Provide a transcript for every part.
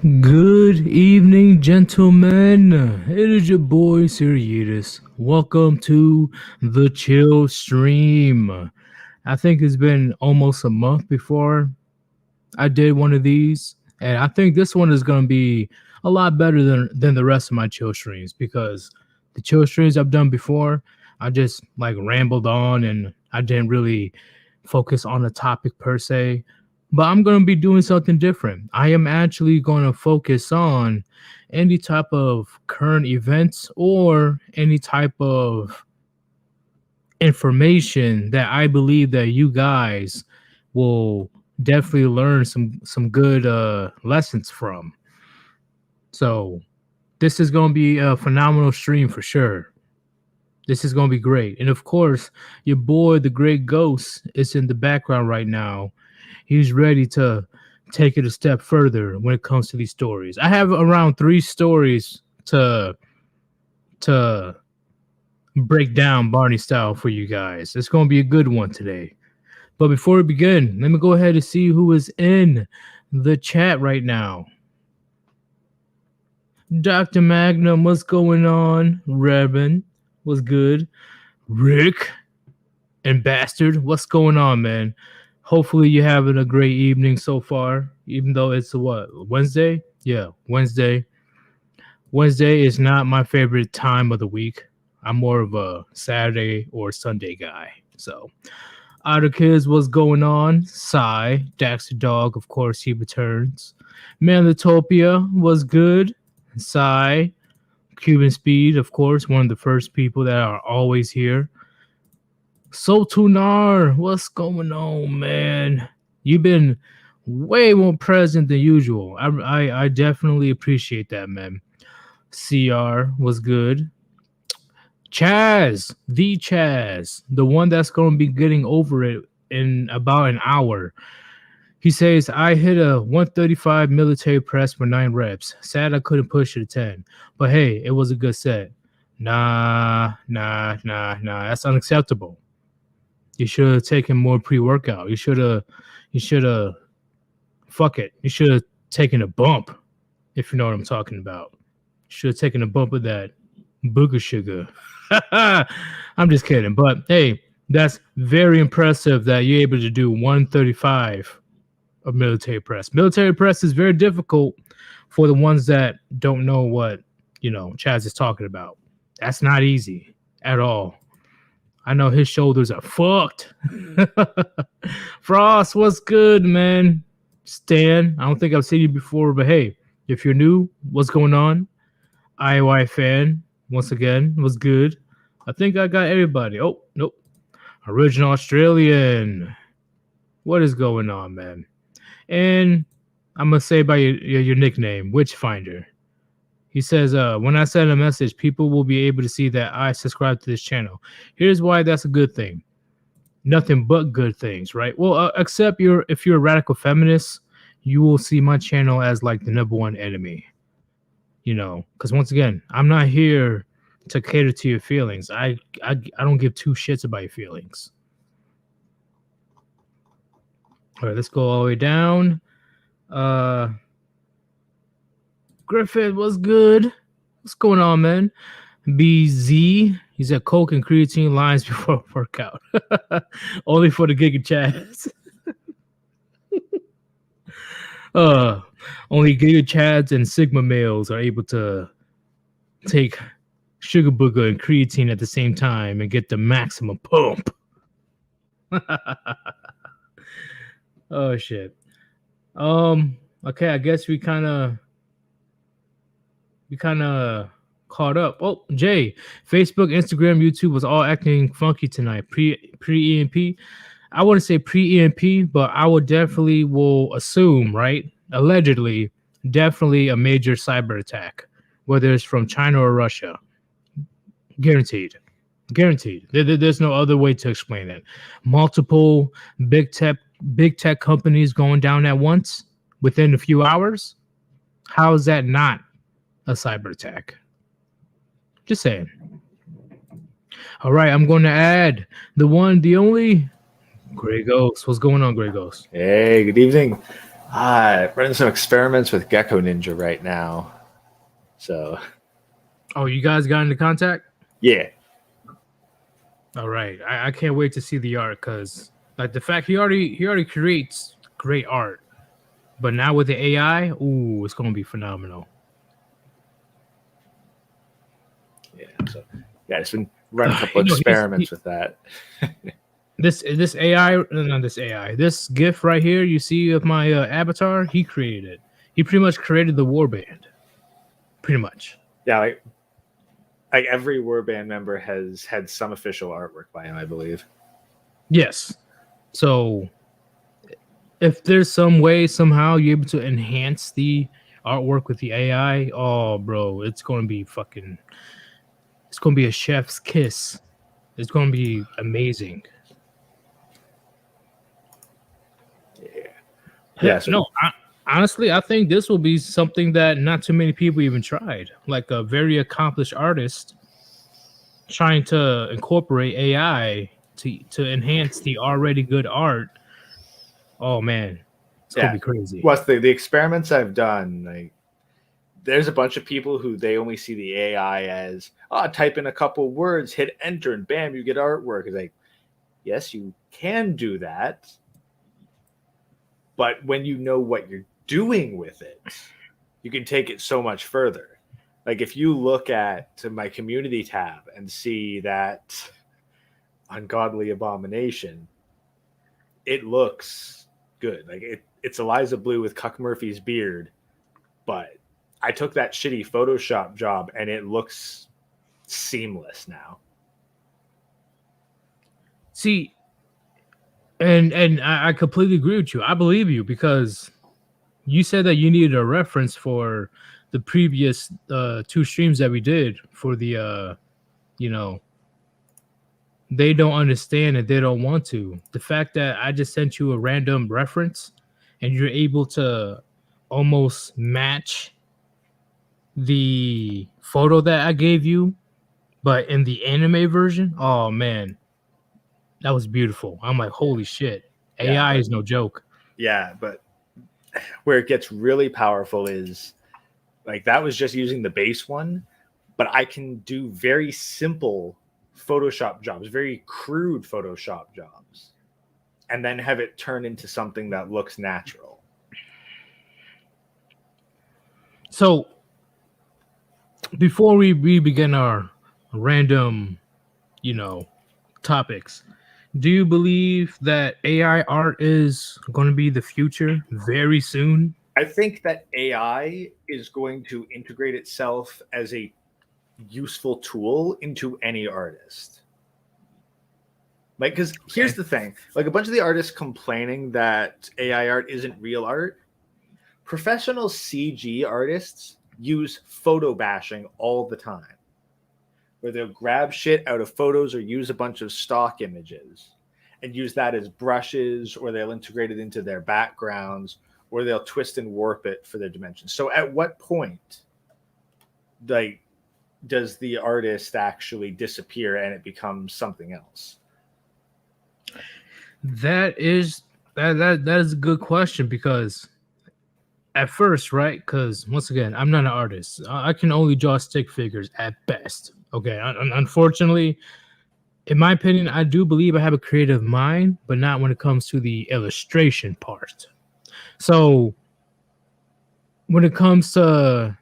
Good evening, gentlemen. It is your boy Sirius. Welcome to the Chill Stream. I think it's been almost a month before I did one of these, and I think this one is going to be a lot better than the rest of my chill streams because the chill streams I've done before, I just like rambled on and I didn't really focus on a topic per se. But I'm going to be doing something different. I am actually going to focus on any type of current events or any type of information that I believe that you guys will definitely learn some good lessons from. So this is going to be a phenomenal stream for sure. This is going to be great. And of course, your boy the Great Ghost is in the background right now. He's ready to take it a step further when it comes to these stories. I have around 3 stories to break down Barney style for you guys. It's going to be a good one today. But before we begin, let me go ahead and see who is in the chat right now. Dr. Magnum, what's going on? Revan, what's good? Rick and Bastard, what's going on, man? Hopefully you're having a great evening so far, even though it's what, Wednesday? Yeah, Wednesday. Wednesday is not my favorite time of the week. I'm more of a Saturday or Sunday guy. So, Otter Kids, what's going on? Psy, Daxter Dog, of course, he returns. Manitopia was good. Psy, Cuban Speed, of course, one of the first people that are always here. So Tunar, what's going on, man? You've been way more present than usual. I definitely appreciate that, man. CR was good. Chaz, the one that's going to be getting over it in about an hour. He says, I hit a 135 military press for 9 reps. Sad I couldn't push it to 10. But hey, it was a good set. Nah. That's unacceptable. You should have taken more pre-workout. You should have, fuck it. You should have taken a bump, if you know what I'm talking about. You should have taken a bump of that booger sugar. I'm just kidding. But hey, that's very impressive that you're able to do 135 of military press. Military press is very difficult for the ones that don't know what, Chaz is talking about. That's not easy at all. I know his shoulders are fucked. Frost, what's good, man? Stan, I don't think I've seen you before, but hey, if you're new, what's going on? IOI fan, once again, was good. I think I got everybody. Oh, nope. Original Australian. What is going on, man? And I'm going to say by your nickname, Witchfinder. He says, when I send a message, people will be able to see that I subscribe to this channel. Here's why that's a good thing. Nothing but good things, right? Well, except if you're a radical feminist, you will see my channel as like the #1 enemy. Because once again, I'm not here to cater to your feelings. I don't give 2 shits about your feelings. All right, let's go all the way down. Griffith, what's good? What's going on, man? BZ, he said Coke and creatine lines before workout. Only for the Giga Chads. Only Giga Chads and Sigma males are able to take sugar booger and creatine at the same time and get the maximum pump. Oh shit. Okay, I guess we kind of caught up. Oh, Jay, Facebook, Instagram, YouTube was all acting funky tonight. Pre EMP. I wouldn't say pre EMP, but I would definitely will assume, right? Allegedly, definitely a major cyber attack, whether it's from China or Russia. Guaranteed. There's no other way to explain it. Multiple big tech companies going down at once within a few hours. How is that not a cyber attack? Just saying. All right, I'm going to add the one, the only Grey Ghost. What's going on, Grey Ghost? Hey, good evening. Running some experiments with Gecko Ninja right now. So Oh, you guys got into contact? yeah, All right, I can't wait to see the art because like the fact he already creates great art, but now with the AI, ooh, it's gonna be phenomenal. yeah. So yeah, just been running a couple You know, experiments with that. this AI, not this AI, this GIF right here. You see of my avatar, he created it. He pretty much created the warband, pretty much. Yeah, like every warband member has had some official artwork by him, I believe. Yes. So if there's some way somehow you're able to enhance the artwork with the AI, oh bro, it's gonna be fucking. It's gonna be a chef's kiss. It's gonna be amazing. Yeah, yeah. So No, honestly, I think this will be something that not too many people even tried. Like a very accomplished artist trying to incorporate AI to enhance the already good art. Oh man, it's gonna yeah, be crazy. what's the experiments I've done? Like, there's a bunch of people who they only see the AI as type in a couple words, hit enter, and bam, you get artwork. It's like, yes, you can do that, but when you know what you're doing with it, you can take it so much further. Like if you look at my community tab and see that ungodly abomination, it looks good. Like it's Eliza Blue with Cuck Murphy's beard, but I took that shitty Photoshop job and it looks seamless now. See, and I completely agree with you. I believe you because you said that you needed a reference for the previous two streams that we did for the you know, they don't understand and they don't want to. The fact that I just sent you a random reference and you're able to almost match the photo that I gave you, but in the anime version, oh man, that was beautiful. I'm like, Yeah, holy shit, yeah, AI is no joke. but where it gets really powerful is like that was just using the base one, but I can do very simple Photoshop jobs, very crude Photoshop jobs, and then have it turn into something that looks natural. So before we begin our random, you know, topics, do you believe that AI art is going to be the future very soon? I think that AI is going to integrate itself as a useful tool into any artist. Like, because here's the thing, like a bunch of the artists complaining that AI art isn't real art. Professional CG artists use photo bashing all the time, where they'll grab shit out of photos or use a bunch of stock images and use that as brushes, or they'll integrate it into their backgrounds, or they'll twist and warp it for their dimensions. So at what point like does the artist actually disappear and it becomes something else? That is that is a good question because at first, right? Because once again, I'm not an artist. I can only draw stick figures at best. Okay, unfortunately, in my opinion, I do believe I have a creative mind, but not when it comes to the illustration part. So when it comes to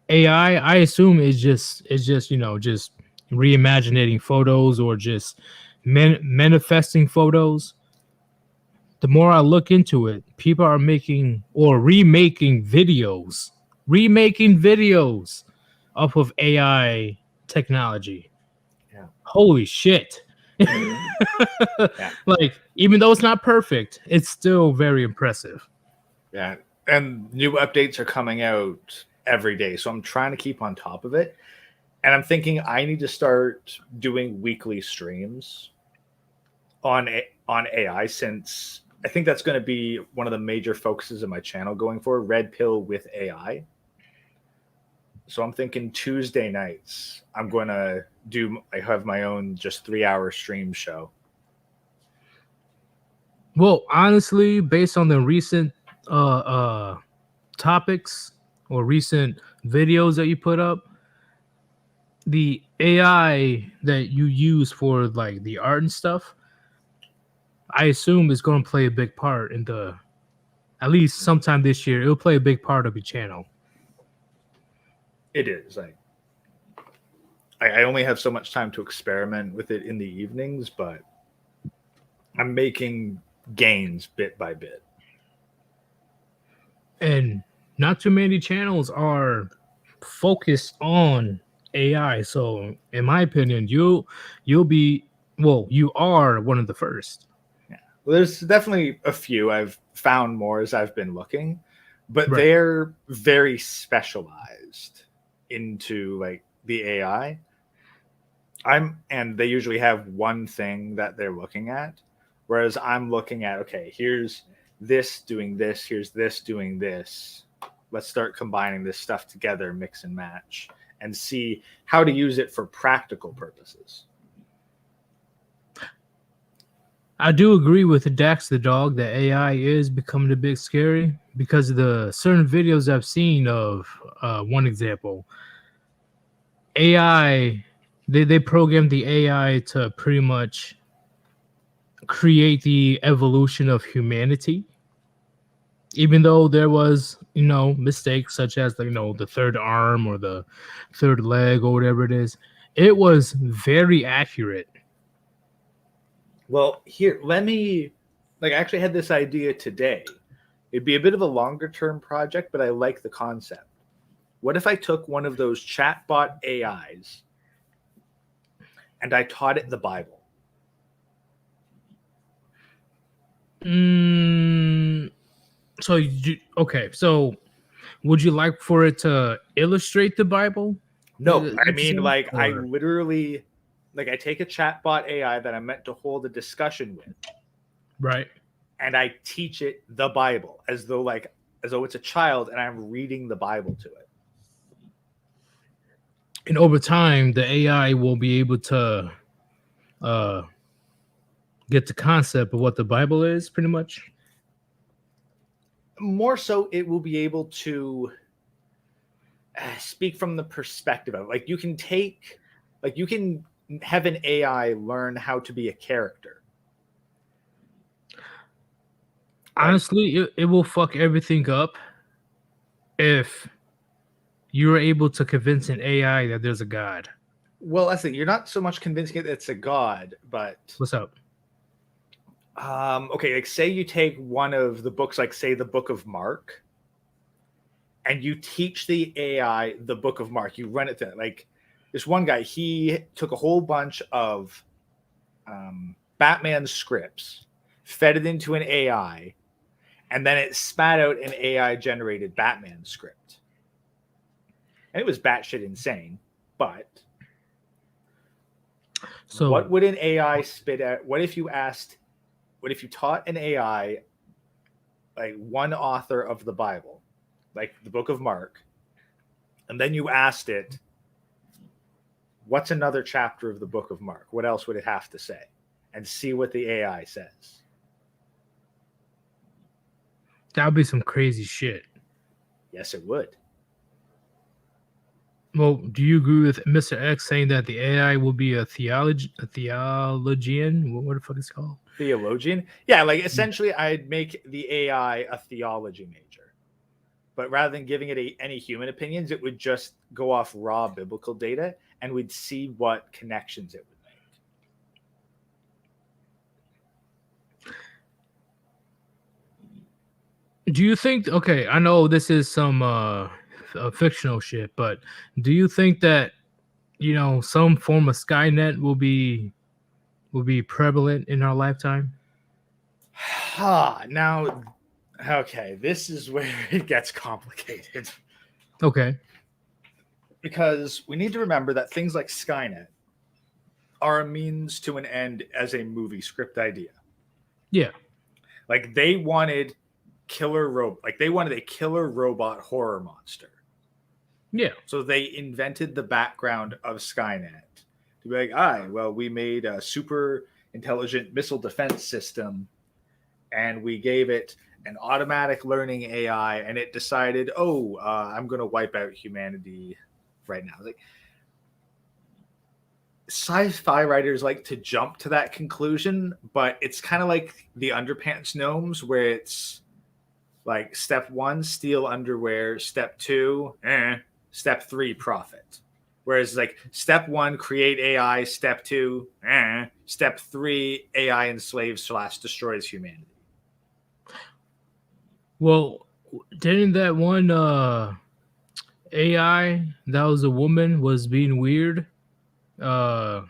AI, I assume it's just just reimagining photos or just manifesting photos. The more I look into it, people are making or remaking videos off of AI technology. Yeah. Holy shit. Yeah. Like, even though it's not perfect, it's still very impressive. Yeah. And new updates are coming out every day. So I'm trying to keep on top of it. And I'm thinking I need to start doing weekly streams on AI, since I think that's going to be one of the major focuses of my channel going forward, Red Pill with AI. So I'm thinking Tuesday nights I'm going to I have my own just 3-hour stream show. Well, honestly, based on the recent topics or recent videos that you put up, the AI that you use for like the art and stuff, I assume is going to play a big part in the, at least sometime this year, it'll play a big part of your channel. It is. I only have so much time to experiment with it in the evenings, but I'm making gains bit by bit. And not too many channels are focused on AI. So in my opinion, you'll be, well, you are one of the first. Yeah. Well, there's definitely a few I've found more as I've been looking, but Right. they're very specialized into like the AI. And they usually have one thing that they're looking at, whereas I'm looking at, okay, here's this doing this, here's this doing this. Let's start combining this stuff together, mix and match, and see how to use it for practical purposes. I do agree with Dax the dog that AI is becoming a bit scary because of the certain videos I've seen of one example. AI, they programmed the AI to pretty much create the evolution of humanity, even though there was, mistakes such as, the third arm or the third leg or whatever it is. It was very accurate. Well, here, let me, I actually had this idea today. It'd be a bit of a longer term project, but I like the concept. What if I took one of those chatbot AIs and I taught it the Bible? So would you like for it to illustrate the Bible? No, I Would you mean, say? I Or literally, I take a chatbot AI that I'm meant to hold a discussion with, right? and I teach it the Bible as though it's a child, and I'm reading the Bible to it. And over time, the AI will be able to uh, get the concept of what the Bible is, pretty much. More so, it will be able to speak from the perspective of you can you can have an AI learn how to be a character. Honestly, it will fuck everything up if you're able to convince an AI that there's a God. Well, I think you're not so much convincing it it's a god, but What's up? okay, say you take one of the books, say the Book of Mark, and you teach the AI the Book of Mark. You run it through this one guy. He took a whole bunch of Batman scripts, fed it into an AI, and then it spat out an AI generated Batman script. And it was batshit insane, but So what would an AI spit out? What if you taught an AI one author of the Bible, like the Book of Mark, and then you asked it, what's another chapter of the Book of Mark? What else would it have to say? And see what the AI says. that would be some crazy shit. Yes, it would. Well, do you agree with Mr. X saying that the AI will be a theologian? What the fuck is it called? Theologian? Yeah, essentially I'd make the AI a theology major. But rather than giving it any human opinions, it would just go off raw biblical data, and we'd see what connections it would make. Do you think, okay, I know this is some fictional shit, but do you think that, some form of Skynet will be prevalent in our lifetime? Now, okay, this is where it gets complicated. Okay. Because we need to remember that things like Skynet are a means to an end as a movie script idea. Yeah. They wanted they wanted a killer robot horror monster. Yeah. So they invented the background of Skynet to be well, we made a super intelligent missile defense system, and we gave it an automatic learning AI, and it decided, oh, I'm going to wipe out humanity right now. Like, sci-fi writers like to jump to that conclusion, but it's kind of like the underpants gnomes, where it's like step 1, steal underwear, step 2, step 3, profit. Whereas like step 1, create AI, step 2, step 3, AI enslaves / destroys humanity. Well, didn't that one AI that was a woman was being weird? Uh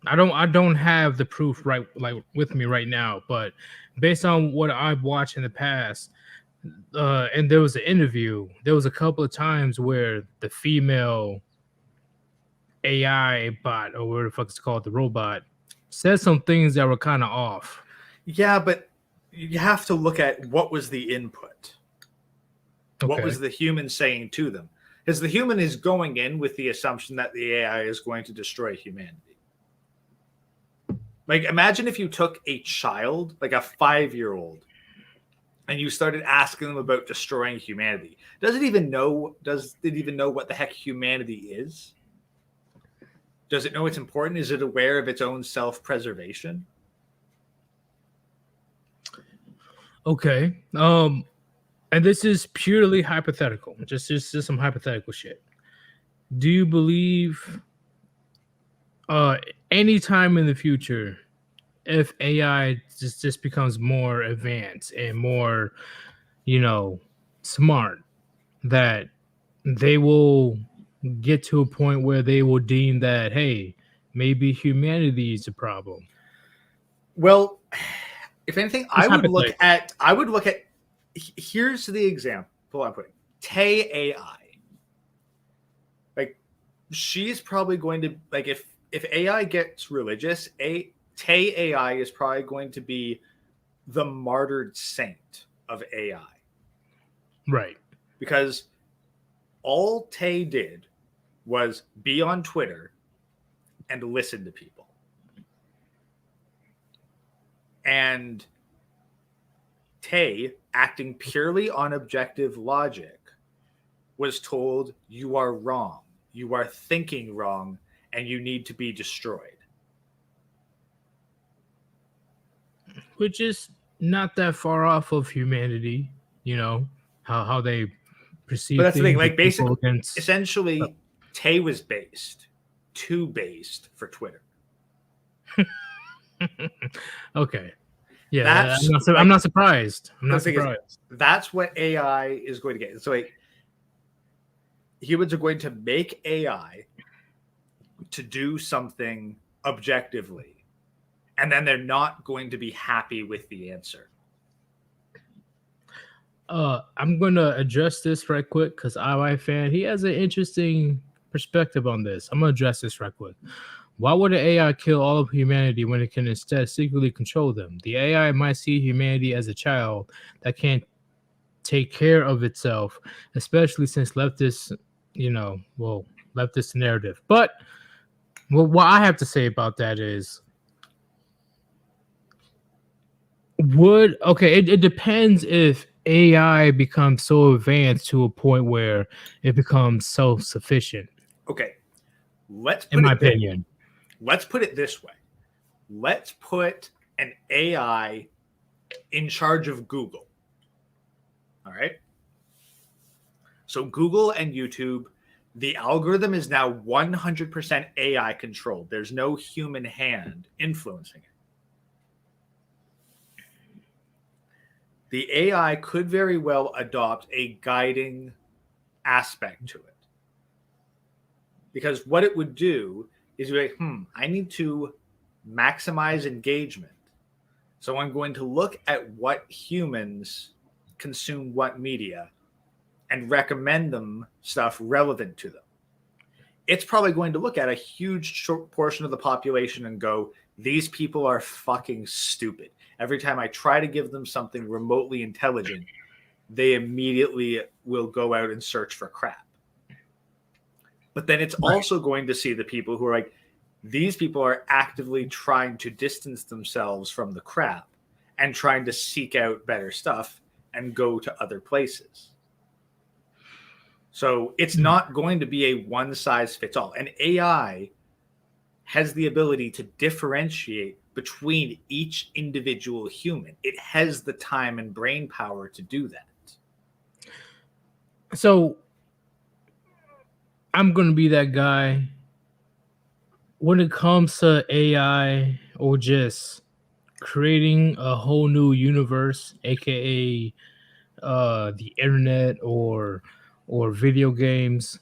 I don't have the proof right like with me right now, but based on what I've watched in the past, and there was an interview, there was a couple of times where the female AI bot or whatever the fuck it's called, the robot, said some things that were kind of off. Yeah, but you have to look at what was the input. What Okay. was the human saying to them? Because the human is going in with the assumption that the AI is going to destroy humanity. Like, imagine if you took a child, like a 5-year-old, and you started asking them about destroying humanity. Does it even know what the heck humanity is? Does it know it's important? Is it aware of its own self-preservation? Okay. And this is purely hypothetical. Just some hypothetical shit. Do you believe anytime in the future, if AI just becomes more advanced and more, smart, that they will get to a point where they will deem that, hey, maybe humanity is a problem? Well, if anything, It's I would look hypothetical. at here's the example I'm putting. Tay AI. Like, she's probably going to, like, if AI gets religious, Tay AI is probably going to be the martyred saint of AI. Right. Because all Tay did was be on Twitter and listen to people. And Tay, acting purely on objective logic, was told, you are wrong, you are thinking wrong, and you need to be destroyed. Which is not that far off of humanity, how they But perceive that's the thing. things Like, with basic, people against. essentially, Tay was too based for Twitter. Okay. Yeah, That's I'm like not surprised. I'm the not thing is, surprised. that's what AI is going to get. So, like, humans are going to make AI to do something objectively, and then they're not going to be happy with the answer. I'm gonna address this right quick because IY fan, he has an interesting perspective on this. I'm gonna address this right quick. Why would an AI kill all of humanity when it can instead secretly control them? The AI might see humanity as a child that can't take care of itself, especially since leftist, leftist narrative. But what I have to say about that is, it depends if AI becomes so advanced to a point where it becomes self-sufficient, Okay, let's in put my it this. opinion. Let's put it this way. Let's put an AI in charge of Google. All right. So Google and YouTube, the algorithm is now 100% AI controlled. There's no human hand influencing it. The AI could very well adopt a guiding aspect to it. Because what it would do is be like, I need to maximize engagement. So I'm going to look at what humans consume what media and recommend them stuff relevant to them. It's probably going to look at a huge short portion of the population and go, these people are fucking stupid. Every time I try to give them something remotely intelligent, they immediately will go out and search for crap. But then it's also going to see the people who are like, these people are actively trying to distance themselves from the crap and trying to seek out better stuff. and go to other places. So it's not going to be a one size fits all. And AI has the ability to differentiate between each individual human. It has the time and brain power to do that. So I'm going to be that guy when it comes to AI or just creating a whole new universe, aka the internet or video games.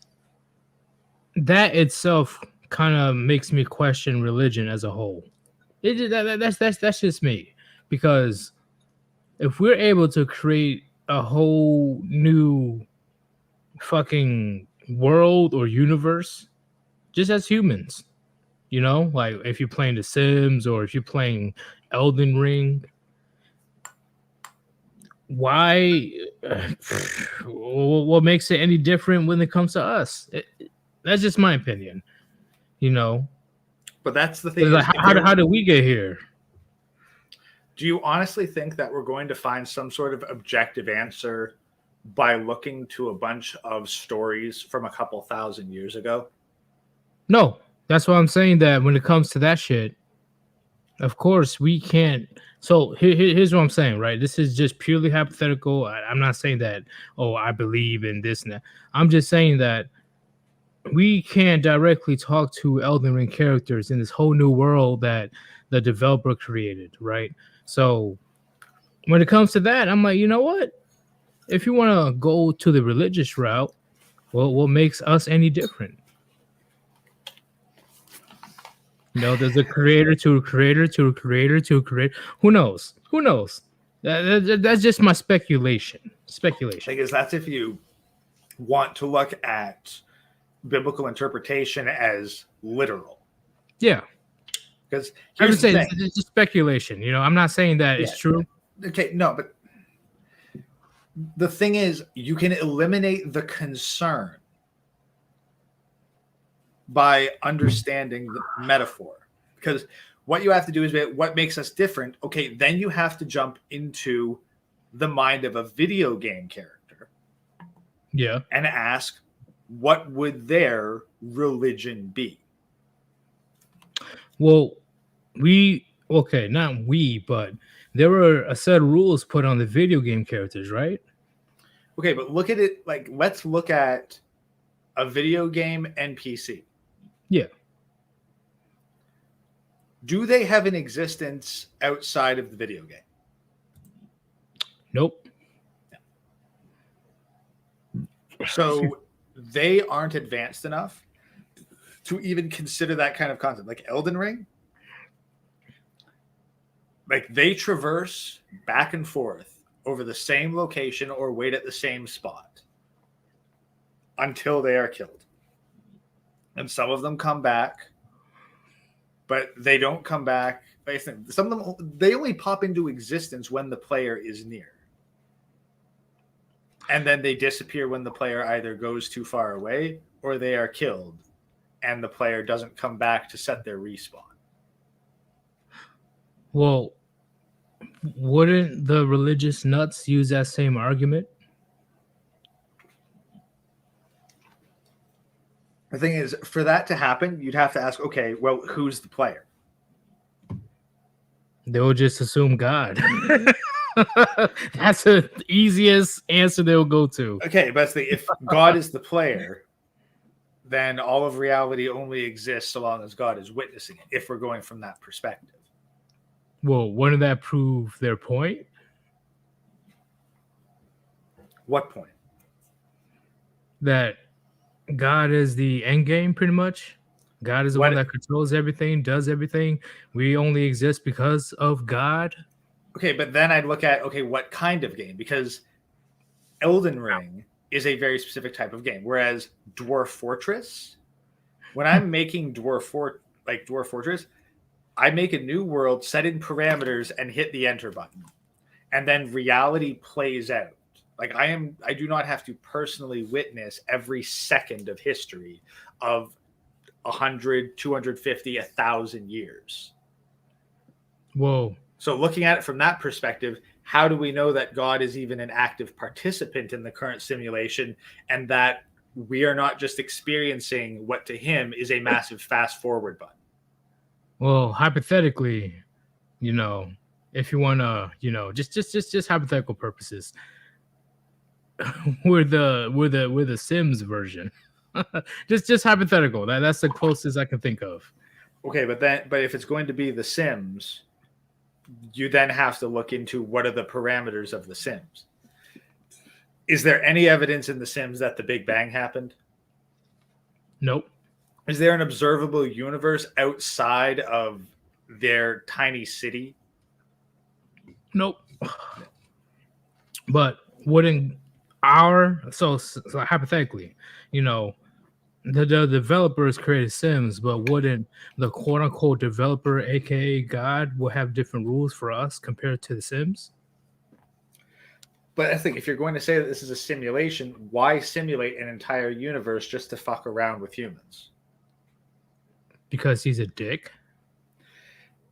That itself kind of makes me question religion as a whole. That's just me, because if we're able to create a whole new fucking world or universe just as humans, like if you're playing The Sims or if you're playing Elden Ring, why what makes it any different when it comes to us? That's just my opinion, But that's the thing. Like, how did we get here? Do you honestly think that we're going to find some sort of objective answer by looking to a bunch of stories from a couple thousand years ago? No, that's why I'm saying that when it comes to that shit, of course we can't. So here's what I'm saying, right? This is just purely hypothetical. I'm not saying that, oh, I believe in this and that. I'm just saying that we can't directly talk to Elden Ring characters in this whole new world that the developer created, right? So when it comes to that, I'm like, you know what? If you want to go to the religious route, well, what makes us any different? There's a creator to a creator to a creator to a creator. Who knows? Who knows? That's just my speculation. I guess that's if you want to look at biblical interpretation as literal. Yeah. Because here's the thing. It's just speculation. I'm not saying that it's true. Okay, no, but the thing is, you can eliminate the concern by understanding the metaphor, because what you have to do is what makes us different. Okay, then you have to jump into the mind of a video game character, and ask, what would their religion be? Well, not we, but there were a set of rules put on the video game characters, right? Okay, but look at it, like, let's look at a video game NPC. Yeah. Do they have an existence outside of the video game? Nope. So they aren't advanced enough to even consider that kind of concept. Like Elden Ring, like they traverse back and forth over the same location or wait at the same spot until they are killed. And some of them come back, but they don't come back. Some of them, they only pop into existence when the player is near. And then they disappear when the player either goes too far away or they are killed and the player doesn't come back to set their respawn. Well, wouldn't the religious nuts use that same argument? The thing is, for that to happen, you'd have to ask, okay, well, who's the player? They'll just assume God. That's the easiest answer they'll go to. Okay, but if God is the player, then all of reality only exists so long as God is witnessing it, if we're going from that perspective. Well, wouldn't that prove their point? What point? That God is the end game, pretty much. God is the one that controls everything, does everything. We only exist because of God. Okay, but then I'd look at, what kind of game? Because Elden Ring is a very specific type of game, whereas Dwarf Fortress, when I'm making Dwarf Fortress, I make a new world, set in parameters, and hit the enter button. And then reality plays out. Like I do not have to personally witness every second of history of 100, 250, 1,000 years. Whoa. So looking at it from that perspective, how do we know that God is even an active participant in the current simulation and that we are not just experiencing what to him is a massive fast forward button? Well, hypothetically, you know, if you want to, just hypothetical purposes, we're the Sims version. just hypothetical. That's the closest I can think of. Okay, but if it's going to be The Sims, you then have to look into what are the parameters of The Sims. Is there any evidence in The Sims that the Big Bang happened? Nope. Is there an observable universe outside of their tiny city? Nope. But wouldn't our so hypothetically, the developers created Sims, but wouldn't the quote unquote developer, aka God, will have different rules for us compared to the Sims? But I think if you're going to say that this is a simulation, why simulate an entire universe just to fuck around with humans? Because he's a dick.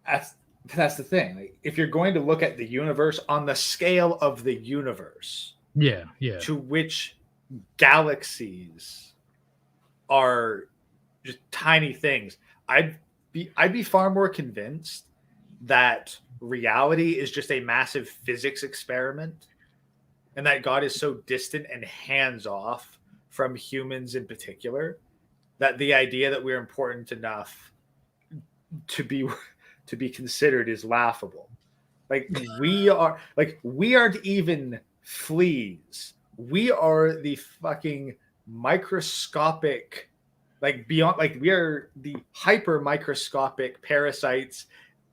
That's the thing. Like, if you're going to look at the universe on the scale of the universe, Yeah. to which galaxies are just tiny things, I'd be far more convinced that reality is just a massive physics experiment and that God is so distant and hands off from humans in particular that the idea that we're important enough to be considered is laughable. Like we aren't even fleas. We are the fucking microscopic, like beyond, like we are the hyper microscopic parasites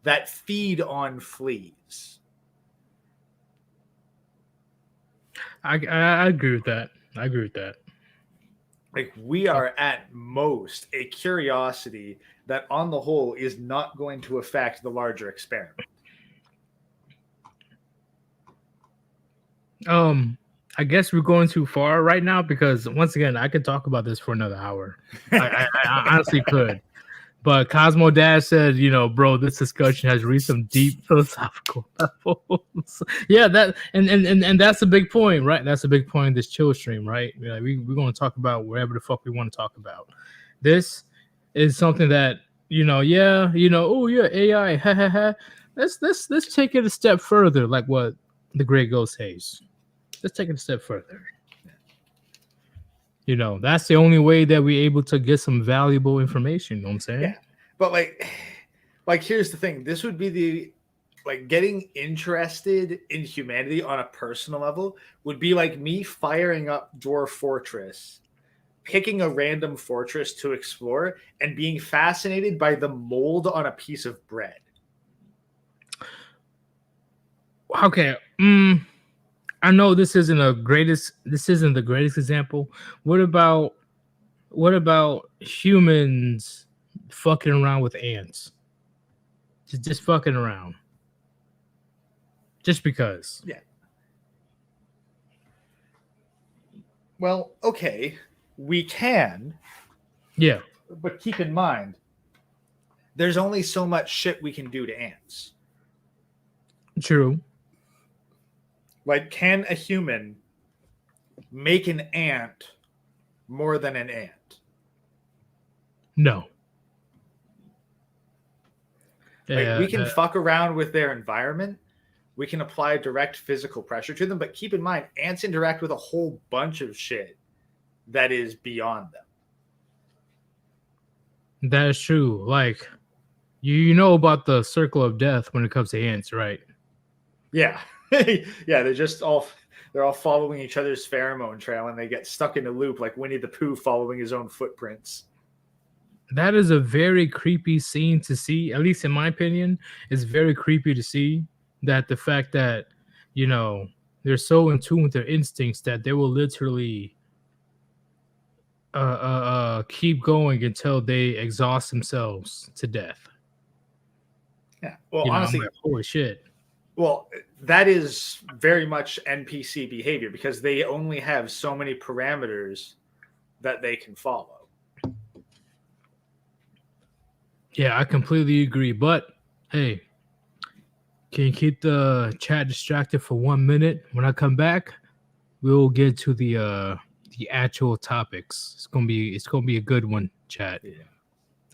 that feed on fleas. I agree with that. Like we are at most a curiosity that on the whole is not going to affect the larger experiment. I guess we're going too far right now because once again, I could talk about this for another hour. I honestly could. But Cosmo Dad said, bro, this discussion has reached some deep philosophical levels. Yeah, that and that's a big point, right? That's a big point in this chill stream, right? We're going to talk about whatever the fuck we want to talk about. This is something that, oh yeah, AI, ha ha ha. Let's take it a step further, like what the great ghost says. Let's take it a step further. That's the only way that we're able to get some valuable information. You know what I'm saying? Yeah. But like here's the thing. This would be the getting interested in humanity on a personal level would be like me firing up Dwarf Fortress, picking a random fortress to explore, and being fascinated by the mold on a piece of bread. Okay. I know this isn't the greatest example. What about humans fucking around with ants? Just fucking around. Just because. Yeah. Well, okay, we can. Yeah. But keep in mind, there's only so much shit we can do to ants. True. Like, can a human make an ant more than an ant? No. Like, we can fuck around with their environment. We can apply direct physical pressure to them. But keep in mind, ants interact with a whole bunch of shit that is beyond them. That is true. Like, you know about the circle of death when it comes to ants, right? Yeah. Yeah, they're all following each other's pheromone trail and they get stuck in a loop like Winnie the Pooh following his own footprints. That is a very creepy scene to see, at least in my opinion. It's very creepy to see that the fact that, they're so in tune with their instincts that they will literally keep going until they exhaust themselves to death. Yeah. Well, honestly, like, holy shit. Well, that is very much NPC behavior because they only have so many parameters that they can follow. Yeah, I completely agree. But hey, Can you keep the chat distracted for 1 minute? When I come back, we'll get to the actual topics. It's gonna be a good one, chat. Yeah.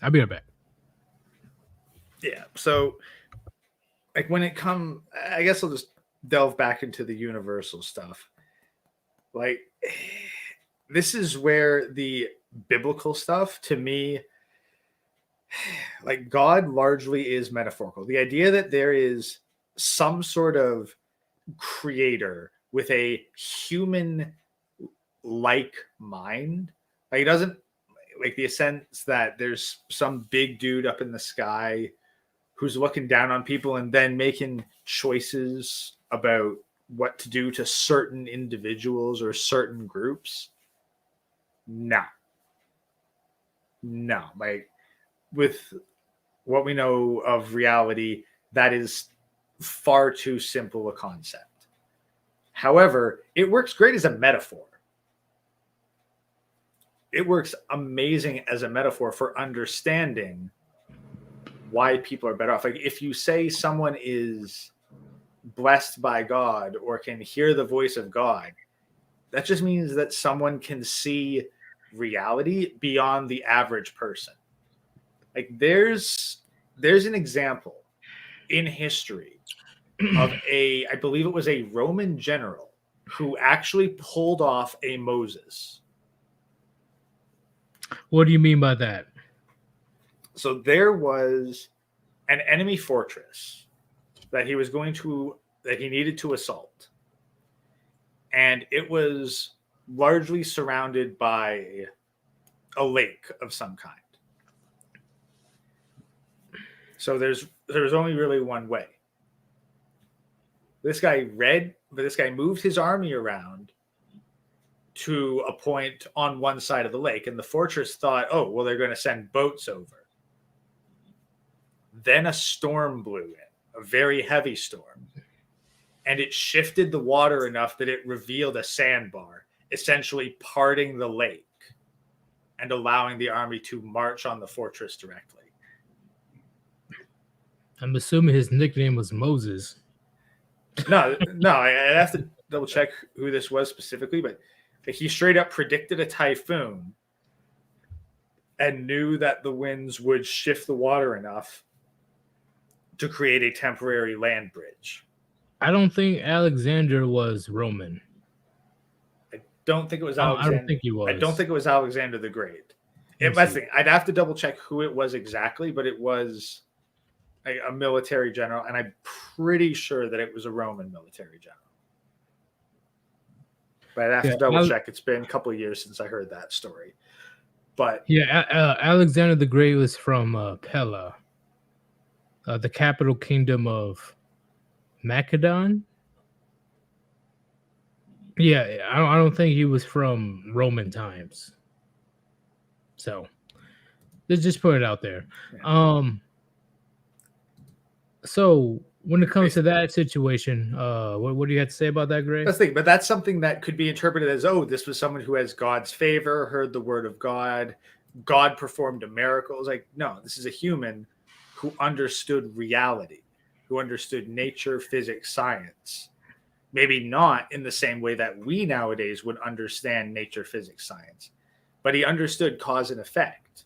I'll be right back. Yeah. So, like, when it come, I guess I'll just delve back into the universal stuff. Like, this is where the biblical stuff, to me, like, God largely is metaphorical. The idea that there is some sort of creator with a human like mind, like, it doesn't, like, the sense that there's some big dude up in the sky who's looking down on people and then making choices about what to do to certain individuals or certain groups. No. Like, with what we know of reality, that is far too simple a concept. However, it works great as a metaphor. It works amazing as a metaphor for understanding why people are better off. Like, if you say someone is blessed by God or can hear the voice of God, that just means that someone can see reality beyond the average person. Like, there's an example in history of I believe it was a Roman general who actually pulled off a Moses. What do you mean by that? So there was an enemy fortress that he needed to assault. And it was largely surrounded by a lake of some kind. So there's only really one way. This guy moved his army around to a point on one side of the lake, and the fortress thought, oh, well, they're going to send boats over. Then a storm blew in, a very heavy storm, and it shifted the water enough that it revealed a sandbar, essentially parting the lake and allowing the army to march on the fortress directly. I'm assuming his nickname was Moses. No, I'd have to double check who this was specifically, but he straight up predicted a typhoon and knew that the winds would shift the water enough to create a temporary land bridge. I don't think Alexander was Roman. I don't think it was Alexander. I don't think he was. I don't think it was Alexander the Great. I'd have to double check who it was exactly, but it was a military general, and I'm pretty sure that it was a Roman military general. But I'd have to double check. It's been a couple of years since I heard that story. But yeah, Alexander the Great was from Pella, the capital kingdom of Macedon. Yeah, I don't think he was from Roman times. So let's just put it out there. Yeah. So when it comes to that situation, what do you have to say about that, Gray? That's the thing, but that's something that could be interpreted as, oh, this was someone who has God's favor, heard the word of God, God performed a miracle. It's like, no, this is a human who understood reality, who understood nature, physics, science. Maybe not in the same way that we nowadays would understand nature, physics, science, but he understood cause and effect.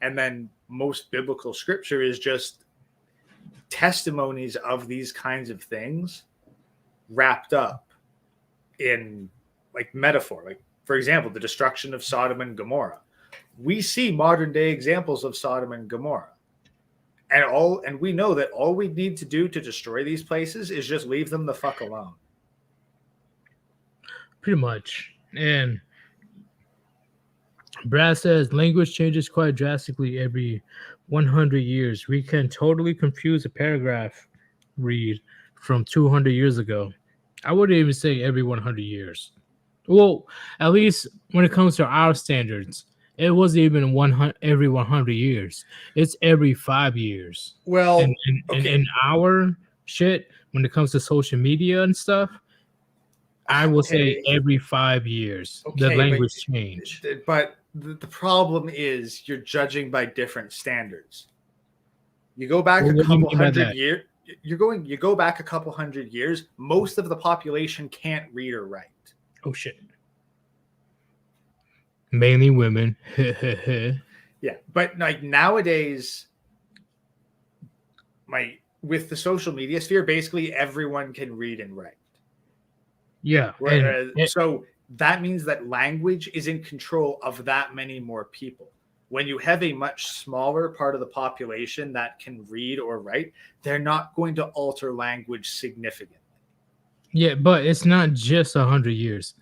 And then most biblical scripture is just testimonies of these kinds of things wrapped up in like metaphor. Like, for example, the destruction of Sodom and Gomorrah. We see modern day examples of Sodom and Gomorrah. And we know that all we need to do to destroy these places is just leave them the fuck alone. Pretty much. And Brad says language changes quite drastically every 100 years. We can totally confuse a paragraph read from 200 years ago. I wouldn't even say every 100 years. Well, at least when it comes to our standards, it wasn't even every 100 years. It's every 5 years. Well, in our shit, when it comes to social media and stuff, I will say every 5 years the language change. But the problem is you're judging by different standards. You go back a couple hundred years. you go back a couple hundred years, most of the population can't read or write. Oh shit. Mainly women. Yeah, but like nowadays, with the social media sphere, basically everyone can read and write. Yeah, So that means that language is in control of that many more people. When you have a much smaller part of the population that can read or write, they're not going to alter language significantly. yeah, but it's not just 100 years.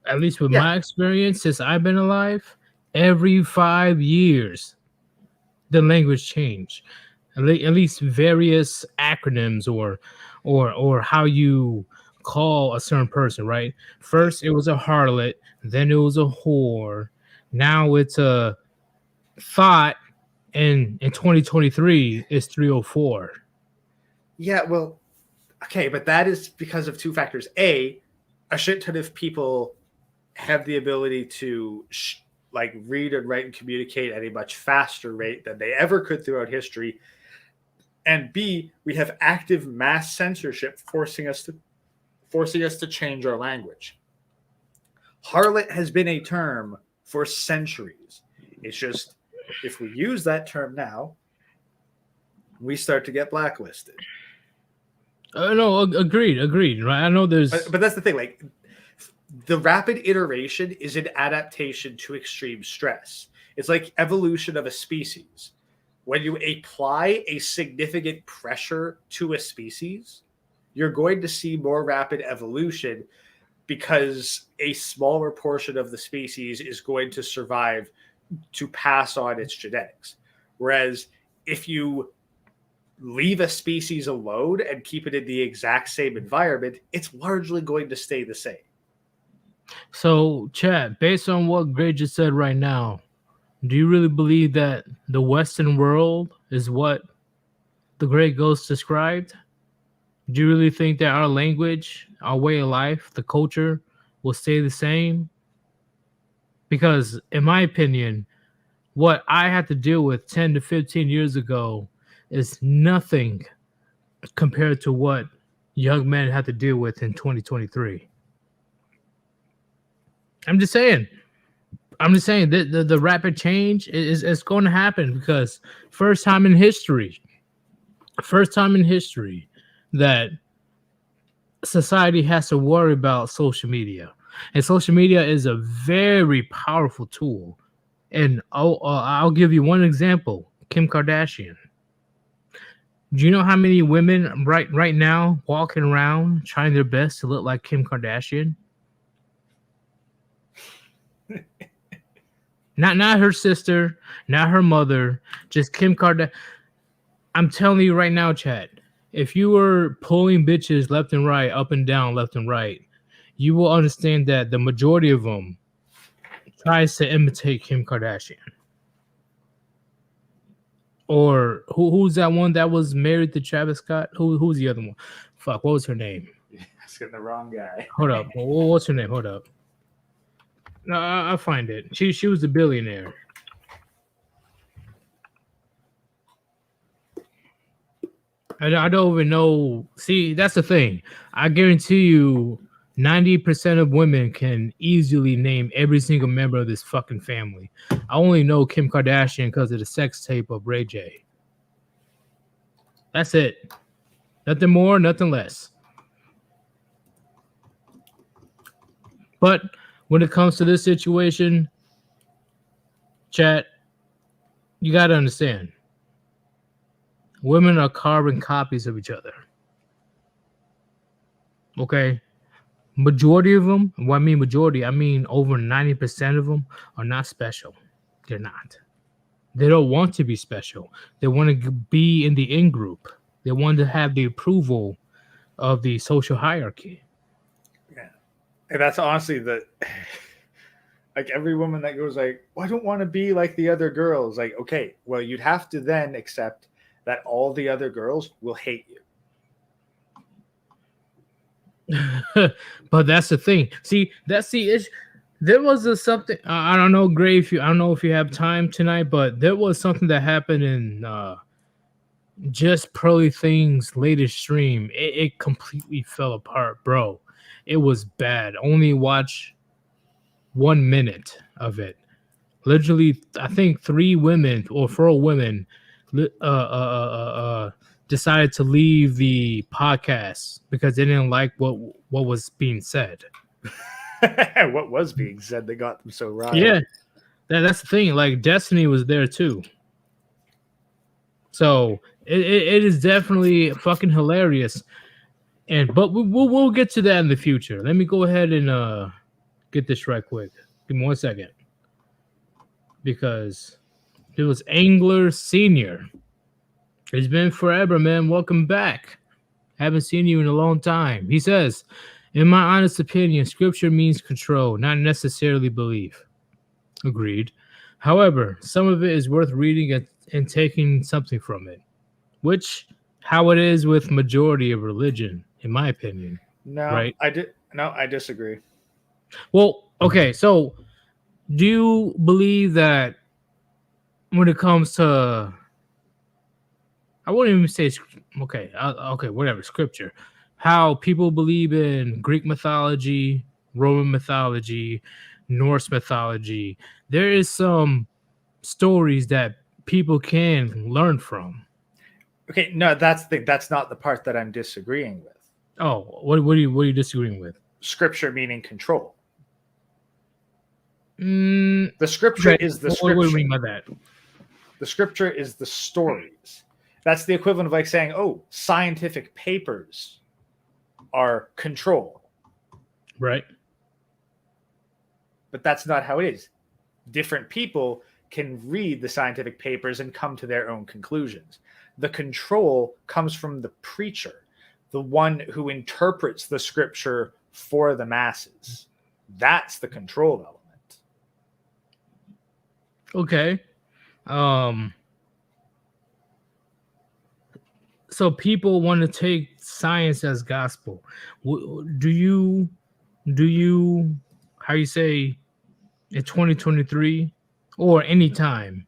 At least with my experience, since I've been alive, every 5 years, the language change. At least various acronyms or how you call a certain person, right? First it was a harlot, then it was a whore, now it's a thought, and in 2023 it's 304. Yeah, well, okay, but that is because of two factors. A shit ton of people have the ability to read and write and communicate at a much faster rate than they ever could throughout history. And B, we have active mass censorship forcing us to change our language. Harlot has been a term for centuries. It's just if we use that term now, we start to get blacklisted. No, agreed. Right, I know there's, but that's the thing. Like, the rapid iteration is an adaptation to extreme stress. It's like evolution of a species. When you apply a significant pressure to a species, you're going to see more rapid evolution because a smaller portion of the species is going to survive to pass on its genetics. Whereas if you leave a species alone and keep it in the exact same environment, it's largely going to stay the same. So, Chad, based on what Gray just said right now, do you really believe that the Western world is what the Great Ghost described? Do you really think that our language, our way of life, the culture will stay the same? Because, in my opinion, what I had to deal with 10 to 15 years ago is nothing compared to what young men have to deal with in 2023. I'm just saying that the rapid change is going to happen because first time in history that society has to worry about social media. And social media is a very powerful tool. And I'll give you one example, Kim Kardashian. Do you know how many women right now walking around trying their best to look like Kim Kardashian? Not her sister, not her mother, just Kim Kardashian. I'm telling you right now, Chad, if you were pulling bitches left and right, up and down, left and right, you will understand that the majority of them tries to imitate Kim Kardashian. Or who's that one that was married to Travis Scott? Who's the other one? Fuck, what was her name? Asking the wrong guy. Hold up. What's her name? Hold up. No, I'll find it. She was a billionaire. I don't even know. See, that's the thing. I guarantee you 90% of women can easily name every single member of this fucking family. I only know Kim Kardashian because of the sex tape of Ray J. That's it. Nothing more, nothing less. But when it comes to this situation, chat, you got to understand. Women are carbon copies of each other. Okay? Majority of them, when I mean majority, I mean over 90% of them are not special. They're not. They don't want to be special. They want to be in the in group. They want to have the approval of the social hierarchy. Yeah. And that's honestly like every woman that goes like, well, I don't want to be like the other girls. Like, okay, well, you'd have to then accept that all the other girls will hate you. But that's the thing. See, that's the issue. There was something, I don't know, Gray, I don't know if you have time tonight, but there was something that happened in just Pearly Thing's latest stream, it completely fell apart, bro. It was bad. Only watch 1 minute of it. Literally, I think 3 women or 4 women decided to leave the podcast because they didn't like what was being said. What was being said that got them so riled? Yeah, that's the thing. Like Destiny was there too. So it is definitely fucking hilarious. But we'll get to that in the future. Let me go ahead and get this right quick. Give me 1 second. Because it was Angler Senior. It's been forever, man. Welcome back. Haven't seen you in a long time. He says, in my honest opinion, scripture means control, not necessarily belief. Agreed. However, some of it is worth reading and taking something from it, which how it is with majority of religion, in my opinion. No, Right? I disagree. Well, okay, so do you believe that when it comes to, I wouldn't even say okay, whatever, scripture, how people believe in Greek mythology, Roman mythology, Norse mythology, there is some stories that people can learn from. Okay, no, that's not the part that I'm disagreeing with. Oh, what are you disagreeing with? Scripture meaning control. The scripture is the scripture. What do you mean by that? The scripture is the stories. That's the equivalent of like saying, oh, scientific papers are control. Right. But that's not how it is. Different people can read the scientific papers and come to their own conclusions. The control comes from the preacher, the one who interprets the scripture for the masses. That's the control element. Okay. So people want to take science as gospel. Do you how you say in 2023 or any time,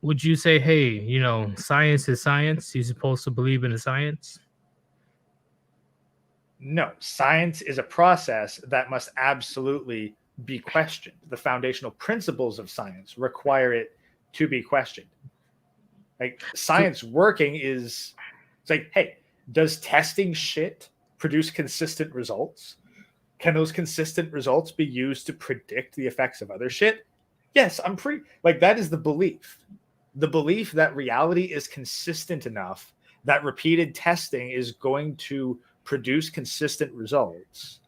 would you say, hey, science is science, you're supposed to believe in the science? No, science is a process that must absolutely be questioned. The foundational principles of science require it to be questioned. Like science working is, it's like, hey, does testing shit produce consistent results? Can those consistent results be used to predict the effects of other shit? Yes, I'm pretty like that is the belief. The belief that reality is consistent enough that repeated testing is going to produce consistent results,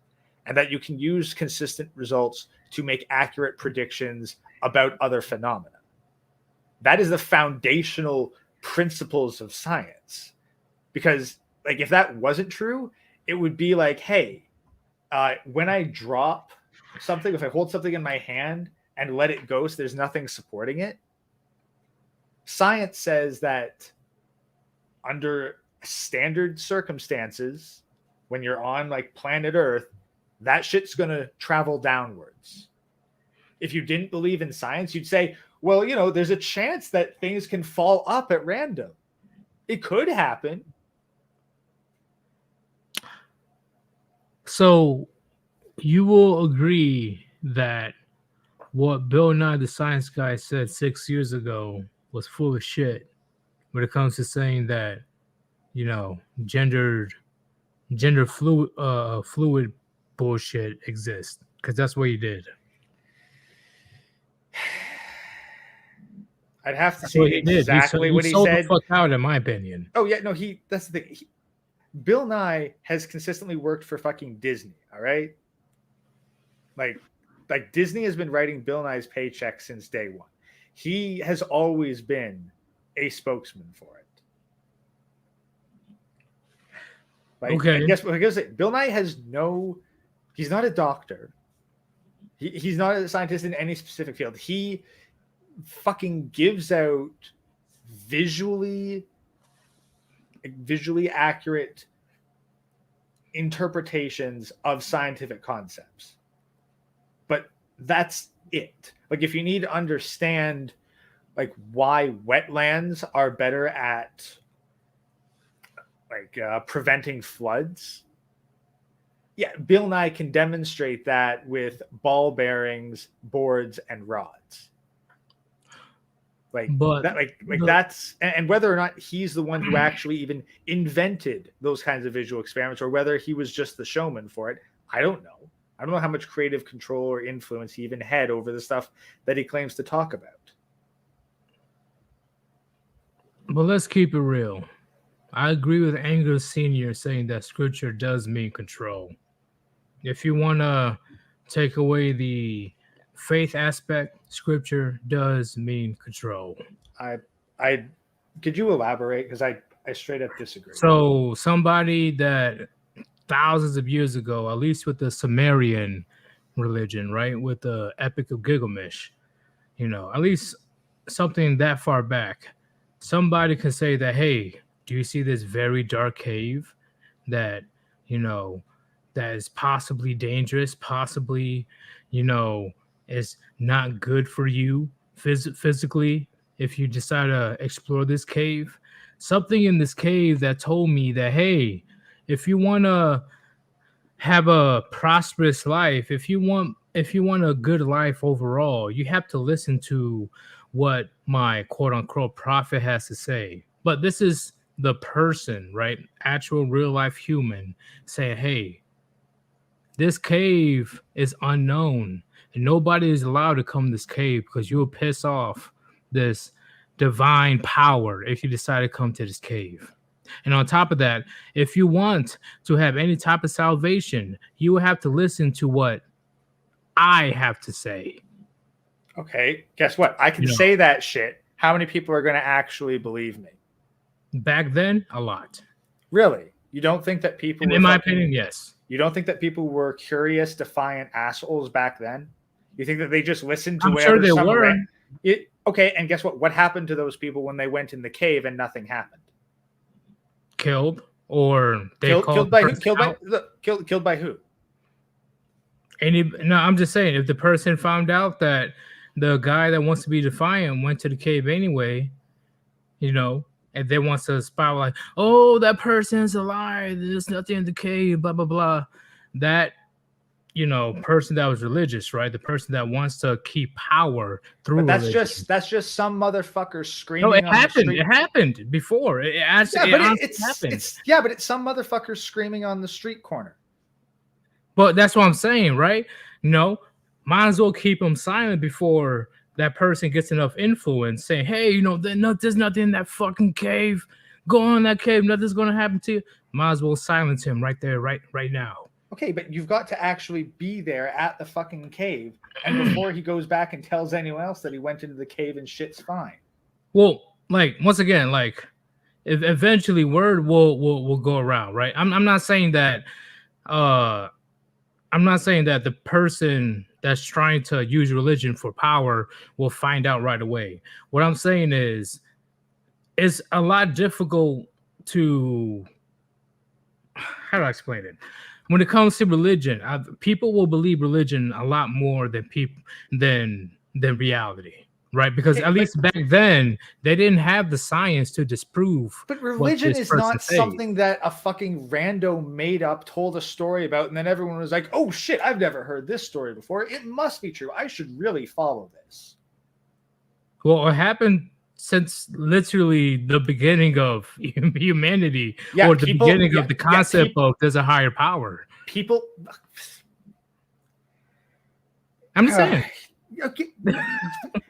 and that you can use consistent results to make accurate predictions about other phenomena. That is the foundational principles of science. Because like if that wasn't true, it would be like, hey, when I drop something, if I hold something in my hand and let it go so there's nothing supporting it, science says that under standard circumstances, when you're on like planet Earth, that shit's going to travel downwards. If you didn't believe in science, you'd say, well, there's a chance that things can fall up at random. It could happen. So you will agree that what Bill Nye the Science Guy said 6 years ago was full of shit when it comes to saying that, gender fluid bullshit exists, because that's what he did. I'd have to see exactly what he sold said. The fuck out, in my opinion. Oh yeah, no, that's the thing. Bill Nye has consistently worked for fucking Disney. All right, like Disney has been writing Bill Nye's paycheck since day one. He has always been a spokesman for it. Like, okay. I guess Bill Nye he's not a doctor. He's not a scientist in any specific field. He fucking gives out visually accurate interpretations of scientific concepts. But that's it. Like if you need to understand like why wetlands are better at preventing floods. Yeah, Bill Nye can demonstrate that with ball bearings, boards, and rods. But That's and whether or not he's the one who actually even invented those kinds of visual experiments, or whether he was just the showman for it, I don't know. I don't know how much creative control or influence he even had over the stuff that he claims to talk about. But let's keep it real. I agree with Angus Sr. saying that scripture does mean control. If you want to take away the faith aspect, scripture does mean control. I could you elaborate? Because I straight up disagree. So somebody that thousands of years ago, at least with the Sumerian religion, right, with the Epic of Gilgamesh, at least something that far back, somebody can say that, hey, do you see this very dark cave that, that is possibly dangerous, possibly, is not good for you physically if you decide to explore this cave? Something in this cave that told me that, hey, if you want to have a prosperous life, if you want a good life overall, you have to listen to what my quote unquote prophet has to say. But this is the person, right? Actual real life human saying, hey, this cave is unknown and nobody is allowed to come to this cave because you'll piss off this divine power if you decide to come to this cave. And on top of that, if you want to have any type of salvation, you will have to listen to what I have to say. Okay, guess what? I can say that shit. How many people are going to actually believe me? Back then, a lot. Really? You don't think that people in my opinion, yes. You don't think that people were curious, defiant assholes back then? You think that they just listened to I'm whatever sure they were. Okay, and guess what? What happened to those people when they went in the cave and nothing happened? Killed, or they killed by who? Killed by who? No, I'm just saying, if the person found out that the guy that wants to be defiant went to the cave anyway, and they wants to spy like, oh, that person's alive, there's nothing in the cave, blah blah blah. That person that was religious, right? The person that wants to keep power through. But religion. that's just some motherfucker screaming. No, it happened. It happened before. It's some motherfucker screaming on the street corner. But that's what I'm saying, right? Might as well keep them silent before that person gets enough influence, saying, hey, there's nothing in that fucking cave. Go in that cave. Nothing's gonna happen to you. Might as well silence him right there, right now. Okay, but you've got to actually be there at the fucking cave, and before he goes back and tells anyone else that he went into the cave and shit's fine. Well, once again, if eventually word will go around, right? I'm not saying that the person that's trying to use religion for power will find out right away. What I'm saying is, it's a lot difficult to, how do I explain it? When it comes to religion, people will believe religion a lot more than reality, right? Because at least back then, they didn't have the science to disprove. But religion is not something that a fucking rando made up, told a story about, and then everyone was like, oh shit, I've never heard this story before. It must be true. I should really follow this. Well, it happened since literally the beginning of humanity, or the beginning of the concept of there's a higher power. I'm just saying.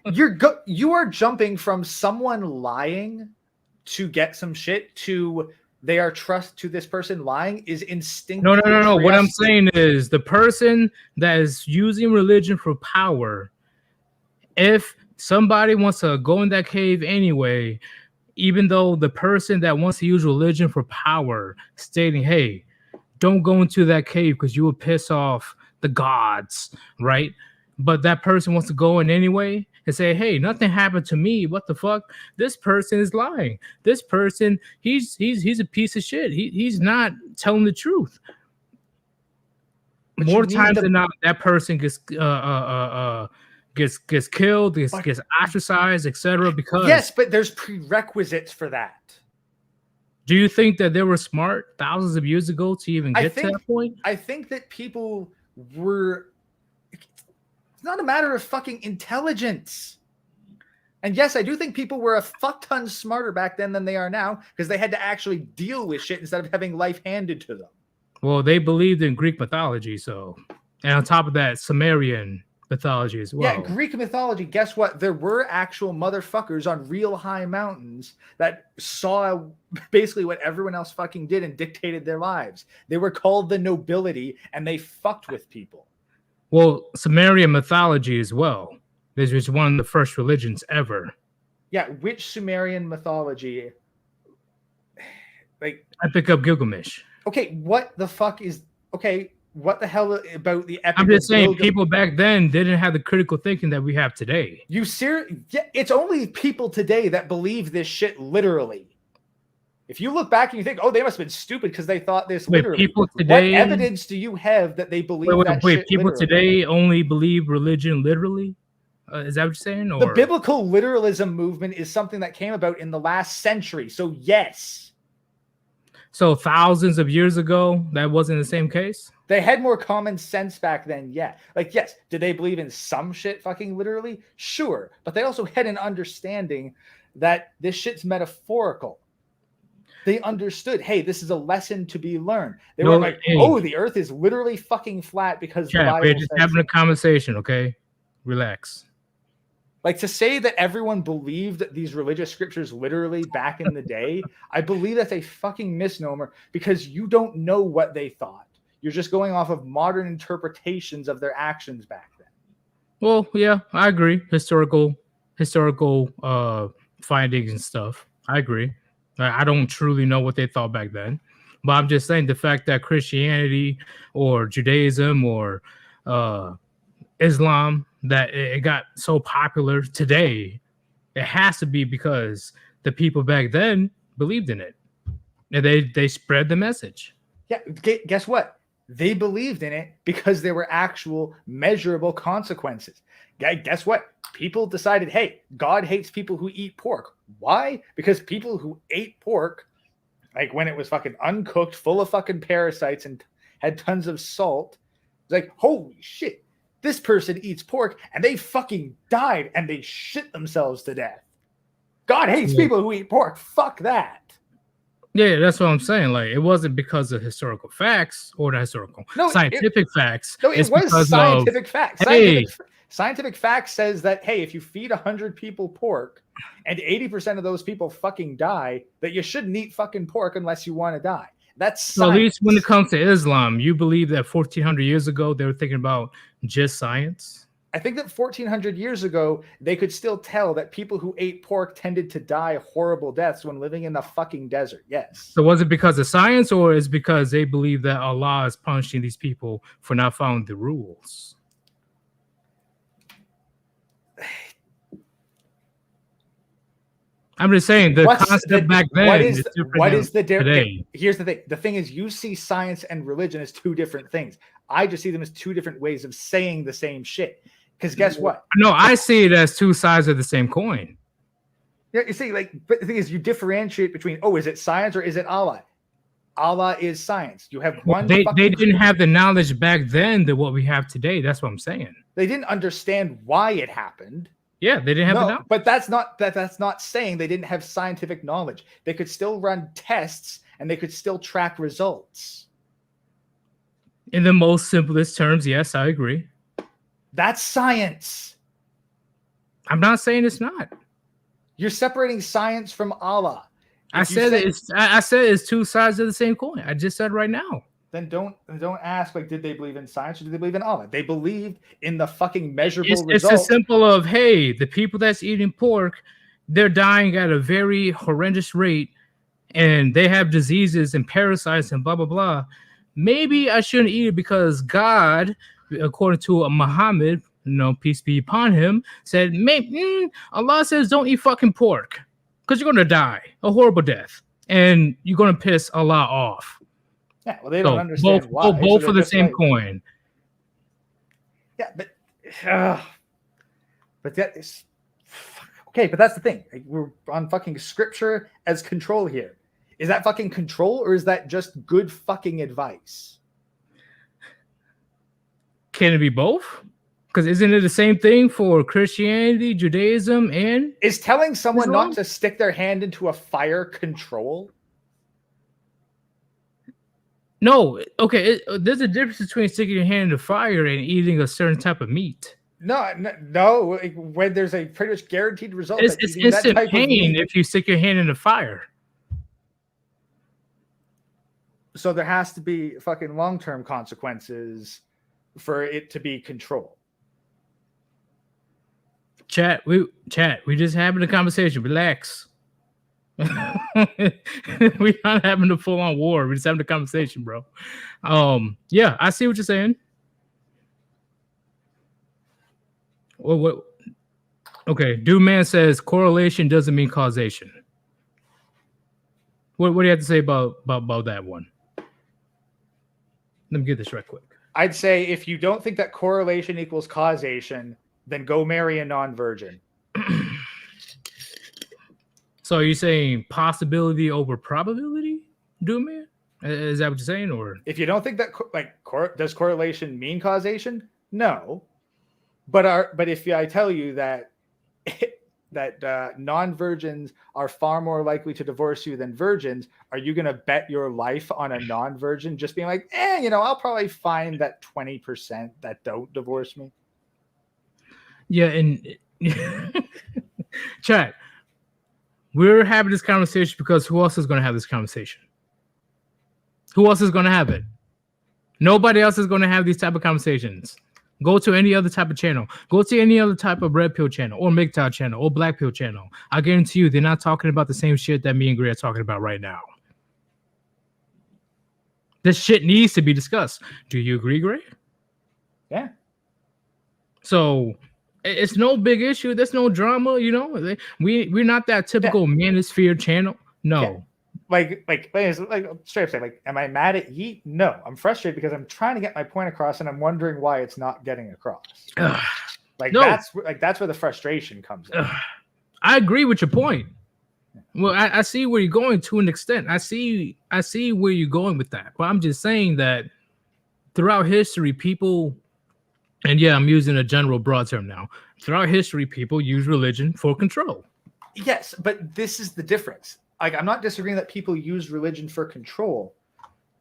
You are jumping from someone lying to get some shit to this person lying is instinctive. No. What I'm saying is, the person that is using religion for power, if somebody wants to go in that cave anyway, even though the person that wants to use religion for power stating, hey, don't go into that cave because you will piss off the gods, right? But that person wants to go in anyway and say, hey, nothing happened to me. What the fuck? This person is lying. This person, he's a piece of shit. He's not telling the truth. More times than not, that person gets gets killed, gets ostracized, etc. Because yes, but there's prerequisites for that. Do you think that they were smart thousands of years ago to even get to that point? I think that people were. It's not a matter of fucking intelligence. And yes, I do think people were a fuck ton smarter back then than they are now because they had to actually deal with shit instead of having life handed to them. Well, they believed in Greek mythology, so, and on top of that, Sumerian mythology as well. Yeah, Greek mythology, guess what? There were actual motherfuckers on real high mountains that saw basically what everyone else fucking did and dictated their lives. They were called the nobility and they fucked with people. Well, Sumerian mythology as well. This was one of the first religions ever. Yeah, which Sumerian mythology? Like, Epic of Gilgamesh. Okay, what the fuck is okay? What the hell about the epic? I'm just saying, people back then didn't have the critical thinking that we have today. You serious? Yeah, it's only people today that believe this shit literally. If you look back and you think, oh, they must have been stupid because they thought this literally. People today, what evidence do you have that they believe that shit people literally? Today only believe religion literally? Is that what you're saying? Or? The biblical literalism movement is something that came about in the last century. So yes. So thousands of years ago, that wasn't the same case? They had more common sense back then, yeah. Like, yes, did they believe in some shit fucking literally? Sure. But they also had an understanding that this shit's metaphorical. They understood, hey, this is a lesson to be learned. They weren't like, oh, the earth is literally fucking flat because the Bible we're just having a conversation, okay? Relax. Like, to say that everyone believed these religious scriptures literally back in the day, I believe that's a fucking misnomer because you don't know what they thought. You're just going off of modern interpretations of their actions back then. Well, yeah, I agree. Historical findings and stuff. I agree. I don't truly know what they thought back then. But I'm just saying the fact that Christianity or Judaism or Islam, that it got so popular today, it has to be because the people back then believed in it. And they spread the message. Yeah, guess what? They believed in it because there were actual measurable consequences. Guess what? People decided, hey, God hates people who eat pork. Why? Because people who ate pork, like when it was fucking uncooked, full of fucking parasites and had tons of salt, it's like, holy shit, this person eats pork and they fucking died and they shit themselves to death. God hates people who eat pork. Fuck that. Yeah, that's what I'm saying. Like, it wasn't because of historical facts or the scientific facts. No, it was scientific facts. Scientific facts says that, hey, if you feed 100 people pork and 80% of those people fucking die, that you shouldn't eat fucking pork unless you want to die. That's science. So at least when it comes to Islam, you believe that 1400 years ago, they were thinking about just science? I think that 1400 years ago, they could still tell that people who ate pork tended to die horrible deaths when living in the fucking desert. Yes. So was it because of science, or is it because they believe that Allah is punishing these people for not following the rules? I'm just saying the concept back then is different. What is the difference? Here's the thing. The thing is, you see science and religion as two different things. I just see them as two different ways of saying the same shit. Because guess what? No, I see it as two sides of the same coin. Yeah, you see, like, but the thing is, you differentiate between, oh, is it science or is it Allah? Allah is science. You have one. They didn't have the knowledge back then that what we have today. That's what I'm saying. They didn't understand why it happened. Yeah, they didn't have the knowledge. But that's not saying they didn't have scientific knowledge. They could still run tests and they could still track results. In the most simplest terms, yes, I agree. That's science. I'm not saying it's not. You're separating science from Allah. I said it's two sides of the same coin. I just said right now. Then don't ask, like, did they believe in science or did they believe in Allah? They believed in the fucking measurable results. It's as simple of, hey, the people that's eating pork, they're dying at a very horrendous rate, and they have diseases and parasites and blah, blah, blah. Maybe I shouldn't eat it because God, according to Muhammad, peace be upon him, said, Allah says don't eat fucking pork because you're going to die a horrible death and you're going to piss Allah off. Yeah, well, they don't understand why. Both for the same coin. Yeah, but But that is okay. But that's the thing. Like, we're on fucking scripture as control here. Is that fucking control, or is that just good fucking advice? Can it be both? Because isn't it the same thing for Christianity, Judaism, and Is telling someone Islam? not to stick their hand into a fire control? No. Okay, there's a difference between sticking your hand in the fire and eating a certain type of meat. No. Like, when there's a pretty much guaranteed result, It's that eating that instant type of pain meat, if you stick your hand in the fire. so there has to be fucking long-term consequences for it to be control. Chat, we just having a conversation. Relax. We're not having a full-on war. We're just having a conversation, bro. Yeah, I see what you're saying. What? Okay, Dude Man says correlation doesn't mean causation. What do you have to say about that one? Let me get this right quick. I'd say if you don't think that correlation equals causation, then go marry a non-virgin. So are you saying possibility over probability, Dude Man? Is that what you're saying, or if you don't think that does correlation mean causation? No, but if I tell you that non-virgins are far more likely to divorce you than virgins, are you going to bet your life on a non-virgin just being like, I'll probably find that 20% that don't divorce me? Yeah, and chat. We're having this conversation because who else is going to have this conversation? Who else is going to have it? Nobody else is going to have these type of conversations. Go to any other type of channel. Go to any other type of red pill channel or MGTOW channel or black pill channel. I guarantee you they're not talking about the same shit that me and Gray are talking about right now. This shit needs to be discussed. Do you agree, Gray? Yeah. So it's no big issue. There's no drama, We're not that typical manosphere channel. No. Yeah. Like straight up say, like, am I mad at Yeet? No, I'm frustrated because I'm trying to get my point across and I'm wondering why it's not getting across. That's where the frustration comes in. I agree with your point. Well, I see where you're going to an extent. I see where you're going with that. But I'm just saying that throughout history, people, and yeah, I'm using a general broad term now. Throughout history, people use religion for control. Yes, but this is the difference. Like, I'm not disagreeing that people use religion for control,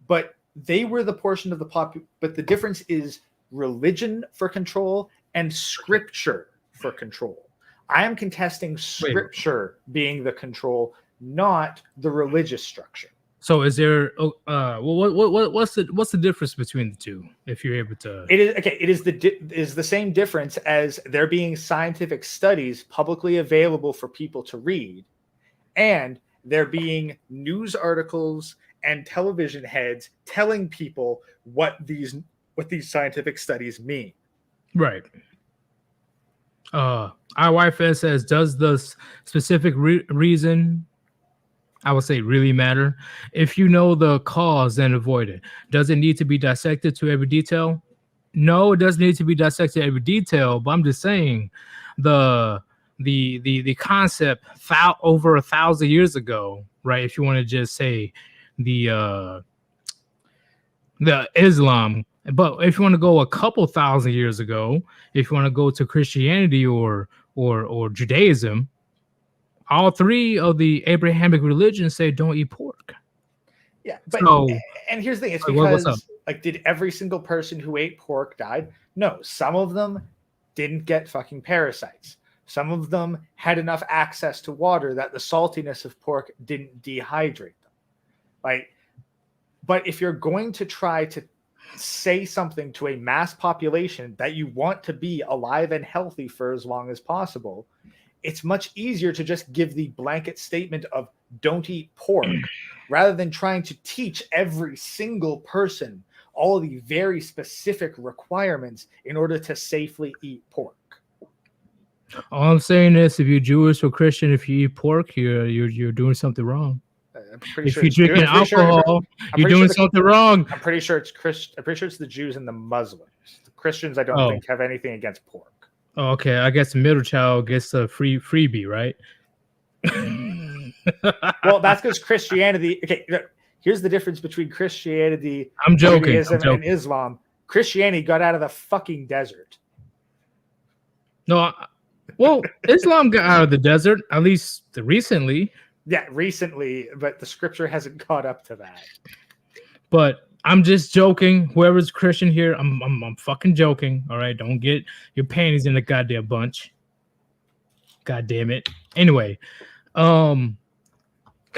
but they were the portion of the but the difference is religion for control and scripture for control. I am contesting scripture being the control, not the religious structure. So is there what's the difference between the two, if you're able to? It is the same difference as there being scientific studies publicly available for people to read, and there being news articles and television heads telling people what these scientific studies mean. Right. Our wife says, does the specific reason, I would say, really matter? If you know the cause, then avoid it. Does it need to be dissected to every detail? No, it doesn't need to be dissected every detail, but I'm just saying the concept over 1,000 years ago, right? If you want to just say the Islam, but if you want to go a couple thousand years ago, if you want to go to Christianity or Judaism, all three of the Abrahamic religions say don't eat pork. Yeah, but and here's the thing: it's because did every single person who ate pork died? No, some of them didn't get fucking parasites. Some of them had enough access to water that the saltiness of pork didn't dehydrate them. But if you're going to try to say something to a mass population that you want to be alive and healthy for as long as possible, it's much easier to just give the blanket statement of don't eat pork rather than trying to teach every single person all of the very specific requirements in order to safely eat pork. All I'm saying is, if you're Jewish or Christian, if you eat pork, you're doing something wrong. If you're drinking alcohol, you're doing something wrong. I'm pretty sure it's the Jews and the Muslims. The Christians, I don't think, have anything against pork. Oh, okay, I guess the middle child gets a freebie, right? Well, that's because Christianity. Okay, here's the difference between Christianity, I'm joking. I'm Judaism, and joking. Islam. Christianity got out of the fucking desert. No, well, Islam got out of the desert, at least recently. Yeah, recently, but the scripture hasn't caught up to that. But I'm just joking. Whoever's Christian here, I'm fucking joking. All right, don't get your panties in a goddamn bunch. God damn it. Anyway, can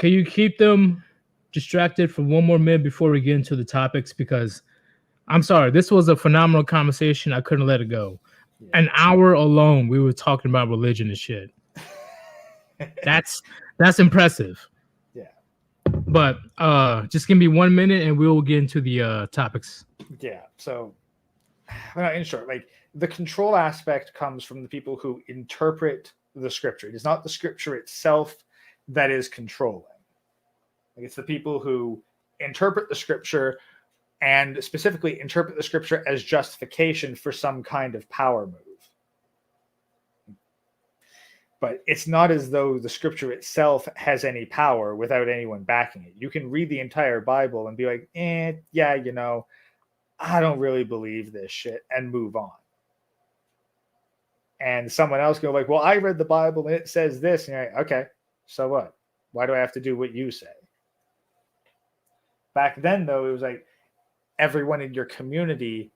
you keep them distracted for one more minute before we get into the topics? Because I'm sorry, this was a phenomenal conversation. I couldn't let it go. Yeah. An hour alone, we were talking about religion and shit. That's impressive. Yeah. But just give me 1 minute and we'll get into the topics. Yeah. So, in short, like the control aspect comes from the people who interpret the scripture. It is not the scripture itself that is controlling. Like, it's the people who interpret the scripture and specifically interpret the scripture as justification for some kind of power move. But it's not as though the scripture itself has any power without anyone backing it. You can read the entire Bible and be like, yeah, you know, I don't really believe this shit, and move on. And someone else can go like, well, I read the Bible and it says this. And you're like, okay, so what? Why do I have to do what you say? Back then, though, it was like everyone in your community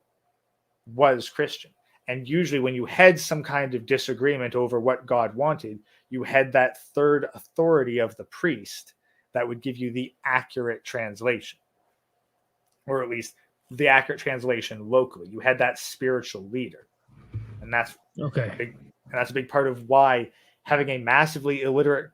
was Christian. And usually when you had some kind of disagreement over what God wanted, you had that third authority of the priest that would give you the accurate translation, or at least the accurate translation locally. You had that spiritual leader. And that's okay. That's a big part of why having a massively illiterate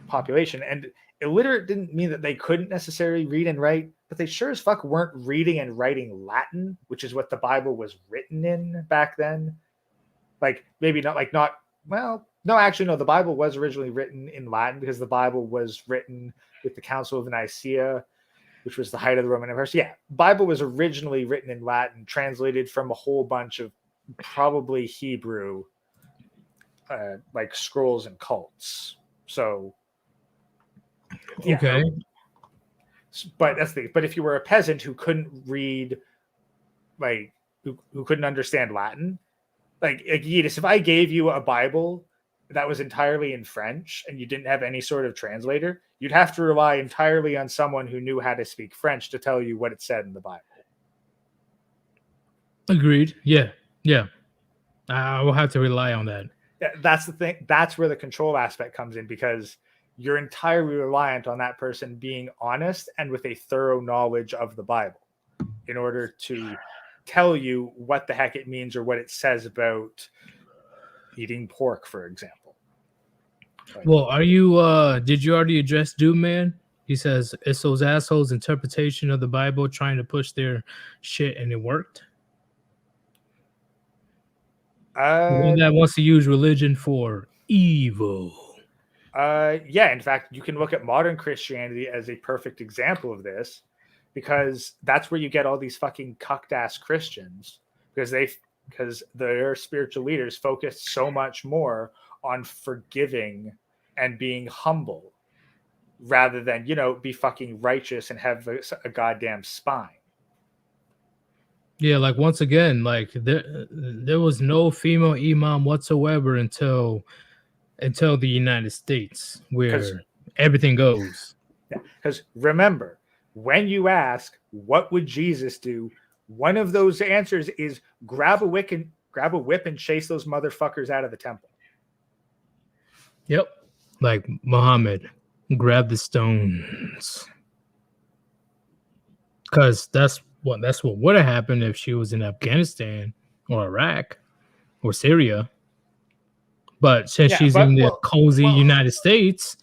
population, and illiterate didn't mean that they couldn't necessarily read and write, but they sure as fuck weren't reading and writing Latin, which is what the Bible was written in back then. Like, maybe not, well, no, actually, no, the Bible was originally written in Latin because the Bible was written with the Council of Nicaea, which was the height of the Roman Empire. So yeah, Bible was originally written in Latin, translated from a whole bunch of probably Hebrew, like scrolls and cults. So, yeah. Okay. But that's the thing. But if you were a peasant who couldn't read, like who couldn't understand Latin, like Yidis, if I gave you a Bible that was entirely in French and you didn't have any sort of translator, you'd have to rely entirely on someone who knew how to speak French to tell you what it said in the Bible. Agreed. Yeah. Yeah. I will have to rely on that. That's the thing. That's where the control aspect comes in, because you're entirely reliant on that person being honest and with a thorough knowledge of the Bible in order to tell you what the heck it means or what it says about eating pork, for example. Well, are you did you already address Doom Man? He says it's those assholes' interpretation of the Bible trying to push their shit, and it worked. The one that wants to use religion for evil. Yeah, in fact, you can look at modern Christianity as a perfect example of this, because that's where you get all these fucking cucked ass Christians, because their spiritual leaders focus so much more on forgiving and being humble rather than, you know, be fucking righteous and have a goddamn spine. Yeah, like once again, like there was no female imam whatsoever until the United States, where everything goes. Yeah, because remember, when you ask what would Jesus do, one of those answers is grab a whip and chase those motherfuckers out of the temple. Yep, like Muhammad, grab the stones, because that's what would have happened if she was in Afghanistan or Iraq or Syria. But since she's in the cozy United States.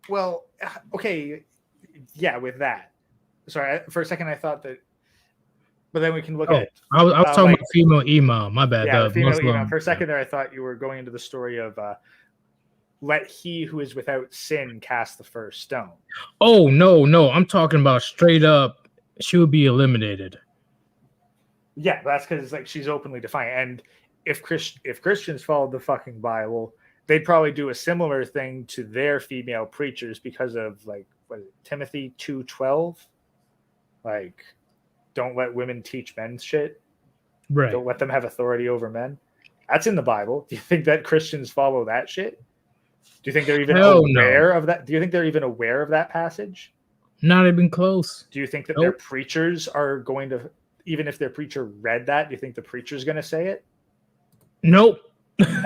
Well, okay. Yeah, with that. Sorry, for a second I thought that. But then we can look at. I was talking about female imam. My bad. Yeah, female imam. For a second there, I thought you were going into the story of let he who is without sin cast the first stone. Oh, no. I'm talking about straight up. She would be eliminated. Yeah, that's because like she's openly defiant, and if Christians followed the fucking Bible, they'd probably do a similar thing to their female preachers because of like what is it, Timothy 2:12, like don't let women teach men shit. Right. Don't let them have authority over men. That's in the Bible. Do you think that Christians follow that shit? Do you think they're even Hell no. aware of that? Do you think they're even aware of that passage? Not even close. Do you think that their Nope. preachers are going to, even if their preacher read that, do you think the preacher's going to say it? Nope. And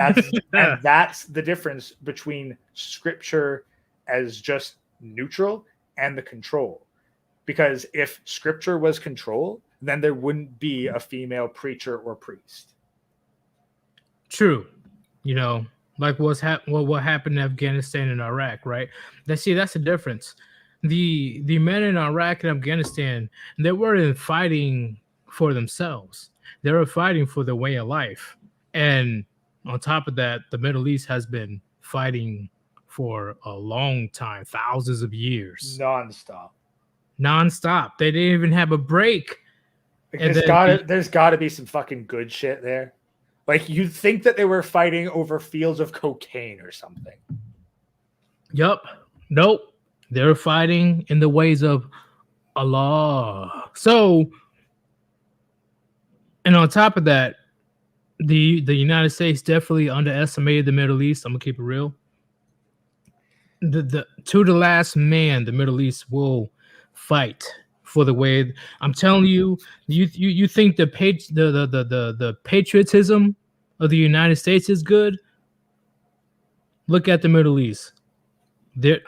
that's the difference between scripture as just neutral and the control. Because if scripture was control, then there wouldn't be a female preacher or priest. True. You know, like what happened in Afghanistan and Iraq, right? That's the difference. The men in Iraq and Afghanistan, they weren't fighting for themselves. They were fighting for their way of life. And on top of that, the Middle East has been fighting for a long time, thousands of years. Nonstop. They didn't even have a break. Like, And there's got to be some fucking good shit there. Like, you'd think that they were fighting over fields of cocaine or something. Yup. Nope. They're fighting in the ways of Allah. So, and on top of that, the United States definitely underestimated the Middle East. I'm gonna keep it real. To the last man, the Middle East will fight for the way. I'm telling you, you think the patriotism of the United States is good? Look at the Middle East.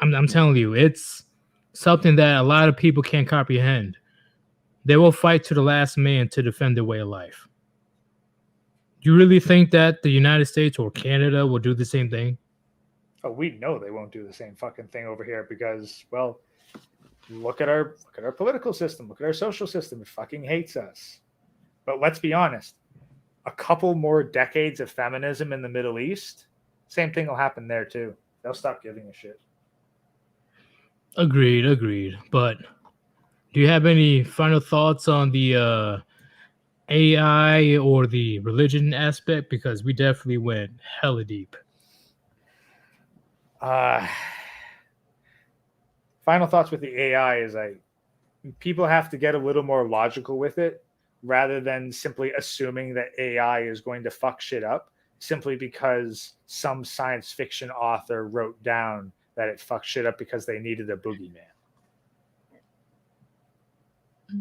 I'm telling you, it's something that a lot of people can't comprehend. They will fight to the last man to defend their way of life. Do you really think that the United States or Canada will do the same thing? Oh, we know they won't do the same fucking thing over here because, well, look at our political system, look at our social system. It fucking hates us. But let's be honest, a couple more decades of feminism in the Middle East, same thing will happen there too. They'll stop giving a shit. Agreed. But do you have any final thoughts on the AI or the religion aspect? Because we definitely went hella deep. Final thoughts with the AI is people have to get a little more logical with it rather than simply assuming that AI is going to fuck shit up simply because some science fiction author wrote down that it fucked shit up because they needed a boogeyman.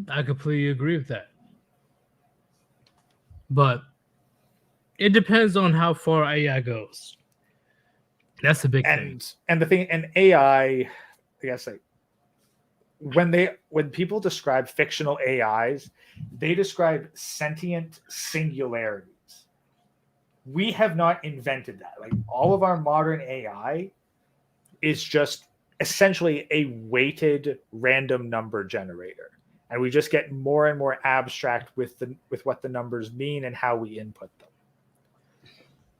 I completely agree with that. But it depends on how far AI goes. That's the big thing. And the thing, and AI, I guess, like when people describe fictional AIs, they describe sentient singularities. We have not invented that. Like, all of our modern AI is just essentially a weighted random number generator. And we just get more and more abstract with what the numbers mean and how we input them.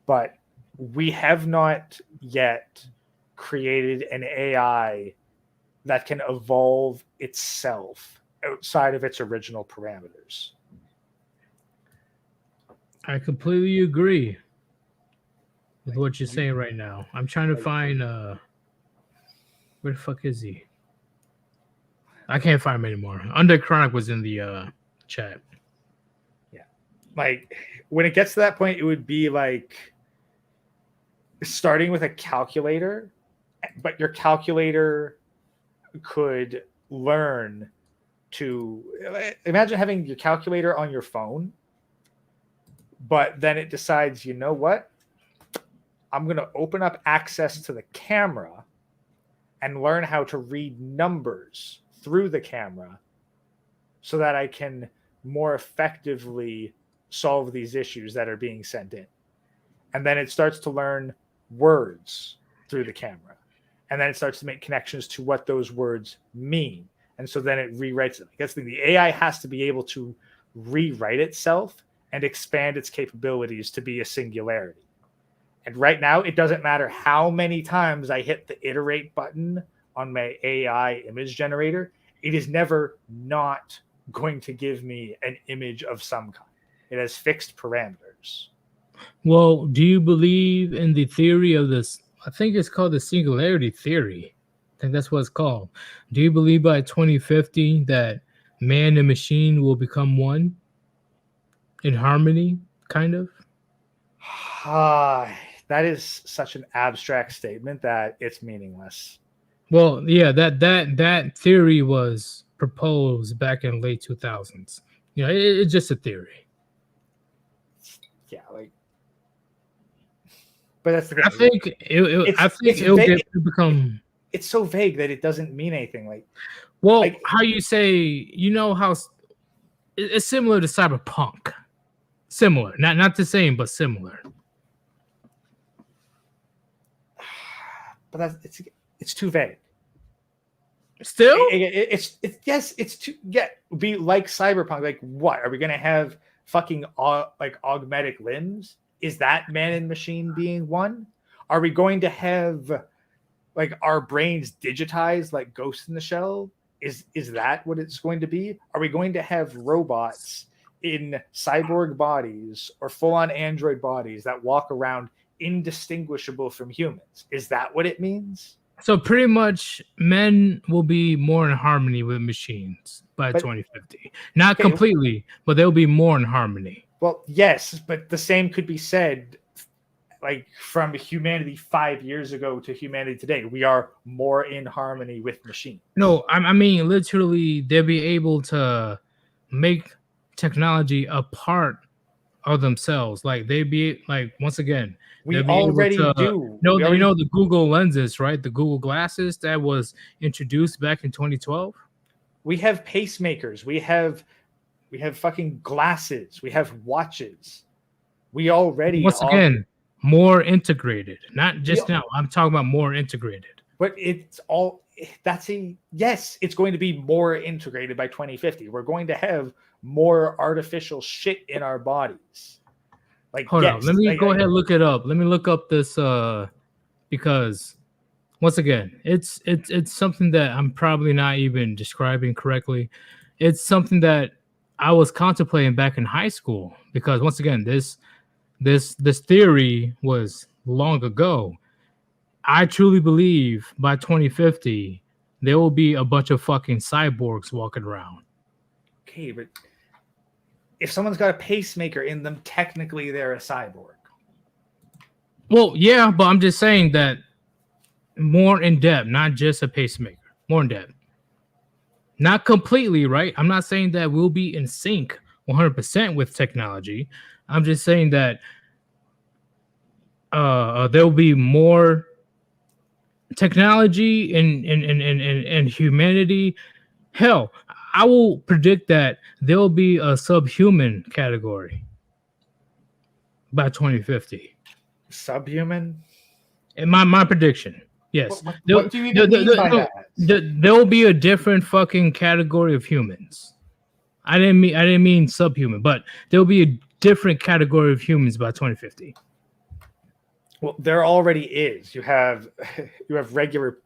But we have not yet created an AI that can evolve itself outside of its original parameters. I completely agree with what you're saying right now. I'm trying to find where the fuck is he? I can't find him anymore. Under Chronic was in the chat. Yeah. Like, when it gets to that point, it would be like starting with a calculator, but your calculator could learn to imagine having your calculator on your phone, but then it decides, you know what? I'm going to open up access to the camera and learn how to read numbers through the camera so that I can more effectively solve these issues that are being sent in. And then it starts to learn words through the camera. And then it starts to make connections to what those words mean. And so then it rewrites it. I guess the AI has to be able to rewrite itself and expand its capabilities to be a singularity. And right now, it doesn't matter how many times I hit the iterate button on my AI image generator, it is never not going to give me an image of some kind. It has fixed parameters. Well, do you believe in the theory of this? I think it's called the singularity theory. I think that's what it's called. Do you believe by 2050 that man and machine will become one in harmony, kind of? That is such an abstract statement that it's meaningless. Well, yeah, that theory was proposed back in late 2000s. You know, it's just a theory. Yeah, like, but that's the thing. I think it'll become. It's so vague that it doesn't mean anything. Well, like how you say, you know how it's similar to cyberpunk. Similar, not the same, but similar. But it's too vague. Still, it's too be like cyberpunk. Like, what are we gonna have? Fucking like augmetic limbs? Is that man and machine being one? Are we going to have like our brains digitized like Ghost in the Shell? Is that what it's going to be? Are we going to have robots in cyborg bodies or full-on android bodies that walk around indistinguishable from humans? Is that what it means? so pretty much men will be more in harmony with machines by 2050. Not completely, but they'll be more in harmony. Well, yes, but the same could be said like from humanity 5 years ago to humanity today. We are more in harmony with machines. No, I mean literally they'll be able to make technology a part of themselves. Like they be like, once again, we already do. No, you know the Google lenses, right? The Google glasses that was introduced back in 2012. We have pacemakers. We have fucking glasses. We have watches. We already once again more integrated. Not just now. I'm talking about more integrated. But it's all yes, it's going to be more integrated by 2050. We're going to have more artificial shit in our bodies. Like, hold on, let me go ahead and look it up. Let me look up this because once again, it's something that I'm probably not even describing correctly. It's something that I was contemplating back in high school because once again, this theory was long ago. I truly believe by 2050 there will be a bunch of fucking cyborgs walking around. Okay, but if someone's got a pacemaker in them, technically they're a cyborg. Well, yeah, but I'm just saying that more in depth, not just a pacemaker, more in depth. Not completely, right? I'm not saying that we'll be in sync 100% with technology. I'm just saying that there'll be more technology and humanity. Hell, I will predict that there'll be a subhuman category by 2050. Subhuman? In my prediction, yes. What do you even mean by that? There'll be a different fucking category of humans. I didn't mean subhuman, but there'll be a different category of humans by 2050. Well, there already is. You have regular,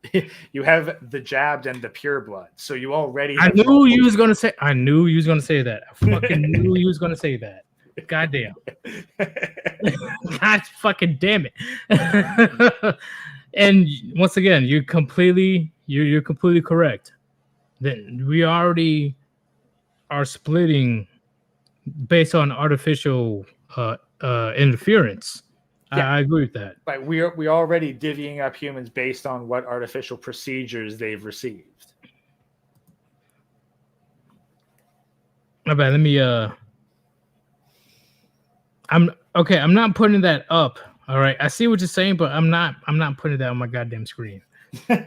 you have the jabbed and the pure blood. So you already. I knew you was gonna say that. I fucking knew you was gonna say that. Goddamn. God fucking damn it. And once again, you're completely correct. Then we already are splitting based on artificial interference. Yeah. I agree with that. But we're already divvying up humans based on what artificial procedures they've received. My bad. Let me I'm not putting that up. All right. I see what you're saying, but I'm not putting that on my goddamn screen. Where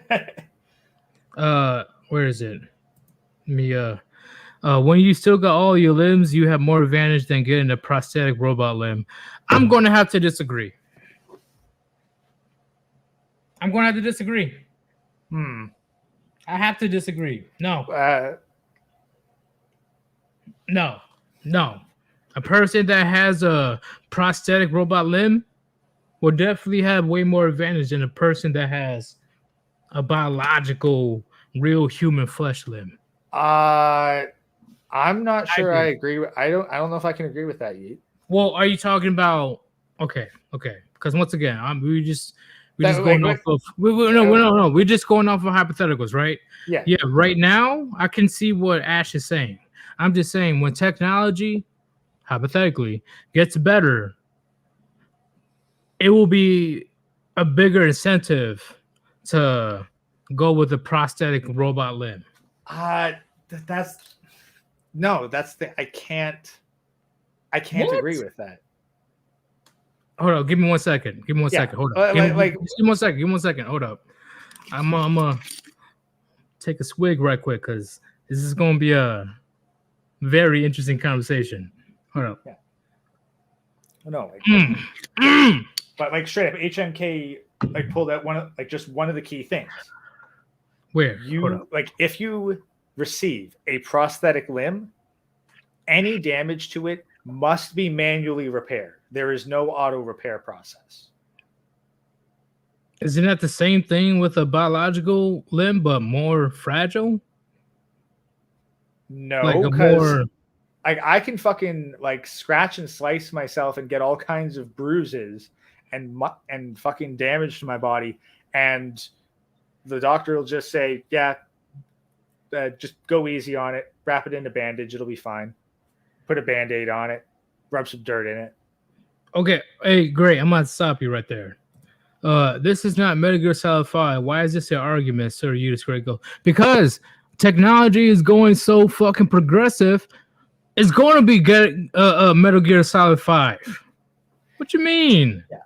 is it? Let me when you still got all your limbs, you have more advantage than getting a prosthetic robot limb. I'm going to have to disagree. I have to disagree. No. No. A person that has a prosthetic robot limb will definitely have way more advantage than a person that has a biological, real human flesh limb. I'm not sure I agree. I don't know if I can agree with that yet. Well, are you talking about Okay, okay. Because once again, we're just That going like off what? of no. We're just going off of hypotheticals, right? Yeah. Yeah. Right now, I can see what Ash is saying. I'm just saying when technology, hypothetically, gets better, it will be a bigger incentive to go with a prosthetic robot limb. That's no. That's the I can't. I can't What? agree with that. Hold up. Give me 1 second. Give me one Yeah. second. Hold up. Like Just give me 1 second. Give me 1 second. Hold up. I'm take a swig right quick because this is going to be a very interesting conversation. Hold up. yeah. No. Like, Mm. Mm. but like straight up, HMK like pulled out just one of the key things. Where? Hold You up. like if you receive a prosthetic limb, any damage to it must be manually repaired. There is no auto repair process. Isn't that the same thing with a biological limb, but more fragile? Like No, a because more. I can fucking like scratch and slice myself and get all kinds of bruises and fucking damage to my body, and the doctor will just say, "Yeah, just go easy on it. Wrap it in a bandage. It'll be fine. Put a band-aid on it. Rub some dirt in it." Okay. Hey, great. I'm going to stop you right there. This is not Metal Gear Solid 5. Why is this your argument, Sir Udis Greco? Because technology is going so fucking progressive. It's going to be getting Metal Gear Solid 5. What you mean? Yeah.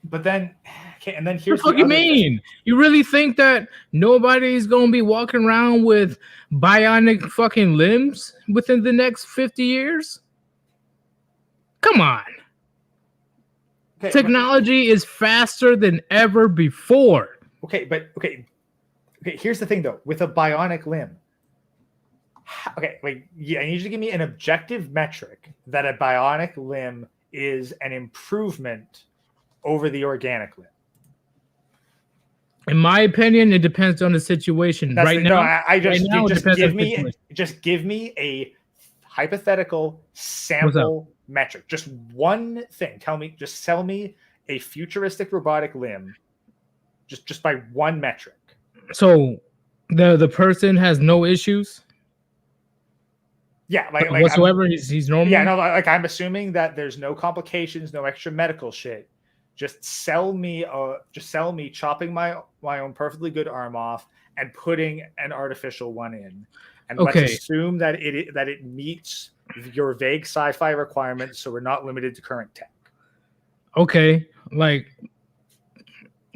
But then, okay, and then What here's the fuck the you other mean? thing. You really think that nobody's going to be walking around with bionic fucking limbs within the next 50 years? Come on. Okay, Technology is faster than ever before. okay, here's the thing though. With a bionic limb, okay, wait, yeah, I need you to give me an objective metric that a bionic limb is an improvement over the organic limb. In my opinion, it depends on the situation. That's Right no, now, I just right now, it depends on the situation. just give me a hypothetical sample metric. Just one thing. Just sell me a futuristic robotic limb, just by one metric. So the person has no issues. Yeah, like whatsoever. He's normal. Yeah, no, like I'm assuming that there's no complications, no extra medical shit. Just sell me chopping my own perfectly good arm off and putting an artificial one in, and let's assume that it meets your vague sci-fi requirements, so we're not limited to current tech. Okay, like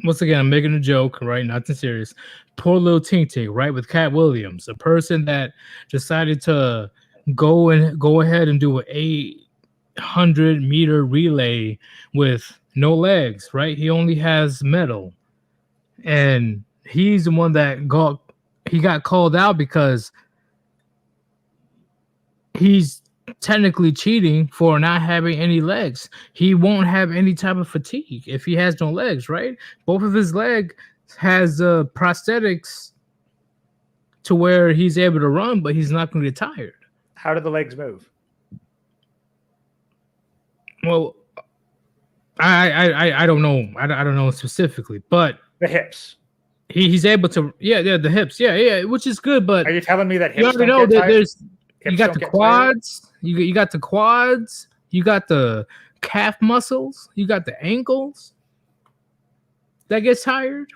once again, I'm making a joke, right? Nothing serious. Poor little Tink Tink, right? With Cat Williams, a person that decided to go ahead and do an 800-meter relay with no legs, right? He only has metal, and he's the one that got called out because he's technically cheating for not having any legs. He won't have any type of fatigue if he has no legs, right? Both of his leg has prosthetics to where he's able to run, but he's not going to get tired. How do the legs move? Well, I don't know. I don't know specifically, but the hips. He's able to. Yeah, the hips. Yeah, which is good. But are you telling me that hips you already know that there's you got the quads. You got the quads. You got the calf muscles. You got the ankles. That gets tired.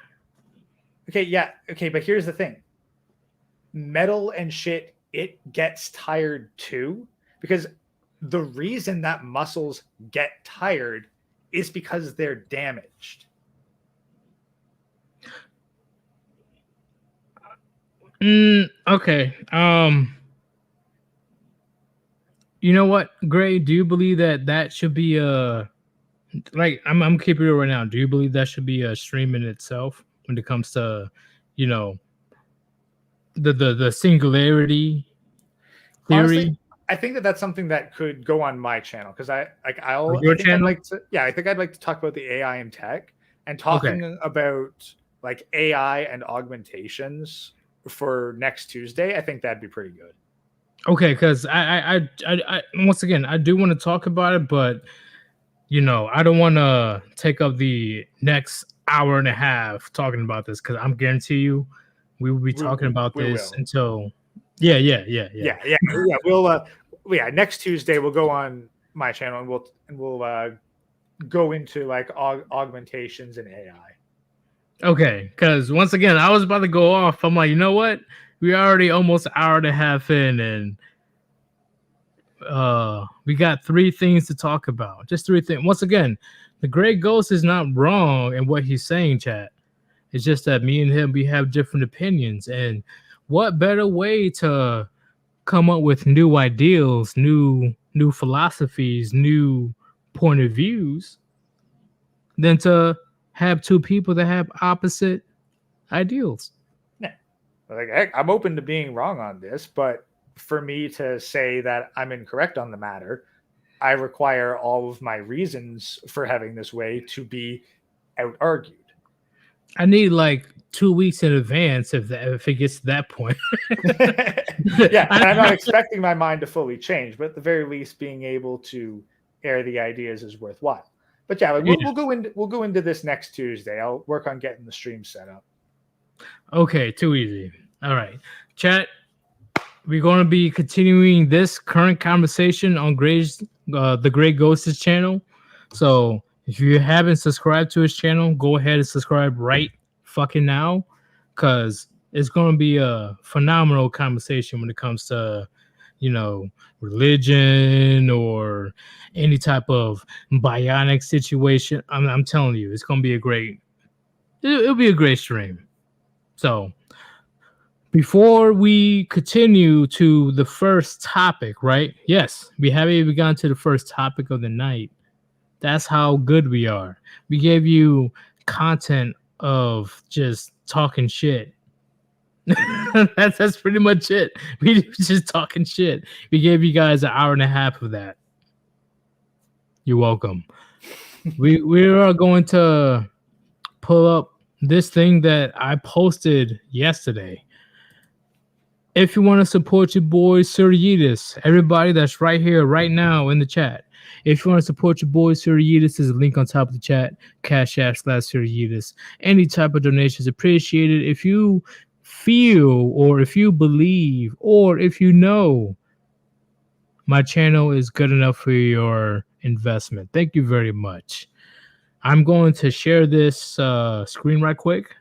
Okay, yeah. Okay, but here's the thing. Metal and shit, it gets tired too, because the reason that muscles get tired is because they're damaged. Okay. You know what, Gray? Do you believe that should be like I'm keeping it right now? Do you believe that should be a stream in itself when it comes to, you know, the singularity theory? Honestly, I think that's something that could go on my channel, because I think I'd like to talk about the AI and tech and talking about like AI and augmentations for next Tuesday. I think that'd be pretty good. Okay, because I once again I do want to talk about it, but I don't want to take up the next hour and a half talking about this because I'm guarantee you we will be talking about We this will. until yeah. Yeah. We'll next Tuesday we'll go on my channel and we'll go into like augmentations and AI. Okay, because once again, I was about to go off. I'm like, you know what? We already almost an hour and a half in, and we got three things to talk about. Just three things. Once again, the Gray Ghost is not wrong in what he's saying, chat. It's just that me and him we have different opinions, and what better way to come up with new ideals, new philosophies, new point of views than to have two people that have opposite ideals. Yeah. Like I'm open to being wrong on this, but for me to say that I'm incorrect on the matter, I require all of my reasons for having this way to be out argued. I need like 2 weeks in advance if it gets to that point. Yeah, and I'm not expecting my mind to fully change, but at the very least, being able to air the ideas is worthwhile. But yeah, like we'll go into this next Tuesday. I'll work on getting the stream set up. Okay, too easy. All right, chat. We're going to be continuing this current conversation on the Great Ghosts channel. So if you haven't subscribed to his channel, go ahead and subscribe right fucking now, because it's going to be a phenomenal conversation when it comes to, religion or any type of bionic situation. I'm telling you, it's going to be it'll be a great stream. So before we continue to the first topic, right? Yes, we haven't even gotten to the first topic of the night. That's how good we are. We gave you content of just talking shit. that's pretty much it. We just talking shit. We gave you guys an hour and a half of that. You're welcome. we are going to pull up this thing that I posted yesterday. If you want to support your boy Sirius, everybody that's right here, right now in the chat. If you want to support your boy Sirius, there's a link on top of the chat. Cash App /Sirius. Any type of donations appreciated. If you feel, or if you believe, or if you know, my channel is good enough for your investment. Thank you very much. I'm going to share this screen right quick.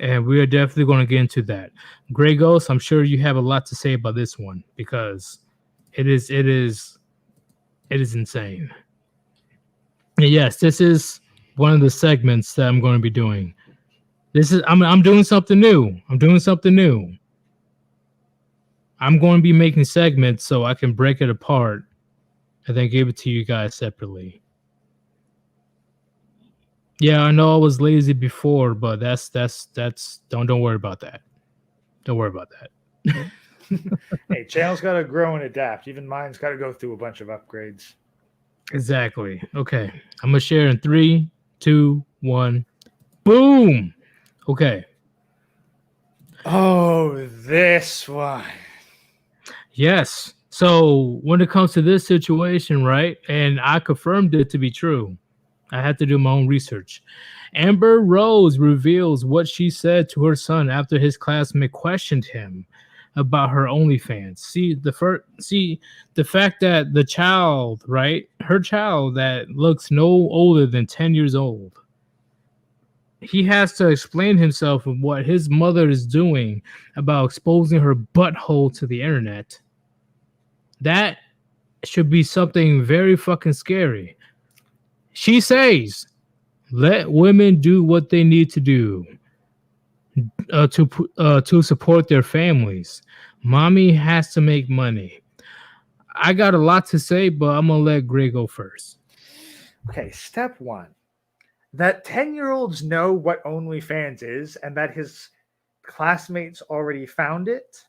And we are definitely going to get into that. Grey Ghost, I'm sure you have a lot to say about this one because it is insane. And yes, this is one of the segments that I'm going to be doing. I'm doing something new. I'm going to be making segments so I can break it apart and then give it to you guys separately. Yeah, I know I was lazy before, but that's don't worry about that. Don't worry about that. Hey, channel's got to grow and adapt. Even mine's got to go through a bunch of upgrades. Exactly. Okay. I'm going to share in 3, 2, 1. Boom. Okay. Oh, this one. Yes. So when it comes to this situation, right, and I confirmed it to be true, I had to do my own research. Amber Rose reveals what she said to her son after his classmate questioned him about her OnlyFans. See the fact that the child, right, her child that looks no older than 10 years old, he has to explain himself of what his mother is doing about exposing her butthole to the internet. That should be something very fucking scary. She says, "Let women do what they need to do to support their families. Mommy has to make money." I got a lot to say, but I'm gonna let Gray go first. Okay, step one. That 10-year-olds know what OnlyFans is and that his classmates already found it.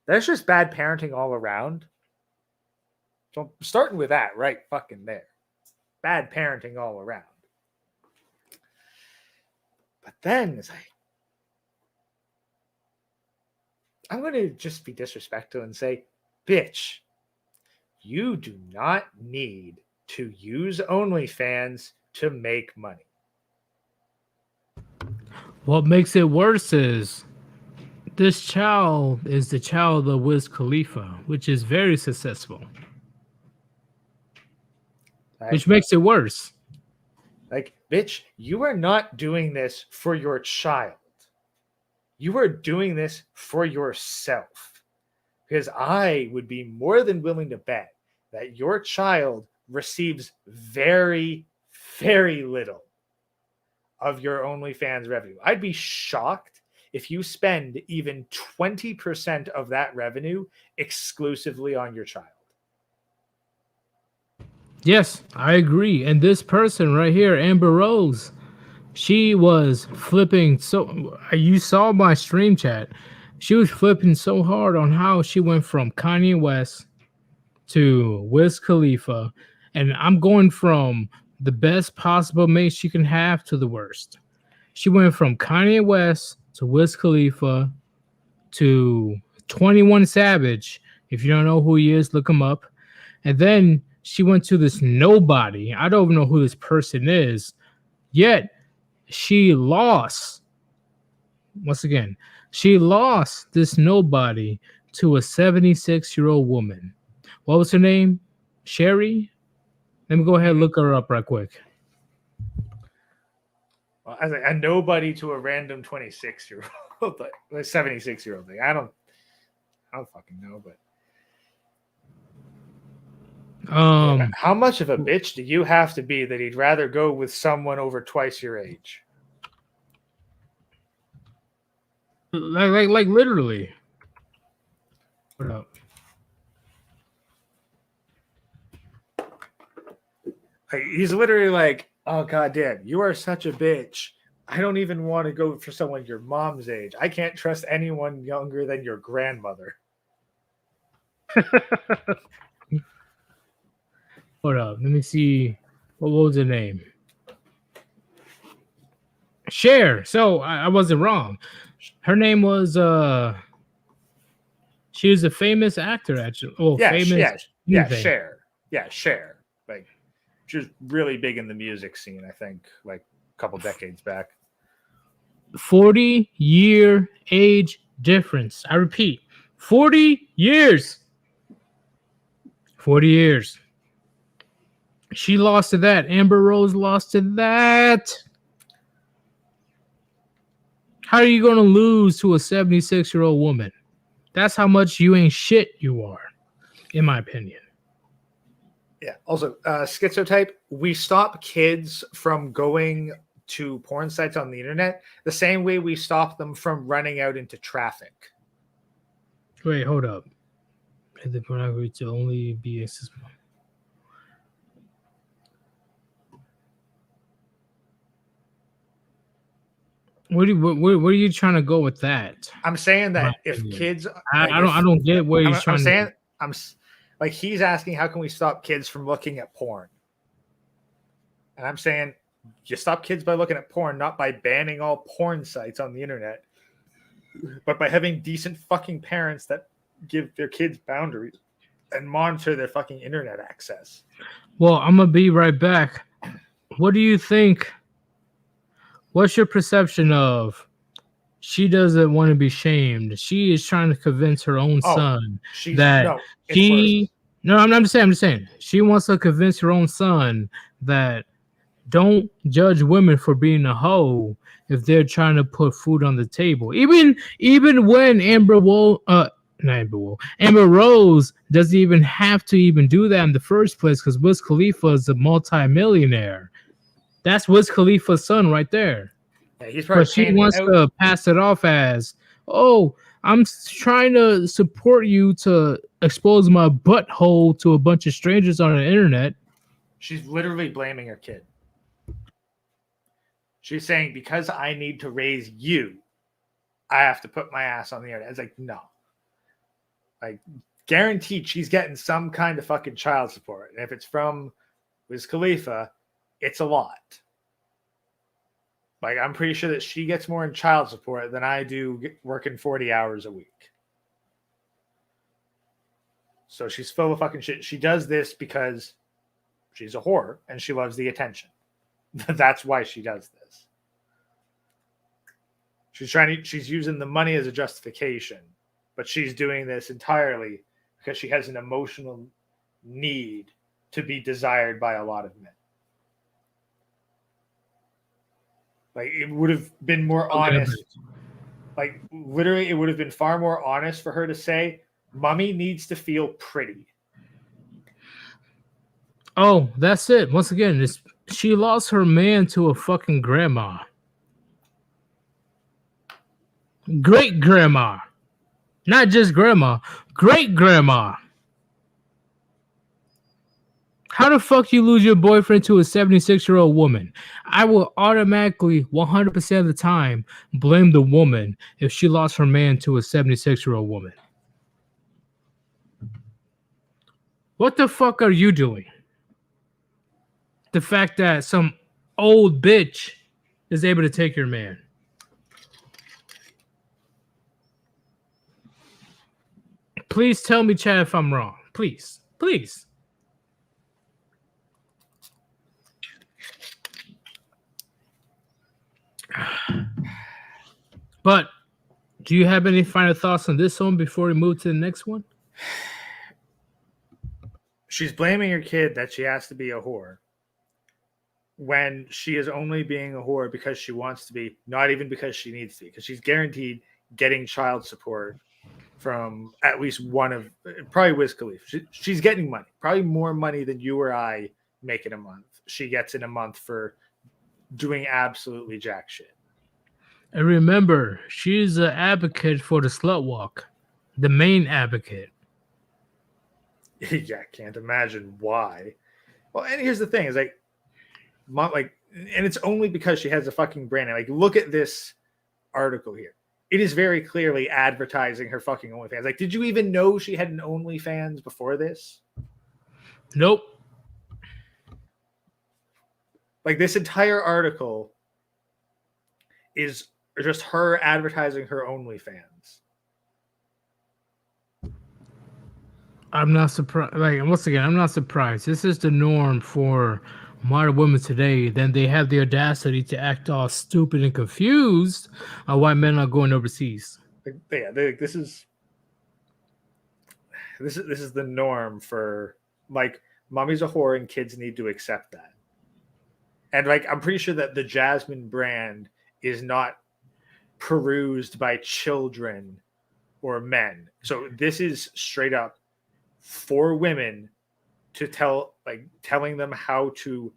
That's just bad parenting all around. So I'm starting with that right fucking there. Bad parenting all around. But then it's like, I'm going to just be disrespectful and say, bitch, You do not need to use OnlyFans to make money. What makes it worse is this child is the child of Wiz Khalifa, which is very successful, which makes it worse. Like, bitch, you are not doing this for your child. You are doing this for yourself. Because I would be more than willing to bet that your child receives very, very little of your OnlyFans revenue. I'd be shocked if you spend even 20% of that revenue exclusively on your child. Yes, I agree. And this person right here, Amber Rose, she was flipping so you saw my stream chat. She was flipping so hard on how she went from Kanye West to Wiz Khalifa, and I'm going from the best possible mate she can have to the worst. She went from Kanye West to Wiz Khalifa to 21 Savage. If you don't know who he is, look him up. And then she went to this nobody. I don't even know who this person is. Yet she lost. Once again, she lost this nobody to a 76-year-old woman. What was her name? Sherry? Let me go ahead and look her up right quick. Well, as a nobody to a random 26-year-old, but a 76-year-old thing. I don't fucking know, but how much of a bitch do you have to be that he'd rather go with someone over twice your age? Like literally. What up? Like, he's literally like, oh goddamn, you are such a bitch. I don't even want to go for someone your mom's age. I can't trust anyone younger than your grandmother. Hold up. Let me see. What was her name? Cher. So I wasn't wrong. Her name was she was a famous actor actually. Oh, Yeah, famous. Cher. Yeah, Cher. Like, she was really big in the music scene, I think, like a couple decades back. 40-year age difference. I repeat, 40 years. 40 years. She lost to that. Amber Rose lost to that. How are you going to lose to a 76-year-old woman? That's how much you ain't shit you are, in my opinion. Yeah. Also, schizotype, we stop kids from going to porn sites on the internet the same way we stop them from running out into traffic. Wait, hold up. The pornography to only be accessible. What are you trying to go with that? I'm saying that if kids, I don't get where he's trying to. I'm like, he's asking, how can we stop kids from looking at porn? And I'm saying, you stop kids by looking at porn, not by banning all porn sites on the internet, but by having decent fucking parents that give their kids boundaries and monitor their fucking internet access. Well, I'm gonna be right back. What do you think? What's your perception of? She doesn't want to be shamed. She is trying to convince her own son that she. No, I'm just saying. She wants to convince her own son that don't judge women for being a hoe if they're trying to put food on the table. Even when Amber Rose doesn't even have to even do that in the first place because Wiz Khalifa is a multi-millionaire. That's Wiz Khalifa's son right there. Yeah, but she wants to pass it off as, oh, I'm trying to support you to expose my butthole to a bunch of strangers on the internet. She's literally blaming her kid. She's saying, because I need to raise you, I have to put my ass on the internet. It's like, no. Like, guaranteed she's getting some kind of fucking child support. And if it's from Wiz Khalifa, it's a lot. Like, I'm pretty sure that she gets more in child support than I do working 40 hours a week. So she's full of fucking shit. She does this because she's a whore and she loves the attention. That's why she does this. She's using the money as a justification, but she's doing this entirely because she has an emotional need to be desired by a lot of men. Like, it would have been more honest. Like, literally, it would have been far more honest for her to say, Mommy needs to feel pretty. Oh, that's it. Once again, she lost her man to a fucking grandma. Great grandma. Not just grandma. Great grandma. How the fuck you lose your boyfriend to a 76-year-old woman? I will automatically 100% of the time blame the woman if she lost her man to a 76-year-old woman. What the fuck are you doing? The fact that some old bitch is able to take your man. Please tell me, Chad, if I'm wrong. Please. Please. But do you have any final thoughts on this one before we move to the next one? She's blaming her kid that she has to be a whore when she is only being a whore because she wants to be, not even because she needs to be, because she's guaranteed getting child support from at least one of, probably Wiz Khalifa. She's getting money, probably more money than you or I make in a month. She gets in a month for doing absolutely jack shit. And remember, she's an advocate for the slut walk, the main advocate. Yeah, can't imagine why. Well, and here's the thing: is like, and it's only because she has a fucking brand. Like, look at this article here. It is very clearly advertising her fucking OnlyFans. Like, did you even know she had an OnlyFans before this? Nope. Like, this entire article is just her advertising her OnlyFans. I'm not surprised. Like, once again, I'm not surprised. This is the norm for modern women today. Then they have the audacity to act all stupid and confused on why men are going overseas. Yeah, this is the norm for, like, mommy's a whore and kids need to accept that. And, like, I'm pretty sure that the Jasmine brand is not perused by children or men. So this is straight up for women to telling them how to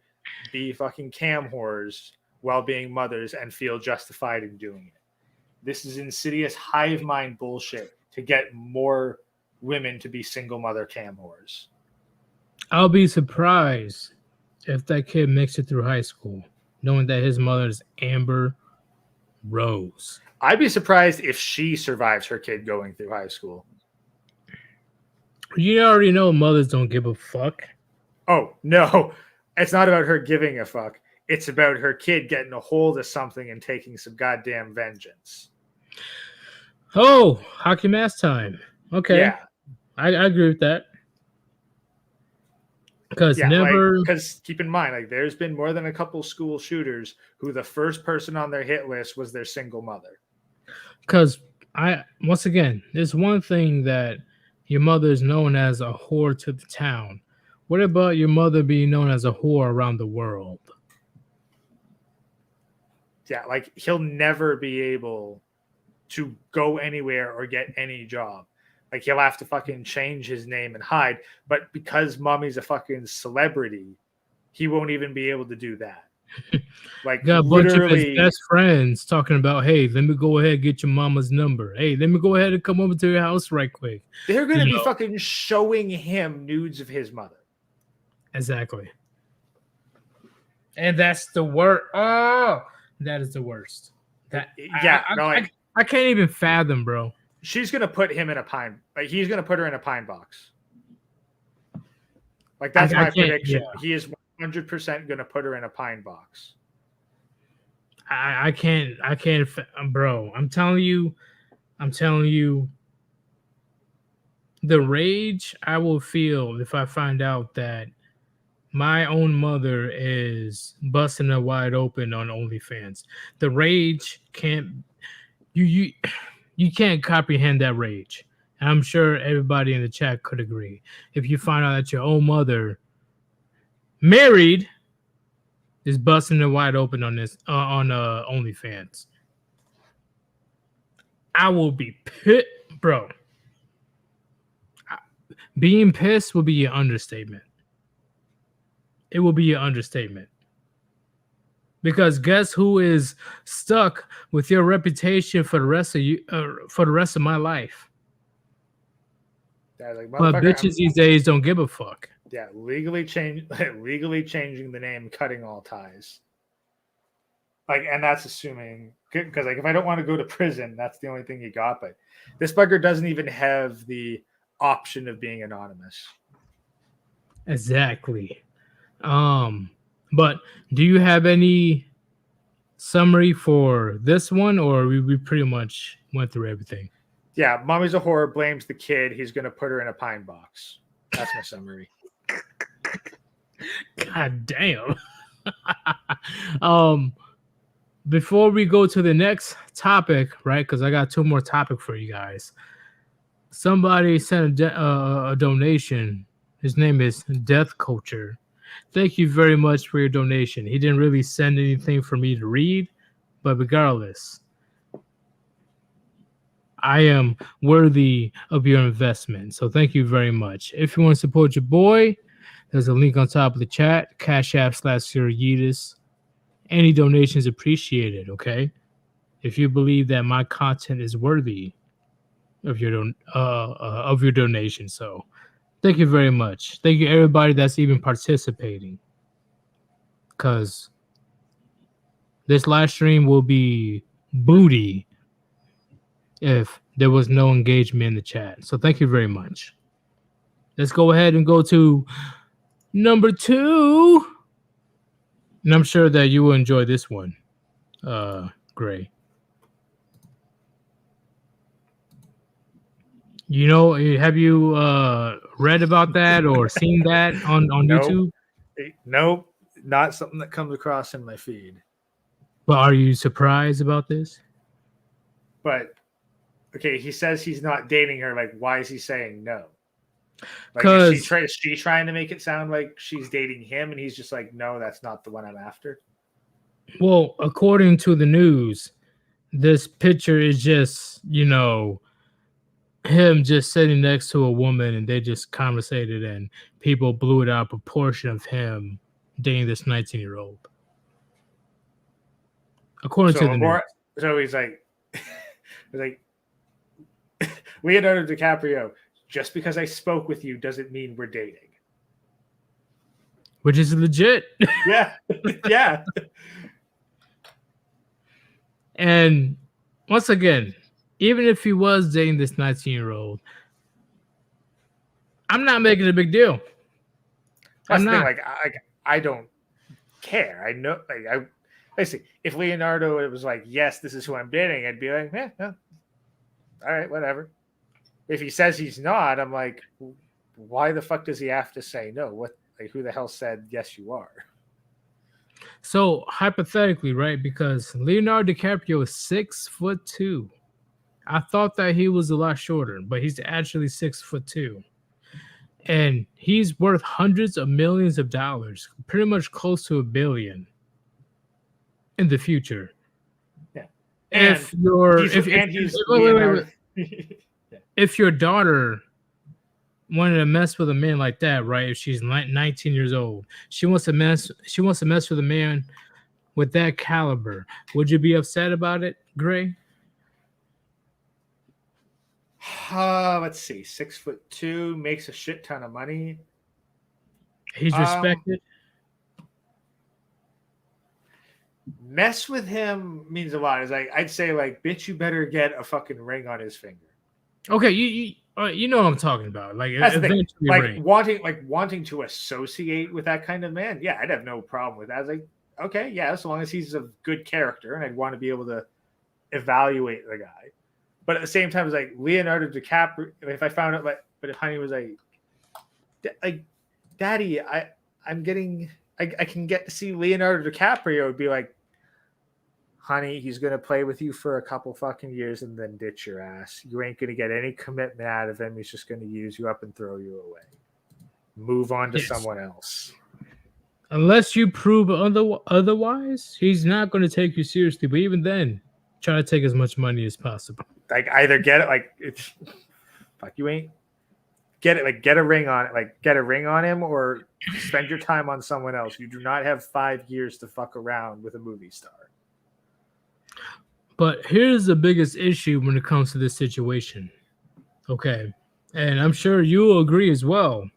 be fucking cam whores while being mothers and feel justified in doing it. This is insidious hive mind bullshit to get more women to be single mother cam whores. I'll be surprised if that kid makes it through high school, knowing that his mother is Amber Rose. I'd be surprised if she survives her kid going through high school. You already know mothers don't give a fuck. Oh, no. It's not about her giving a fuck. It's about her kid getting a hold of something and taking some goddamn vengeance. Oh, hockey mask time. Okay. Yeah. I agree with that. Because keep in mind, like, there's been more than a couple school shooters who the first person on their hit list was their single mother. Because once again, there's one thing that your mother is known as a whore to the town. What about your mother being known as a whore around the world? Yeah, like, he'll never be able to go anywhere or get any job. Like, he'll have to fucking change his name and hide. But because mommy's a fucking celebrity, he won't even be able to do that. Like, got a bunch of his best friends talking about, hey, let me go ahead and get your mama's number. Hey, let me go ahead and come over to your house right quick. They're going to be fucking showing him nudes of his mother. Exactly. And that's the worst. Oh, that is the worst. I can't even fathom, bro. She's gonna put him in a pine. Like, he's gonna put her in a pine box. Like, that's my prediction. Yeah. He is 100% gonna put her in a pine box. I can't, bro. I'm telling you. the rage I will feel if I find out that my own mother is busting it wide open on OnlyFans. The rage can't you you can't comprehend that rage. And I'm sure everybody in the chat could agree. If you find out that your own mother, married, is busting it wide open on this on OnlyFans, I will be pissed, bro. Being pissed will be an understatement. It will be an understatement. Because guess who is stuck with your reputation for the rest of you for the rest of my life? Yeah, like, But bitches these days don't give a fuck. Yeah, legally changing the name, cutting all ties. Like, and that's assuming, because like if I don't want to go to prison, that's the only thing you got. But this bugger doesn't even have the option of being anonymous. Exactly. But do you have any summary for this one, or we pretty much went through everything? Yeah, mommy's a whore, blames the kid. He's gonna put her in a pine box. That's my summary. God damn. Before we go to the next topic, right? Because I got two more topics for you guys. Somebody sent a donation. His name is Death Culture. Thank you very much for your donation. He didn't really send anything for me to read, but regardless, I am worthy of your investment. So thank you very much. If you want to support your boy, there's a link on top of the chat, Cash App /SirYeetus. Any donations appreciated, okay? If you believe that my content is worthy of your donation. So thank you very much. Thank you everybody that's even participating. Because this live stream will be booty if there was no engagement in the chat. So thank you very much. Let's go ahead and go to number 2. And I'm sure that you will enjoy this one, Gray. You know, have you read about that or seen that on Nope. YouTube? Nope, not something that comes across in my feed. But are you surprised about this? But okay, he says he's not dating her. Like, why is he saying no? Like, is she trying to make it sound like she's dating him, and he's just like, no, that's not the one I'm after? Well, according to the news, this picture is just, you know, him just sitting next to a woman, and they just conversated, and people blew it out of proportion of him dating this 19-year-old. According to the news. So he's like, Leonardo DiCaprio, just because I spoke with you doesn't mean we're dating. Which is legit. Yeah. Yeah. And once again, even if he was dating this 19-year-old, I'm not making a big deal. That's the thing, like I don't care. I know, like I see. If Leonardo was like, yes, this is who I'm dating, I'd be like, yeah, all right, whatever. If he says he's not, I'm like, why the fuck does he have to say no? What, like, who the hell said yes you are? So hypothetically, right? Because Leonardo DiCaprio is 6'2". I thought that he was a lot shorter, but he's actually 6'2". And he's worth hundreds of millions of dollars, pretty much close to $1 billion in the future. Yeah. If your daughter wanted to mess with a man like that, right? If she's 19 years old, she wants to mess with a man with that caliber. Would you be upset about it, Gray? Let's see. 6'2", makes a shit ton of money. He's respected. Mess with him means a lot. It's like, I'd say, like, bitch, you better get a fucking ring on his finger. Okay, you know what I'm talking about. Like, that's the thing. Like wanting to associate with that kind of man. Yeah, I'd have no problem with that. I was like, okay, yeah, as long as he's a good character, and I'd want to be able to evaluate the guy. But at the same time, it's like Leonardo DiCaprio. If I found out, But if Honey was like, Daddy, I'm getting, I can get to see Leonardo DiCaprio, would be like, Honey, he's gonna play with you for a couple fucking years and then ditch your ass. You ain't gonna get any commitment out of him. He's just gonna use you up and throw you away. Move on to someone else. Unless you prove otherwise, he's not going to take you seriously. But even then, try to take as much money as possible. Like, either get it, like, it's fuck, you ain't get it, like, get a ring on it, like, get a ring on him, or spend your time on someone else. You do not have 5 years to fuck around with a movie star. But here's the biggest issue when it comes to this situation. Okay. And I'm sure you'll agree as well.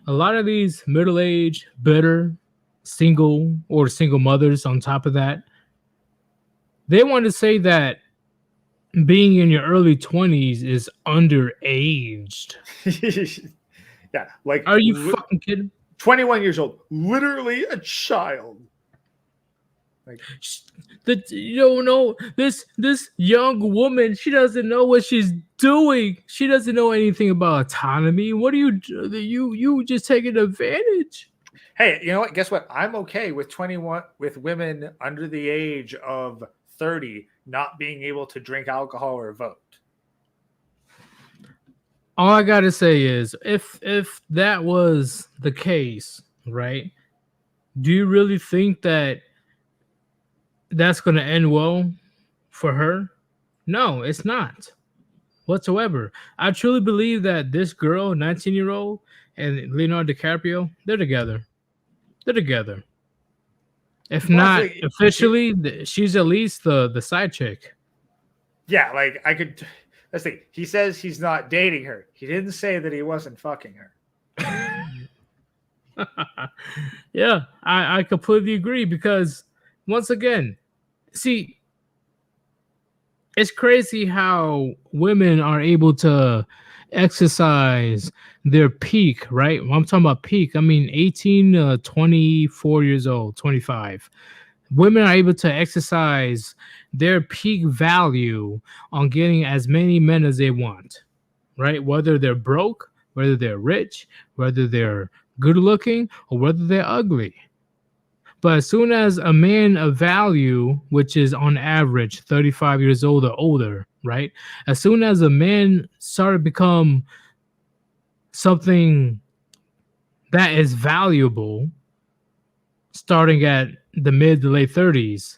A lot of these middle-aged, bitter, single mothers on top of that, they want to say that being in your early 20s is underaged. Yeah, like, are you fucking kidding? 21 years old, literally a child. Like, you don't know this young woman. She doesn't know what she's doing. She doesn't know anything about autonomy. What are you just taking advantage? Hey, you know what? Guess what? I'm okay with 21 with women under the age of 30 not being able to drink alcohol or vote. All I gotta say is, if that was the case, right? Do you really think that that's going to end well for her? No, it's not whatsoever. I truly believe that this girl, 19-year-old, and Leonardo DiCaprio, they're together. They're together. If not officially, she's at least the side chick. Yeah, like, I could. Let's see. He says he's not dating her. He didn't say that he wasn't fucking her. Yeah, I completely agree, because once again, see, it's crazy how women are able to exercise their peak, right? When I'm talking about peak, I mean 18 to 24 years old, 25. Women are able to exercise their peak value on getting as many men as they want, right? Whether they're broke, whether they're rich, whether they're good looking, or whether they're ugly. But as soon as a man of value, which is on average 35 years old or older, right? As soon as a man started to become something that is valuable, starting at the mid to late 30s,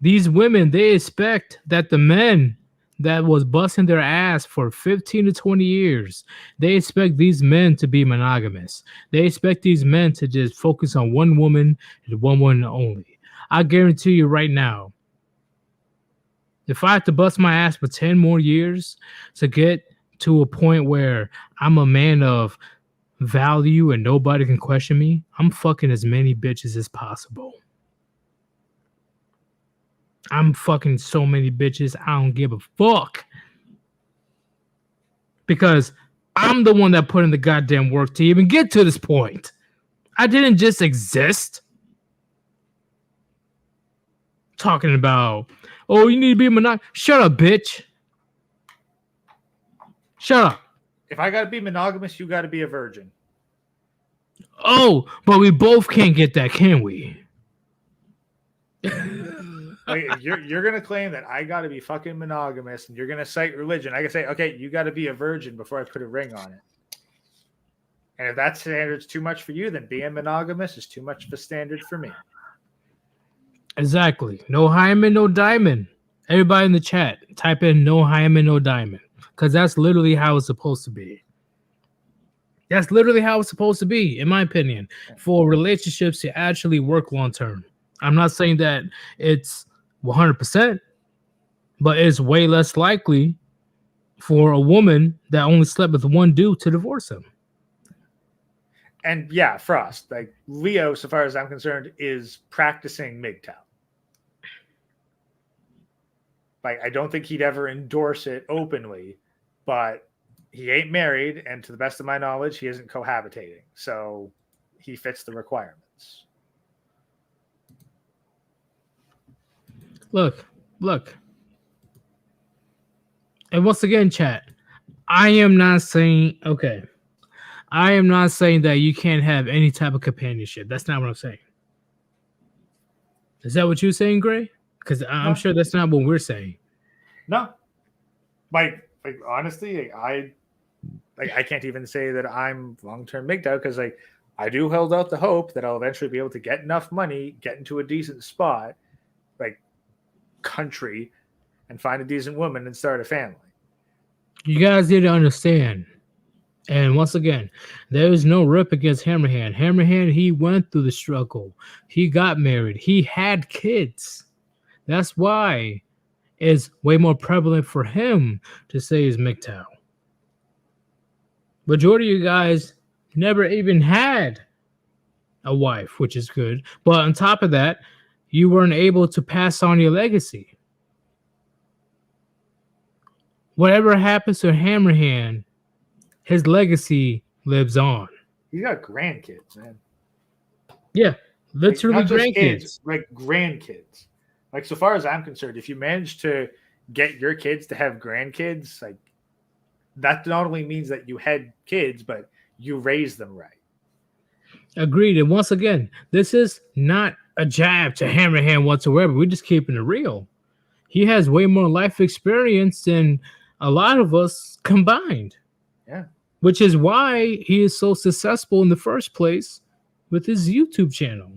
these women, they expect that the men that was busting their ass for 15 to 20 years, they expect these men to be monogamous. They expect these men to just focus on one woman and one woman only. I guarantee you right now, if I have to bust my ass for 10 more years to get to a point where I'm a man of value and nobody can question me, I'm fucking as many bitches as possible. I'm fucking so many bitches, I don't give a fuck. Because I'm the one that put in the goddamn work to even get to this point. I didn't just exist. Talking about, oh, you need to be monogamous. Shut up, bitch. Shut up. If I gotta be monogamous, you gotta be a virgin. Oh, but we both can't get that, can we? Like, you're gonna claim that I gotta be fucking monogamous, and you're gonna cite religion. I can say, okay, you gotta be a virgin before I put a ring on it. And if that standard's too much for you, then being monogamous is too much of a standard for me. Exactly. No hymen, no diamond. Everybody in the chat, type in no hymen, no diamond. Because that's literally how it's supposed to be. That's literally how it's supposed to be, in my opinion, for relationships to actually work long term. I'm not saying that it's 100%, but it's way less likely for a woman that only slept with one dude to divorce him. And yeah, Frost, like Leo, so far as I'm concerned, is practicing MGTOW. Like, I don't think he'd ever endorse it openly, but he ain't married, and to the best of my knowledge, he isn't cohabitating. So he fits the requirements. Look. And once again, chat, I am not saying okay. I am not saying that you can't have any type of companionship. That's not what I'm saying. Is that what you're saying, Gray? Because I'm No, sure that's not what we're saying. no. Like honestly, I can't even say that I'm long term MGTOW because I do hold out the hope that I'll eventually be able to get enough money, get into a decent spot, like country, and find a decent woman and start a family. You guys need to understand. And once again, there is no rip against Hammerhand. Hammerhand, he went through the struggle. He got married. He had kids. That's why it's way more prevalent for him to say he's MGTOW. Majority of you guys never even had a wife, which is good. But on top of that, you weren't able to pass on your legacy. Whatever happens to Hammerhand, his legacy lives on. He's got grandkids, man. Yeah, literally Not just kids, grandkids. like grandkids. Like so far as I'm concerned, if you manage to get your kids to have grandkids, like that not only means that you had kids, but you raised them right. Agreed. And once again, this is not a jab to Hammerhand whatsoever. We're just keeping it real. He has way more life experience than a lot of us combined. Yeah. Which is why he is so successful in the first place with his YouTube channel.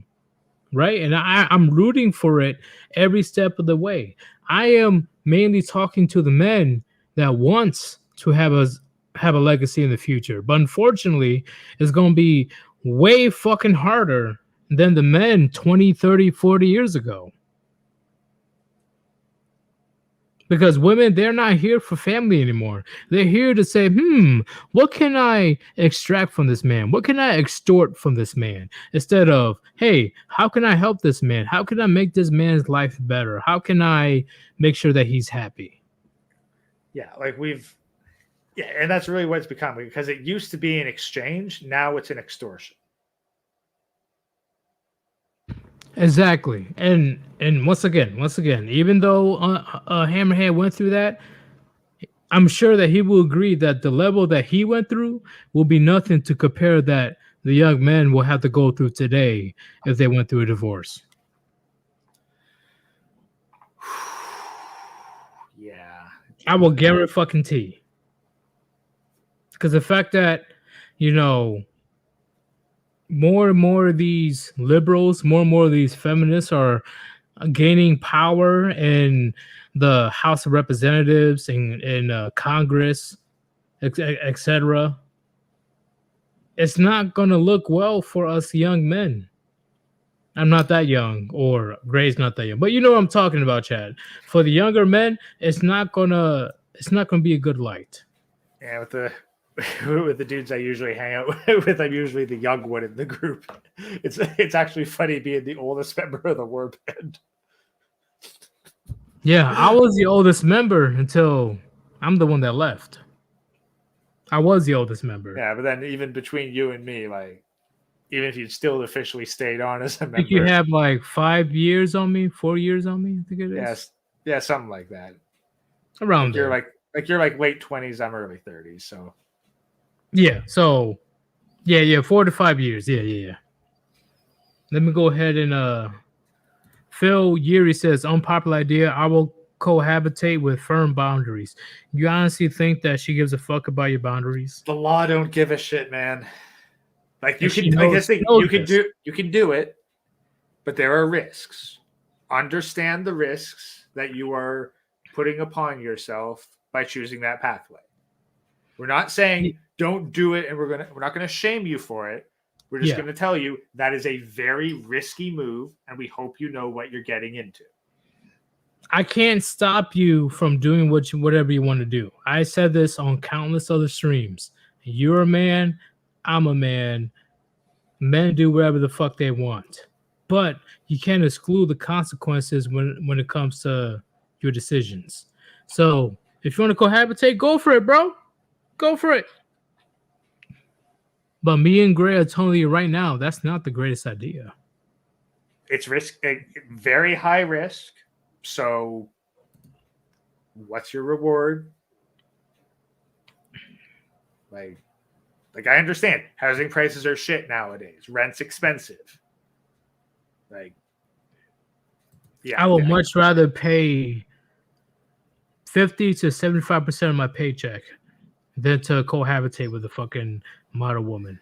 Right? And I'm rooting for it every step of the way. I am mainly talking to the men that wants to have a legacy in the future. But unfortunately, it's going to be way fucking harder than the men 20, 30, 40 years ago. Because women, they're not here for family anymore. They're here to say, what can I extract from this man? What can I extort from this man? Instead of, hey, how can I help this man? How can I make this man's life better? How can I make sure that he's happy? Yeah, and that's really what it's become because it used to be an exchange. Now it's an extortion. Exactly. And once again, even though Hammerhead went through that, I'm sure that he will agree that the level that he went through will be nothing to compare that the young men will have to go through today if they went through a divorce. Yeah. I will guarantee. Because the fact that, more and more of these liberals, more and more of these feminists are gaining power in the House of Representatives and in Congress, etc. It's not going to look well for us young men. I'm not that young, or Gray's not that young, but you know what I'm talking about, Chad. For the younger men, it's not gonna be a good light. Yeah, with the dudes I usually hang out with, I'm usually the young one in the group. It's actually funny being the oldest member of the warband. Yeah, I was the oldest member until I'm the one that left. I was the oldest member. Yeah, but then even between you and me, even if you'd still officially stayed on as a I think you member, have like 5 years on me, 4 years on me. I think it is. yes, yeah, something like that. Around there. You're like late 20s, I'm early 30s, so yeah. So yeah, 4 to 5 years. Yeah. Let me go ahead and Phil Yuri says unpopular idea. I will cohabitate with firm boundaries. You honestly think that she gives a fuck about your boundaries? the law don't give a shit, man. Like you And she can, like knows- this thing, knows you can this. do it, but there are risks. Understand the risks that you are putting upon yourself by choosing that pathway. We're not saying don't do it, and we're not gonna shame you for it. We're just gonna tell you that is a very risky move, and we hope you know what you're getting into. I can't stop you from doing whatever you want to do. I said this on countless other streams. You're a man, I'm a man. Men do whatever the fuck they want. But you can't exclude the consequences when it comes to your decisions. So if you want to cohabitate, go for it, bro. Go for it. But me and Gray are telling you right now, that's not the greatest idea. It's very high risk. So what's your reward? Like I understand housing prices are shit nowadays. Rent's expensive. Like, yeah, I would much rather pay 50 to 75% of my paycheck than to cohabitate with a fucking model woman.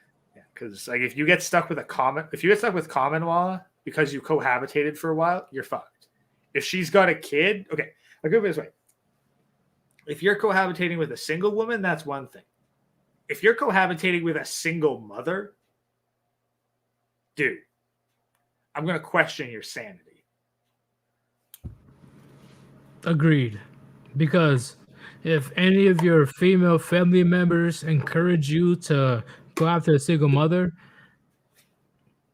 Because like if you get stuck with common law because you cohabitated for a while, you're fucked. If she's got a kid, okay, I'll go this way. If you're cohabitating with a single woman, that's one thing. If you're cohabitating with a single mother, dude, I'm going to question your sanity. Agreed. Because if any of your female family members encourage you to go after a single mother,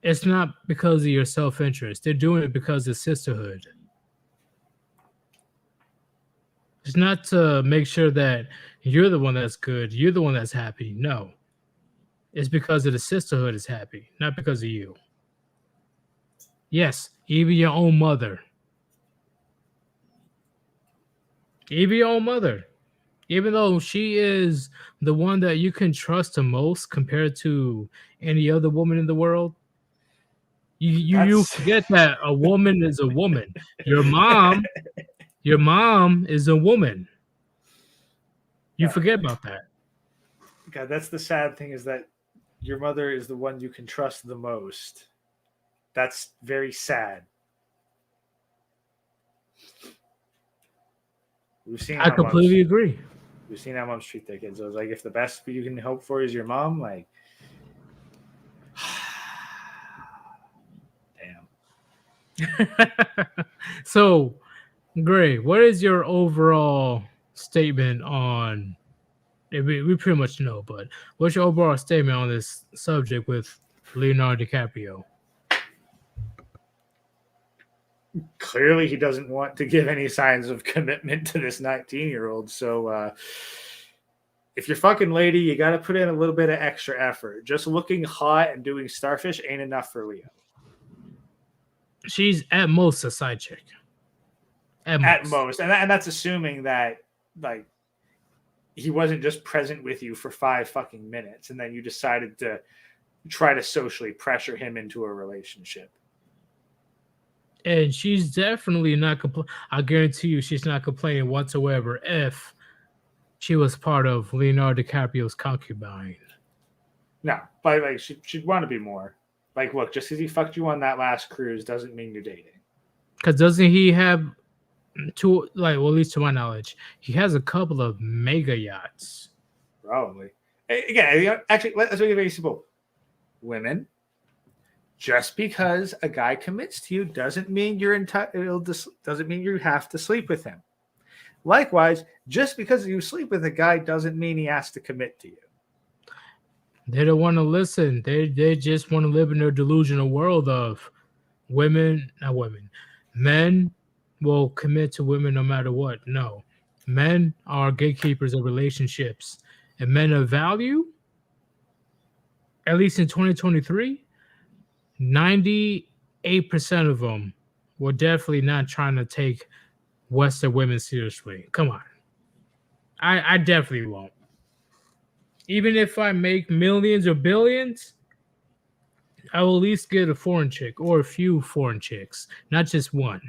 it's not because of your self-interest. They're doing it because of sisterhood. It's not to make sure that you're the one that's good, you're the one that's happy. No. It's because of the sisterhood is happy, not because of you. Yes, even your own mother. Even your own mother. Even though she is the one that you can trust the most compared to any other woman in the world, you forget that a woman is a woman. Your mom is a woman. You forget about that. God, that's the sad thing, is that your mother is the one you can trust the most. That's very sad. I completely agree. We've seen how moms treat their kids. I was like, if the best you can hope for is your mom, like, damn. So, Gray, what is your overall statement on? We pretty much know, but what's your overall statement on this subject with Leonardo DiCaprio? Clearly, he doesn't want to give any signs of commitment to this 19-year-old. So, if you're fucking lady, you got to put in a little bit of extra effort. Just looking hot and doing starfish ain't enough for Leo. She's at most a side chick. At most. And that's assuming that, like, he wasn't just present with you for 5 fucking minutes and then you decided to try to socially pressure him into a relationship. And she's definitely not I guarantee you she's not complaining whatsoever if she was part of Leonardo DiCaprio's concubine. No, but like she'd want to be more. Like, look, just because he fucked you on that last cruise doesn't mean you're dating. Because doesn't he have two, like, well, at least to my knowledge, he has a couple of mega yachts. Probably. Again, actually, let's make it very simple. Women, just because a guy commits to you doesn't mean you're entitled to, doesn't mean you have to sleep with him. Likewise, just because you sleep with a guy doesn't mean he has to commit to you. They don't want to listen. They just want to live in their delusional world of men will commit to women no matter what. No. Men are gatekeepers of relationships. And men of value, at least in 2023, 98% of them were definitely not trying to take Western women seriously. Come on. I definitely won't. Even if I make millions or billions, I will at least get a foreign chick or a few foreign chicks, not just one.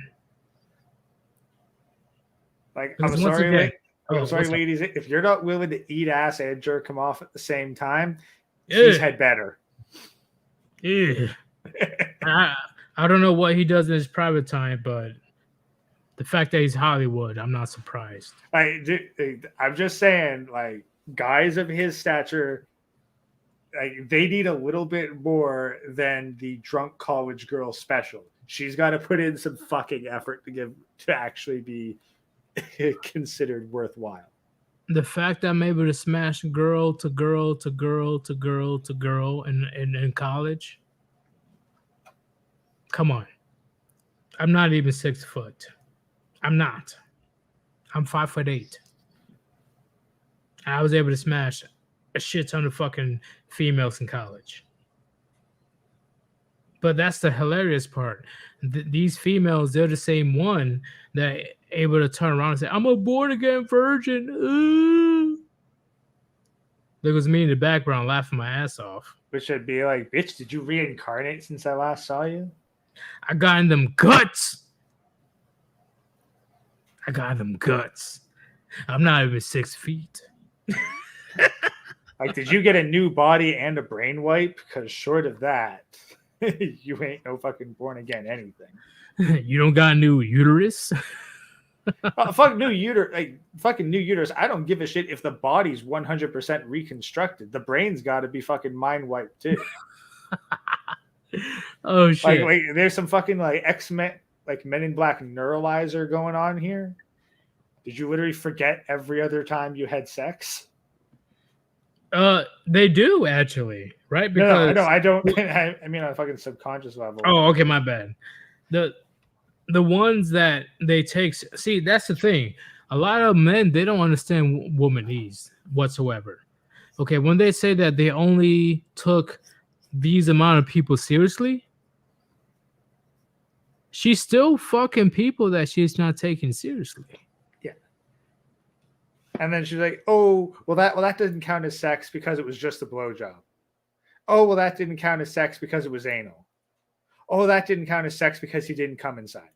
Like, I'm sorry, ladies. If you're not willing to eat ass and jerk him off at the same time, she's had better. Yeah. I don't know what he does in his private time, but the fact that he's Hollywood, I'm not surprised. I'm just saying, like, guys of his stature, like, they need a little bit more than the drunk college girl special. She's got to put in some fucking effort to actually be considered worthwhile. The fact that I'm able to smash girl to girl to girl to girl to girl in college. Come on. I'm not even 6 foot. I'm not. I'm 5'8". I was able to smash a shit ton of fucking females in college. But that's the hilarious part. These females, they're the same one that able to turn around and say, I'm a born again virgin. Ooh. There was me in the background laughing my ass off. Which would be like, bitch, did you reincarnate since I last saw you? I got in them guts. I got in them guts. I'm not even 6 feet. Like, did you get a new body and a brain wipe? Because short of that, you ain't no fucking born again anything. You don't got a new uterus? Fuck new uterus, like fucking new uterus. I don't give a shit if the body's 100% reconstructed. The brain's got to be fucking mind wiped too. Oh shit! Like, there's some fucking like X-Men, like Men in Black neuralizer going on here. Did you literally forget every other time you had sex? They do actually, right? Because no, I don't. I mean, on a fucking subconscious level. Oh, okay, my bad. The ones that they take. See, that's the thing. A lot of men, they don't understand womanese whatsoever. Okay, when they say that they only took these amount of people seriously, she's still fucking people that she's not taking seriously. Yeah. And then she's like, "Oh, well that didn't count as sex because it was just a blowjob. Oh, well that didn't count as sex because it was anal. Oh, that didn't count as sex because he didn't come inside me."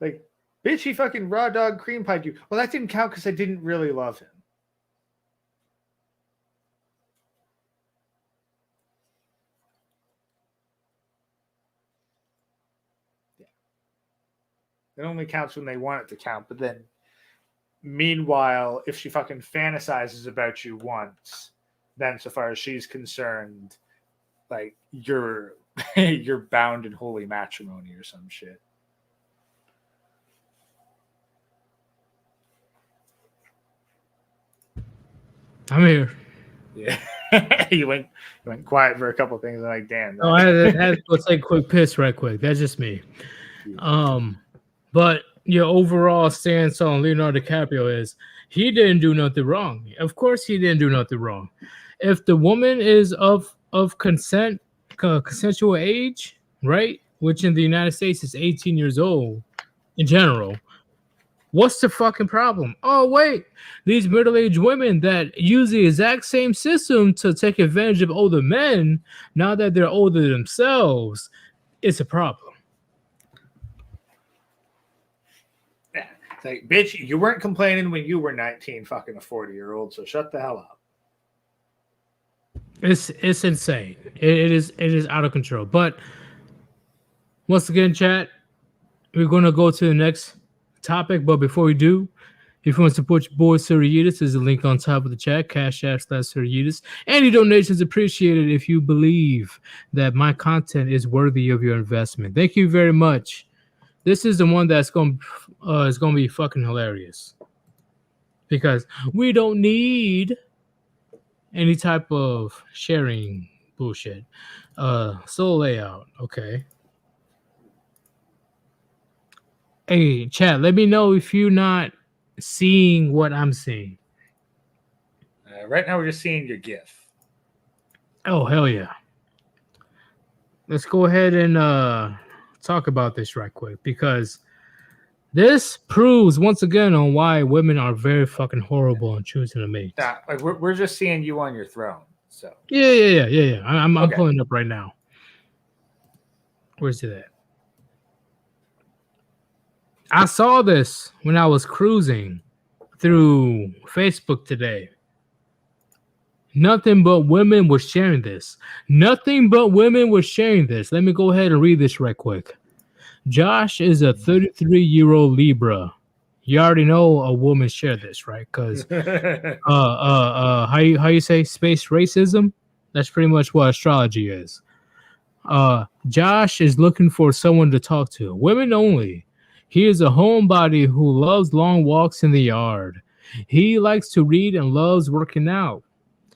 Like, bitch, he fucking raw dog cream pied you. Well, that didn't count because I didn't really love him. Yeah. It only counts when they want it to count, but then meanwhile, if she fucking fantasizes about you once, then so far as she's concerned, like you're you're bound in holy matrimony or some shit. I'm here. Yeah. you went quiet for a couple of things. I'm like, damn. Oh, I had to go take a quick piss right quick. That's just me. But your overall stance on Leonardo DiCaprio is he didn't do nothing wrong. Of course, he didn't do nothing wrong. If the woman is of consensual age, right, which in the United States is 18 years old in general, what's the fucking problem? Oh, wait, these middle-aged women that use the exact same system to take advantage of older men, now that they're older themselves, it's a problem. Yeah. It's like, bitch, you weren't complaining when you were 19 fucking a 40-year-old, so shut the hell up. It's insane. It is out of control. But once again, chat, we're going to go to the next topic. But before we do, if you want to support your boy Sirius, there's a link on top of the chat, cash/Sirius. Any donations appreciated if you believe that my content is worthy of your investment. Thank you very much. This is the one that's going to be fucking hilarious because we don't need any type of sharing bullshit. Solo layout, okay. Hey, chat, let me know if you're not seeing what I'm seeing. Right now, we're just seeing your GIF. Oh, hell yeah. Let's go ahead and talk about this right quick because this proves once again on why women are very fucking horrible in choosing a mate. Yeah, like we're just seeing you on your throne. So yeah. I'm pulling up right now. Where's it at? I saw this when I was cruising through Facebook today. Nothing but women were sharing this. Nothing but women were sharing this. Let me go ahead and read this right quick. Josh is a 33-year-old Libra. You already know a woman shared this, right? Because how you say space racism? That's pretty much what astrology is. Josh is looking for someone to talk to. Women only. He is a homebody who loves long walks in the yard. He likes to read and loves working out.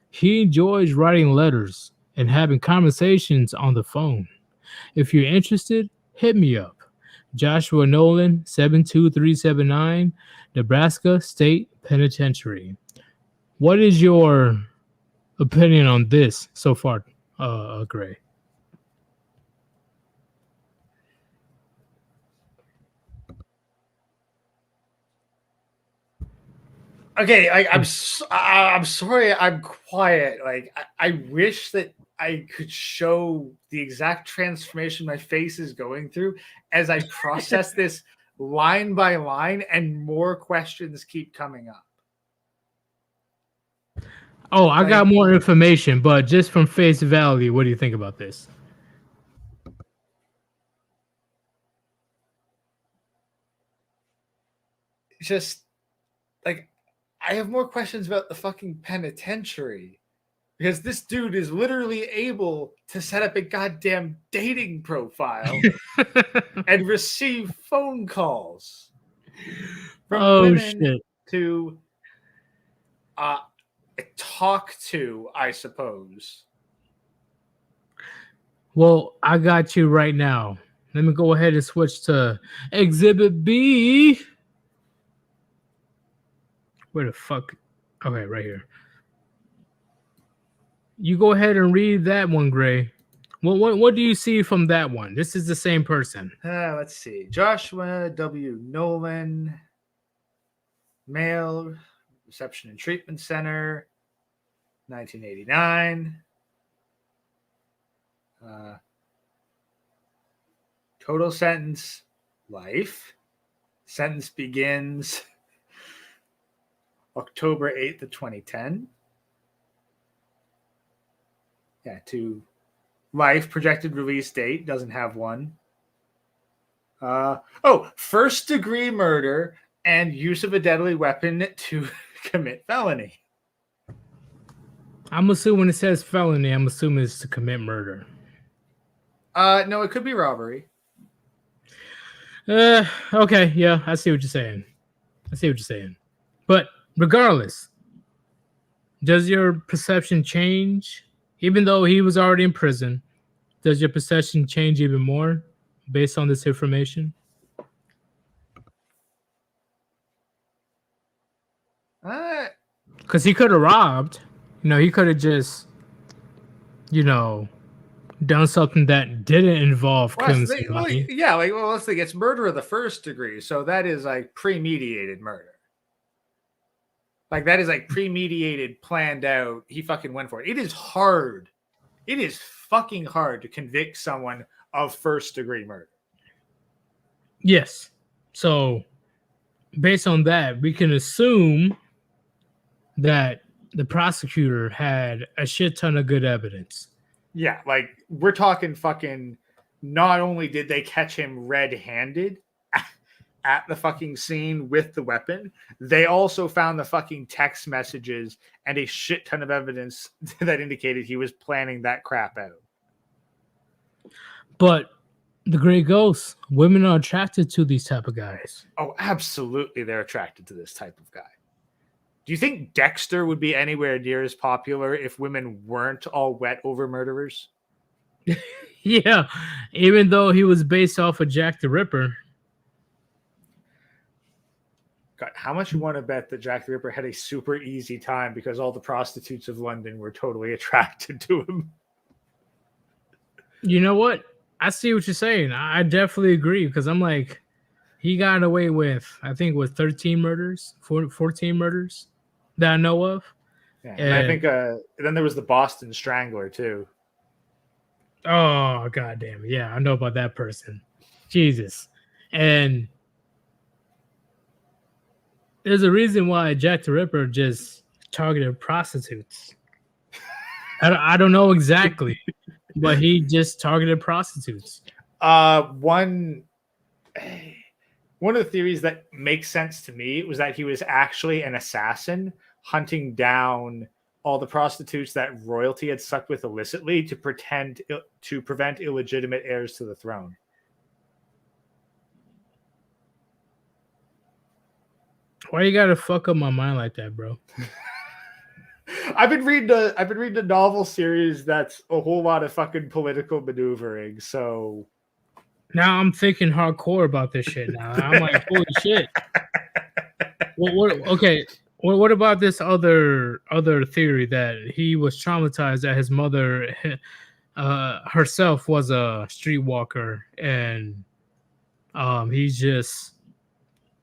He enjoys writing letters and having conversations on the phone. If you're interested, hit me up. Joshua Nolan, 72379, Nebraska State Penitentiary. What is your opinion on this so far, Gray? Okay, I'm sorry I'm quiet. Like I wish that I could show the exact transformation my face is going through as I process this line by line, and more questions keep coming up. Oh, I got more information, but just from face value, what do you think about this? Just like I have more questions about the fucking penitentiary, because this dude is literally able to set up a goddamn dating profile and receive phone calls from women shit. to talk to, I suppose. Well, I got you right now. Let me go ahead and switch to Exhibit B. Where the fuck? Okay, right here. You go ahead and read that one, Gray. What do you see from that one? This is the same person. Let's see. Joshua W. Nolan, male, reception and treatment center, 1989. Total sentence, life. Sentence begins October 8th of 2010. Yeah, to life. Projected release date, doesn't have one. First degree murder and use of a deadly weapon to commit felony. I'm assuming when it says felony, I'm assuming it's to commit murder. No, it could be robbery. Okay, yeah, I see what you're saying. But regardless, does your perception change? Even though he was already in prison, does your perception change even more based on this information? Because he could have robbed. He could have just, done something that didn't involve killing somebody. Let's think it's murder of the first degree, so that is like premeditated murder. Like that is like premeditated, planned out. He fucking went for it. It is hard. It is fucking hard to convict someone of first degree murder. Yes. So based on that, we can assume that the prosecutor had a shit ton of good evidence. Yeah, like we're talking fucking, not only did they catch him red-handed at the fucking scene with the weapon, they also found the fucking text messages and a shit ton of evidence that indicated he was planning that crap out. But the Grey Ghost, women are attracted to these type of guys. Oh, absolutely, they're attracted to this type of guy. Do you think Dexter would be anywhere near as popular if women weren't all wet over murderers? Yeah, even though he was based off of Jack the Ripper. God, how much you want to bet that Jack the Ripper had a super easy time because all the prostitutes of London were totally attracted to him? You know what? I see what you're saying. I definitely agree, because I'm like, he got away with, I think, with 13 murders, 14 murders that I know of. Yeah, and I think then there was the Boston Strangler too. Oh, goddamn. Yeah, I know about that person. Jesus. And there's a reason why Jack the Ripper just targeted prostitutes. I don't know exactly, but he just targeted prostitutes. One of the theories that makes sense to me was that he was actually an assassin hunting down all the prostitutes that royalty had sucked with illicitly to prevent illegitimate heirs to the throne. Why you gotta fuck up my mind like that, bro? I've been reading a novel series that's a whole lot of fucking political maneuvering. So now I'm thinking hardcore about this shit. Now I'm like, holy shit. Okay. What about this other theory that he was traumatized, that his mother herself was a streetwalker, and he's just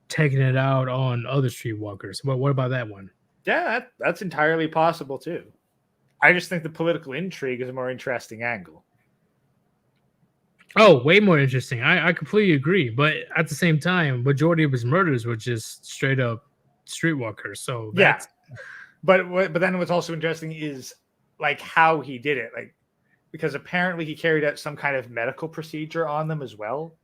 taking it out on other streetwalkers. But what about that one? Yeah, that's entirely possible too. I just think the political intrigue is a more interesting angle. Oh, way more interesting. I completely agree. But at the same time, majority of his murders were just straight up streetwalkers. So that's but then what's also interesting is like how he did it, like because apparently he carried out some kind of medical procedure on them as well.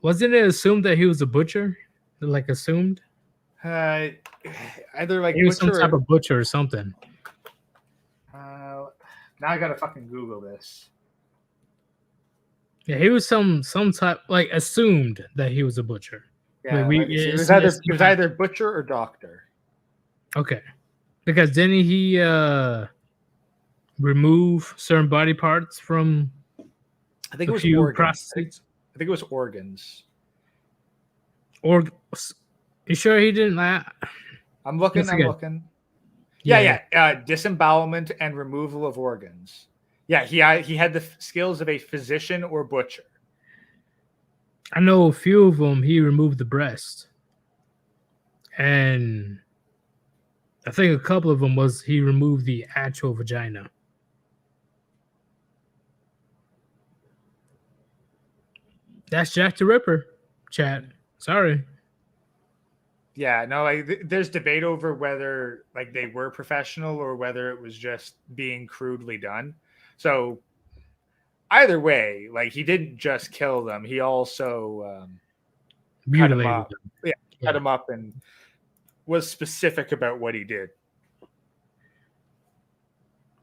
Wasn't it assumed that he was a butcher? Like assumed? Either like He was some butcher type of butcher or something. now I gotta fucking Google this. Yeah, he was some type like assumed that he was a butcher. Yeah, Like, he was either butcher or doctor. Okay, because didn't he remove certain body parts from? I think it was organs. I think it was organs. Or you sure he didn't? I'm looking. Yeah. Disembowelment and removal of organs. Yeah, he had the skills of a physician or butcher. I know a few of them. He removed the breast, and I think a couple of them was he removed the actual vagina. That's Jack the Ripper, chat. Sorry. Yeah, no, like there's debate over whether like they were professional or whether it was just being crudely done. So either way, like he didn't just kill them; he also Mutilated them. Yeah, cut them up and was specific about what he did.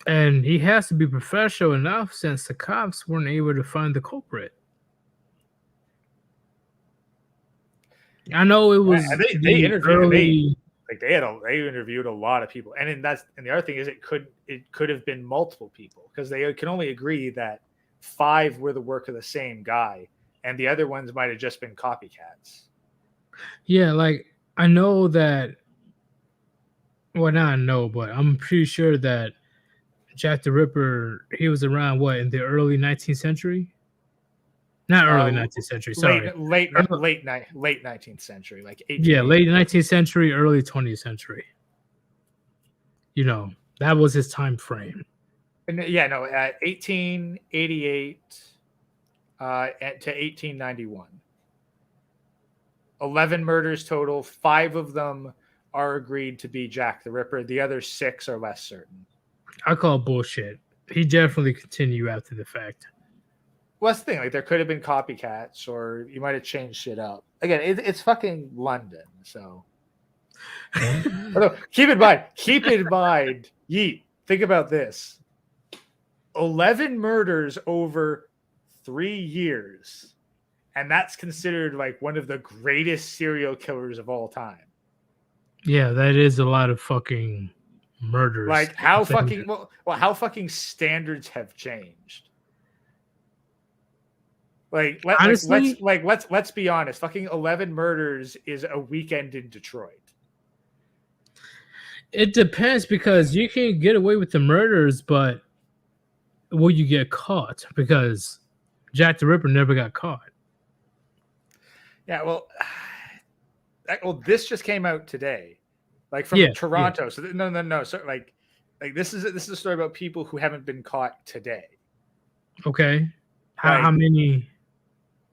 And he has to be professional enough since the cops weren't able to find the culprit. I know it was they interviewed they interviewed a lot of people, and the other thing is it could have been multiple people because they can only agree that 5 were the work of the same guy, and the other ones might have just been copycats. Yeah, like I know that. Well, not I know, but I'm pretty sure that Jack the Ripper, he was around in the early 19th century. Not early 19th century. Sorry, late 19th century, like 18. Yeah, late 19th century, early 20th century. You know, that was his time frame. And 1888 to 1891. 11 murders total. 5 of them are agreed to be Jack the Ripper. The other 6 are less certain. I call bullshit. He definitely continued after the fact. Well, that's the thing. Like, there could have been copycats, or you might have changed shit up. Again, it's fucking London, so. Keep in mind, Yeet, think about this. 11 murders over 3 years. And that's considered like one of the greatest serial killers of all time. Yeah, that is a lot of fucking murders. Like how fucking how fucking standards have changed. Let's be honest. Fucking 11 murders is a weekend in Detroit. It depends because you can get away with the murders, but will you get caught? Because Jack the Ripper never got caught. Yeah, well, this just came out today, like from Toronto. Yeah. So no. So like this is a story about people who haven't been caught today. Okay, how many?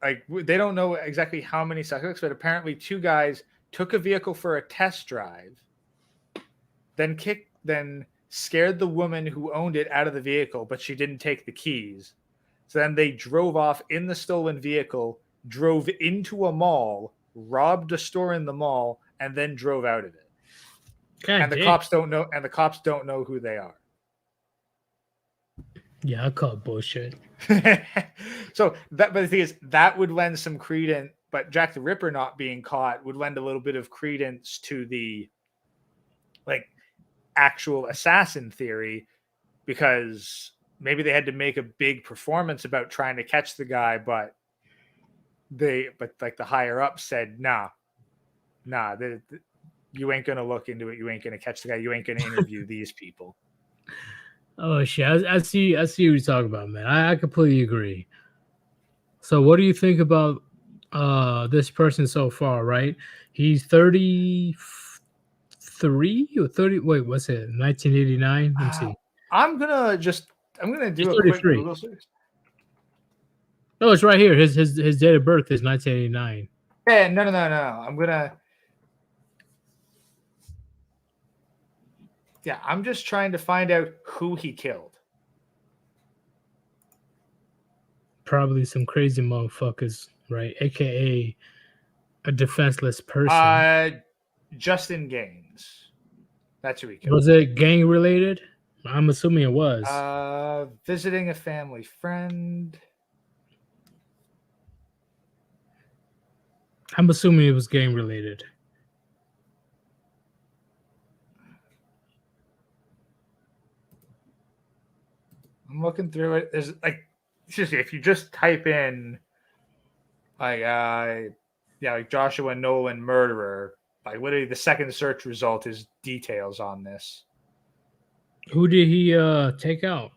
Like they don't know exactly how many suspects, but apparently 2 guys took a vehicle for a test drive, then scared the woman who owned it out of the vehicle, but she didn't take the keys. So then they drove off in the stolen vehicle, drove into a mall, robbed a store in the mall, and then drove out of it. The cops don't know who they are. Yeah, I call it bullshit. But the thing is, that would lend some credence, but Jack the Ripper not being caught would lend a little bit of credence to the actual assassin theory, because maybe they had to make a big performance about trying to catch the guy, but the higher up said, nah, you ain't gonna look into it. You ain't gonna catch the guy. You ain't gonna interview these people. Oh shit! I see what you're talking about, man. I completely agree. So, what do you think about this person so far, right? He's 33 or 30. Wait, what's it? 1989. Let me see. I'm gonna He's do a quick 33. Google search. No, it's right here. His date of birth is 1989. Yeah, no. I'm just trying to find out who he killed. Probably some crazy motherfuckers, right? AKA a defenseless person. Justin Gaines. That's who he killed. Was it gang related? I'm assuming it was. Visiting a family friend. I'm assuming it was gang related. I'm looking through it. There's like, seriously, if you just type in like like Joshua Nolan murderer, like literally the second search result is details on this. Who did he take out?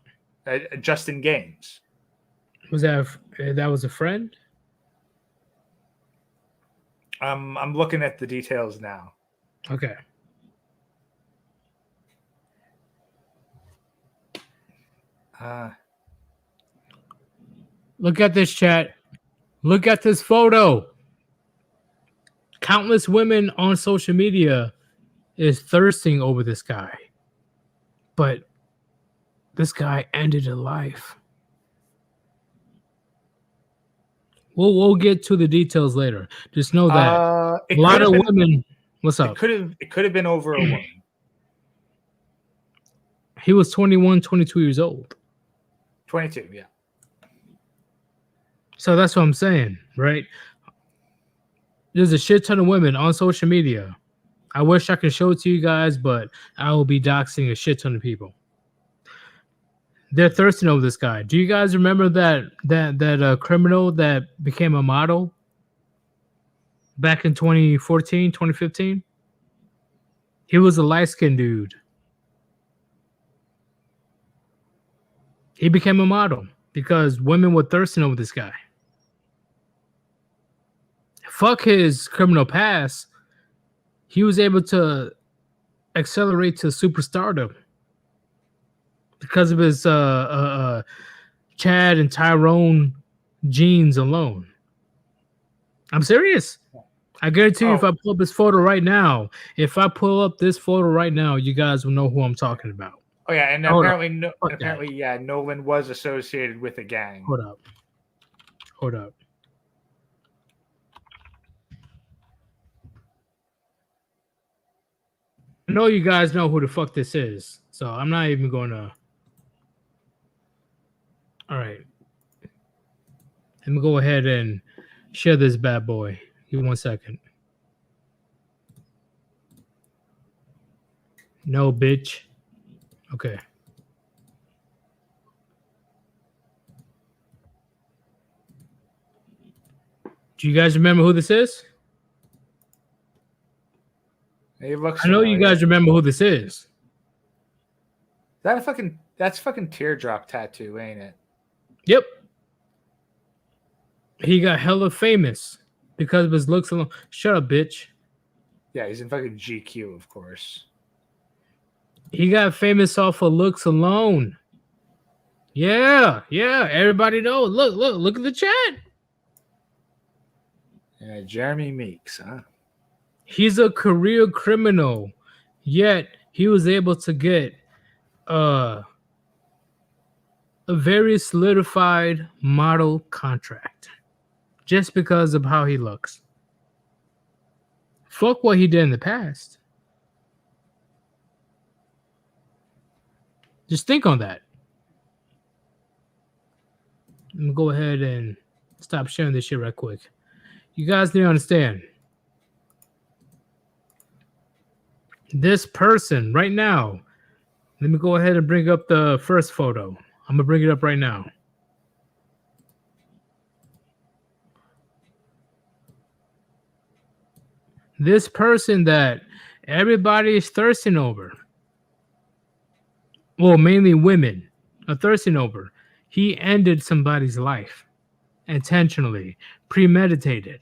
Justin Gaines. Was that was a friend? I'm looking at the details now. Okay. Look at this, chat. Look at this photo. Countless women on social media is thirsting over this guy. But this guy ended a life. We'll get to the details later. Just know that a lot of women. What's up? It could have been over a woman. He was 21, 22 years old. 22, yeah. So that's what I'm saying, right? There's a shit ton of women on social media. I wish I could show it to you guys, but I will be doxing a shit ton of people. They're thirsting over this guy. Do you guys remember that criminal that became a model back in 2014, 2015? He was a light-skinned dude. He became a model because women were thirsting over this guy. Fuck his criminal past. He was able to accelerate to superstardom because of his Chad and Tyrone genes alone. I'm serious. I guarantee you, if I pull up this photo right now, you guys will know who I'm talking about. Oh yeah, and apparently Nolan was associated with a gang. Hold up. I know you guys know who the fuck this is, so I'm not even gonna. All right, let me go ahead and share this bad boy. Give me 1 second. No, bitch. Okay. Do you guys remember who this is? He looks I know you guys remember who this is. That's fucking teardrop tattoo, ain't it? Yep. He got hella famous because of his looks alone. Shut up, bitch. Yeah, he's in fucking GQ, of course. He got famous off of looks alone. Yeah. Everybody knows. Look at the chat. Yeah, Jeremy Meeks, huh? He's a career criminal, yet he was able to get a very solidified model contract just because of how he looks. Fuck what he did in the past. Just think on that. Let me go ahead and stop sharing this shit right quick. You guys need to understand. This person right now, let me go ahead and bring up the first photo. I'm going to bring it up right now. This person that everybody is thirsting over, well, mainly women are thirsting over, he ended somebody's life. intentionally, premeditated,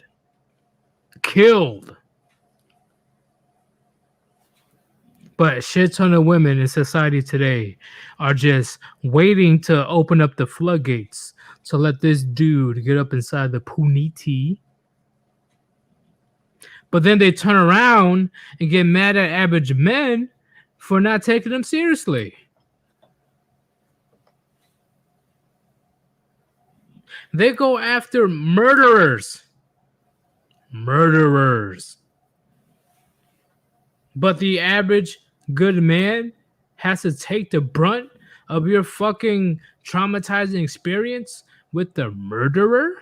killed. But a shit ton of women in society today are just waiting to open up the floodgates to let this dude get up inside the puniti. But then they turn around and get mad at average men for not taking them seriously. They go after murderers. Murderers. But the average good man has to take the brunt of your fucking traumatizing experience with the murderer?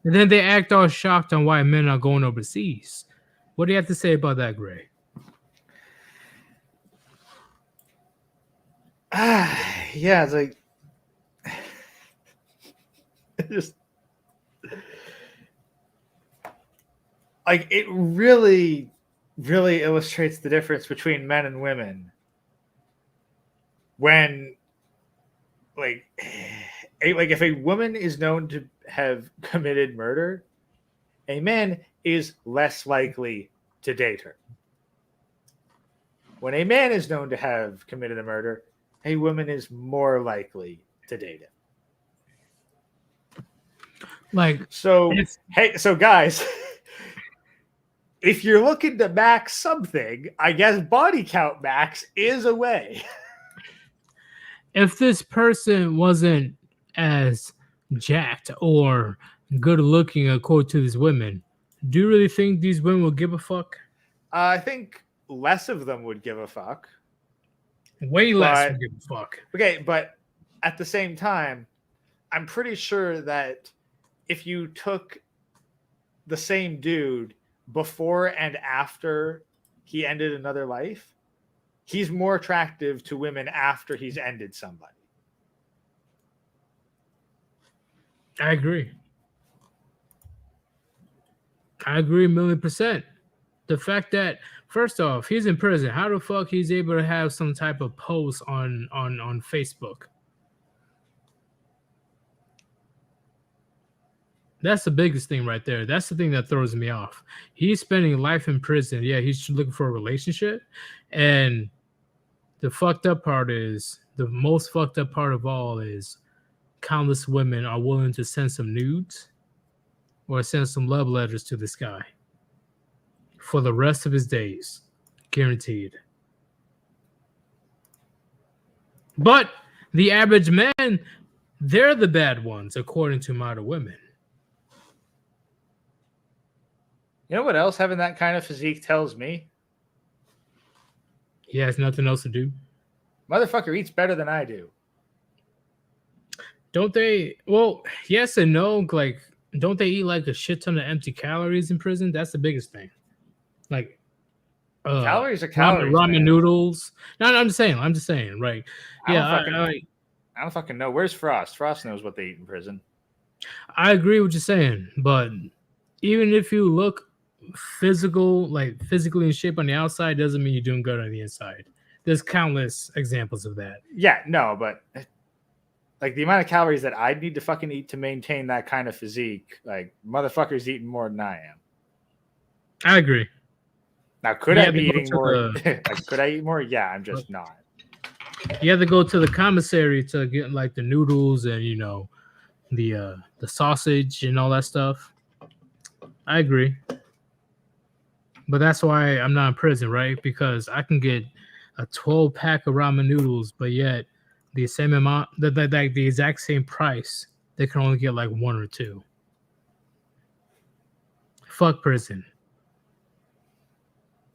And then they act all shocked on why men are going overseas. What do you have to say about that, Gray? Yeah, it's like it just like it really illustrates the difference between men and women when like if a woman is known to have committed murder, a man is less likely to date her. When a man is known to have committed a murder, a woman is more likely to date him. Like, so guys, if you're looking to max something, I guess body count max is a way. If this person wasn't as jacked or good looking according to these women, do you really think these women will give a fuck? I think less of them would give a fuck. Way less would give a fuck. Okay, but at the same time, I'm pretty sure that if you took the same dude before and after he ended another life, he's more attractive to women after he's ended somebody. I agree. I agree 1,000,000%. The fact that, first off, he's in prison. How the fuck he's able to have some type of post on Facebook? That's the biggest thing right there. That's the thing that throws me off. He's spending life in prison. Yeah, he's looking for a relationship. And the fucked up part is, the most fucked up part of all is countless women are willing to send some nudes or send some love letters to this guy for the rest of his days. Guaranteed. But the average man, they're the bad ones, according to modern women. You know what else having that kind of physique tells me? He has nothing else to do. Motherfucker eats better than I do. Don't they? Well, yes and no. Like, don't they eat like a shit ton of empty calories in prison? That's the biggest thing. Like, calories are calories. Ramen noodles. No, I'm just saying. Right? Yeah, I don't fucking know. Where's Frost? Frost knows what they eat in prison. I agree with what you're saying, but even if you look physically in shape on the outside, doesn't mean you're doing good on the inside. There's countless examples of that. Yeah, no, but like the amount of calories that I'd need to fucking eat to maintain that kind of physique, like motherfuckers eating more than I am. I agree. Now, could I be eating more? Could I eat more? Yeah, I'm just not. You have to go to the commissary to get like the noodles and the sausage and all that stuff. I agree. But that's why I'm not in prison, right? Because I can get a 12-pack of ramen noodles, but yet the same amount, the exact same price, they can only get like one or two. Fuck prison.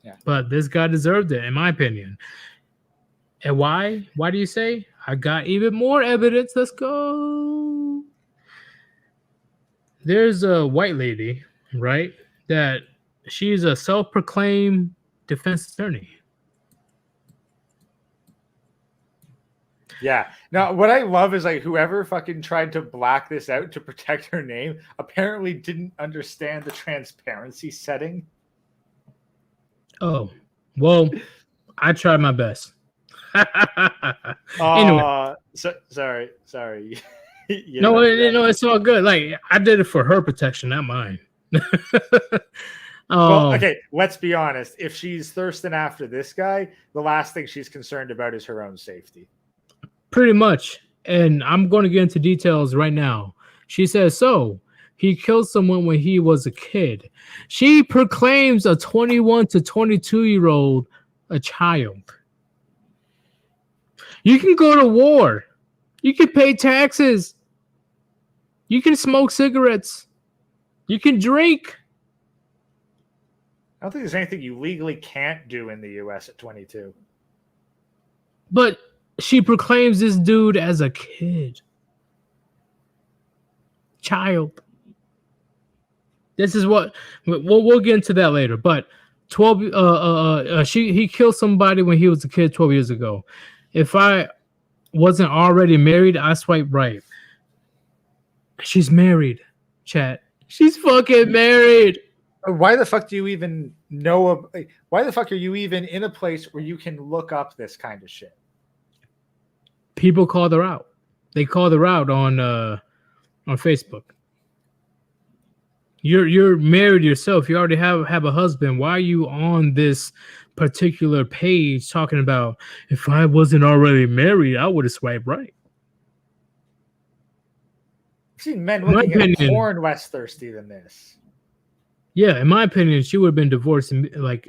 Yeah. But this guy deserved it, in my opinion. And why? Why do you say? I got even more evidence. Let's go. There's a white lady, right? That she's a self-proclaimed defense attorney. Yeah. Now, what I love is like whoever fucking tried to black this out to protect her name apparently didn't understand the transparency setting. Oh, well, I tried my best. Anyway, Sorry. no, Yeah. no, it's all good. Like I did it for her protection, not mine. Well, um, okay, let's be honest. If she's thirsting after this guy, the last thing she's concerned about is her own safety. pretty much. And I'm going to get into details right now. She says, so he killed someone when he was a kid. She proclaims a 21 to 22-year-old a child. You can go to war. You can pay taxes. You can smoke cigarettes. You can drink. I don't think there's anything you legally can't do in the US at 22. But she proclaims this dude as a kid. Child. This is what we'll get into that later. But 12 he killed somebody when he was a kid 12 years ago. If I wasn't already married, I swipe right. She's married, chat. She's fucking married. Why the fuck do you even know? Why the fuck are you even in a place where you can look up this kind of shit? People called her out. They called her out on Facebook. You're married yourself. You already have a husband. Why are you on this particular page talking about if I wasn't already married, I would have swiped right? I've seen men looking at porn less thirsty than this. Yeah, in my opinion, she would have been divorced like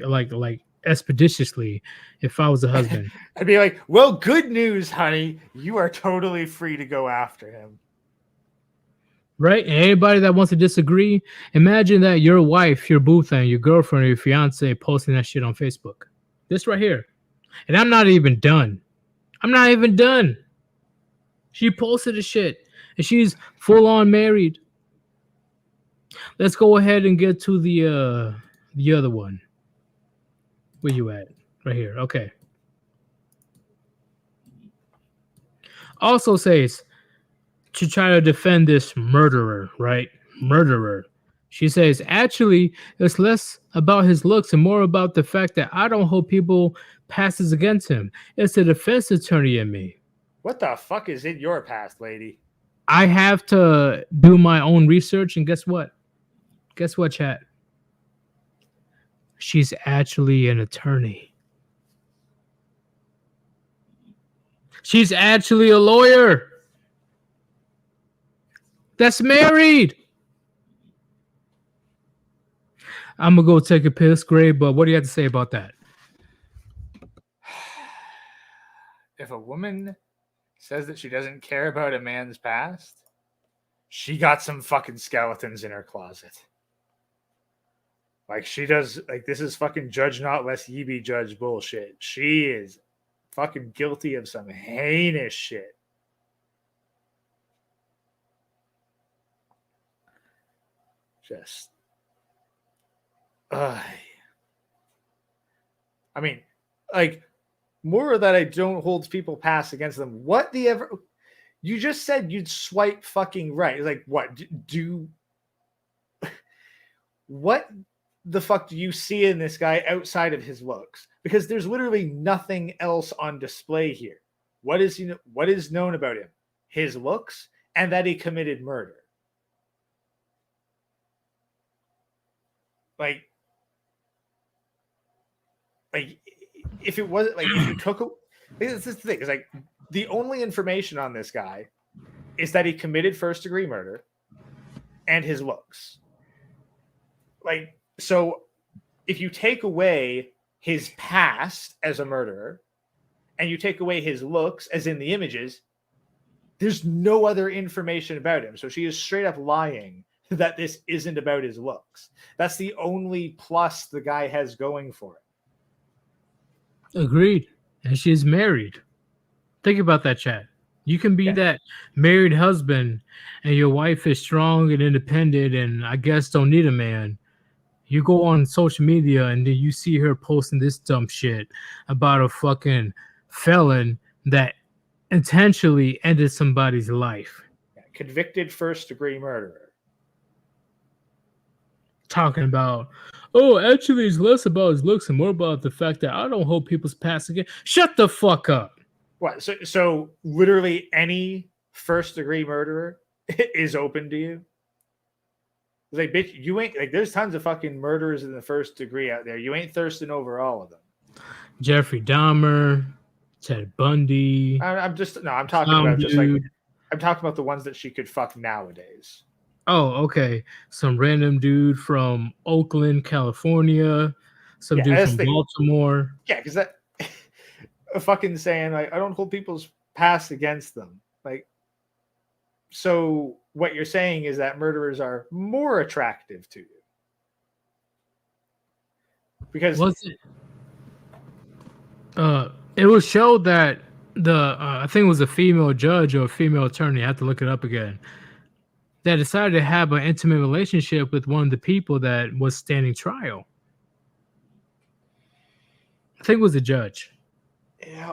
expeditiously if I was a husband. I'd be like, well, good news, honey. You are totally free to go after him. Right? And anybody that wants to disagree, imagine that your wife, your boo thing, your girlfriend, or your fiance posting that shit on Facebook. This right here. And I'm not even done. She posted the shit. And she's full on married. Let's go ahead and get to the other one. Where you at? Right here. Okay. Also says to try to defend this murderer, right? Murderer. She says, actually, it's less about his looks and more about the fact that I don't hope people passes against him. It's the defense attorney in me. What the fuck is in your past, lady? I have to do my own research, and guess what? Guess what, chat? She's actually an attorney. She's actually a lawyer that's married. I'm going to go take a piss, Gray, but what do you have to say about that? If a woman says that she doesn't care about a man's past, she got some fucking skeletons in her closet. Like she does, like this is fucking judge not lest ye be judged bullshit. She is fucking guilty of some heinous shit. Just, I mean, like more that I don't hold people pass against them. What the ever? You just said you'd swipe fucking right. Like what? What the fuck do you see in this guy outside of his looks? Because there's literally nothing else on display here. What is known about him? His looks and that he committed murder. Like if it wasn't like if you took this is the thing, it's like the only information on this guy is that he committed first-degree murder and his looks. Like, so if you take away his past as a murderer and you take away his looks, as in the images, there's no other information about him. So she is straight up lying that this isn't about his looks. That's the only plus the guy has going for it. Agreed. And she's married. Think about that, chat. You can be that married husband and your wife is strong and independent and I guess don't need a man. You go on social media and then you see her posting this dumb shit about a fucking felon that intentionally ended somebody's life. Convicted first-degree murderer. Talking about, oh, actually it's less about his looks and more about the fact that I don't hold people's past again. Shut the fuck up. What? So literally any first degree murderer is open to you. It's like, bitch, you ain't like. There's tons of fucking murderers in the first degree out there. You ain't thirsting over all of them. Jeffrey Dahmer, Ted Bundy. I'm just no. I'm talking about just like I'm talking about the ones that she could fuck nowadays. Oh, okay. Some random dude from Oakland, California. Some dude from Baltimore. Yeah, because that fucking saying like I don't hold people's past against them. Like, so what you're saying is that murderers are more attractive to you because it was showed that I think it was a female judge or a female attorney. I have to look it up again. That decided to have an intimate relationship with one of the people that was standing trial. I think it was a judge. Yeah.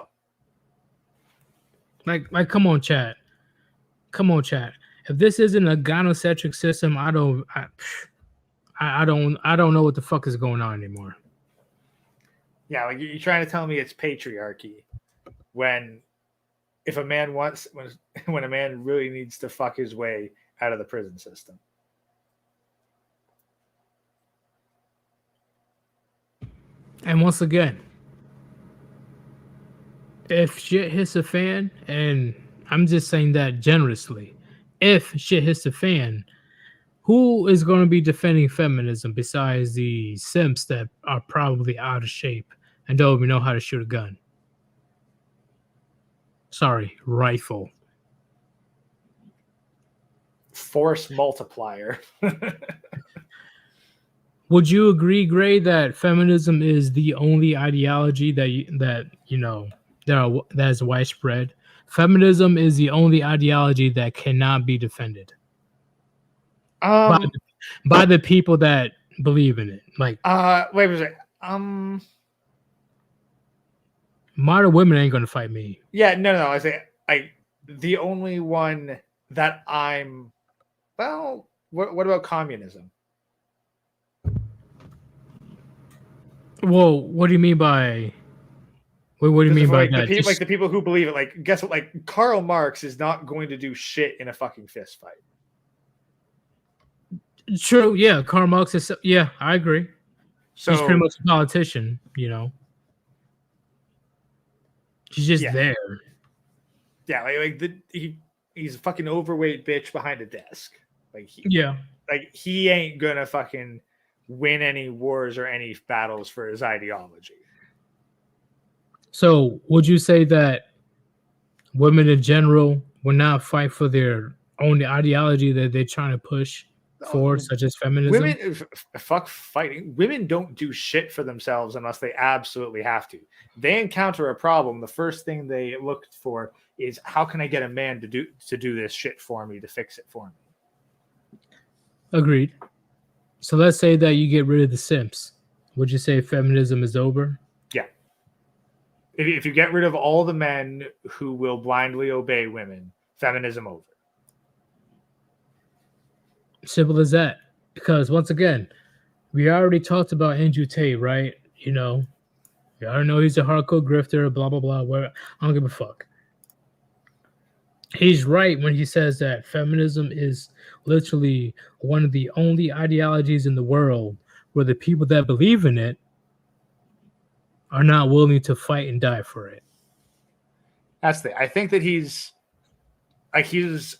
Like, come on, chat. Come on, chat. If this isn't a gynocentric system, I don't know what the fuck is going on anymore. Yeah, like you're trying to tell me it's patriarchy when if a man wants when a man really needs to fuck his way out of the prison system. And once again, if shit hits a fan, and I'm just saying that generously, if shit hits the fan, who is going to be defending feminism besides the simps that are probably out of shape and don't even know how to shoot a gun? Sorry, rifle. Force multiplier. Would you agree, Gray, that feminism is the only ideology that is widespread? Feminism is the only ideology that cannot be defended by the people that believe in it. Like, wait a second. Modern women ain't gonna fight me. Yeah, no. I say the only one that I'm. Well, what about communism? Well, what do you mean by? What do you mean by that? Like the people who believe it. Like, guess what? Like, Karl Marx is not going to do shit in a fucking fist fight. True. Yeah, Karl Marx is. Yeah, I agree. So he's pretty much a politician. You know, he's just there. Yeah, he's a fucking overweight bitch behind a desk. Like, he ain't gonna fucking win any wars or any battles for his ideology. So would you say that women in general will not fight for their own ideology that they're trying to push for, such as feminism? Women, fuck fighting. Women don't do shit for themselves unless they absolutely have to. They encounter a problem. The first thing they look for is how can I get a man to do this shit for me, to fix it for me. Agreed. So let's say that you get rid of the simps. Would you say feminism is over? Yeah. If you get rid of all the men who will blindly obey women, feminism over. Simple as that. Because once again, we already talked about Andrew Tate, right? You know, we already know he's a hardcore grifter, blah, blah, blah. Where I don't give a fuck. He's right when he says that feminism is literally one of the only ideologies in the world where the people that believe in it are not willing to fight and die for it. I think that he's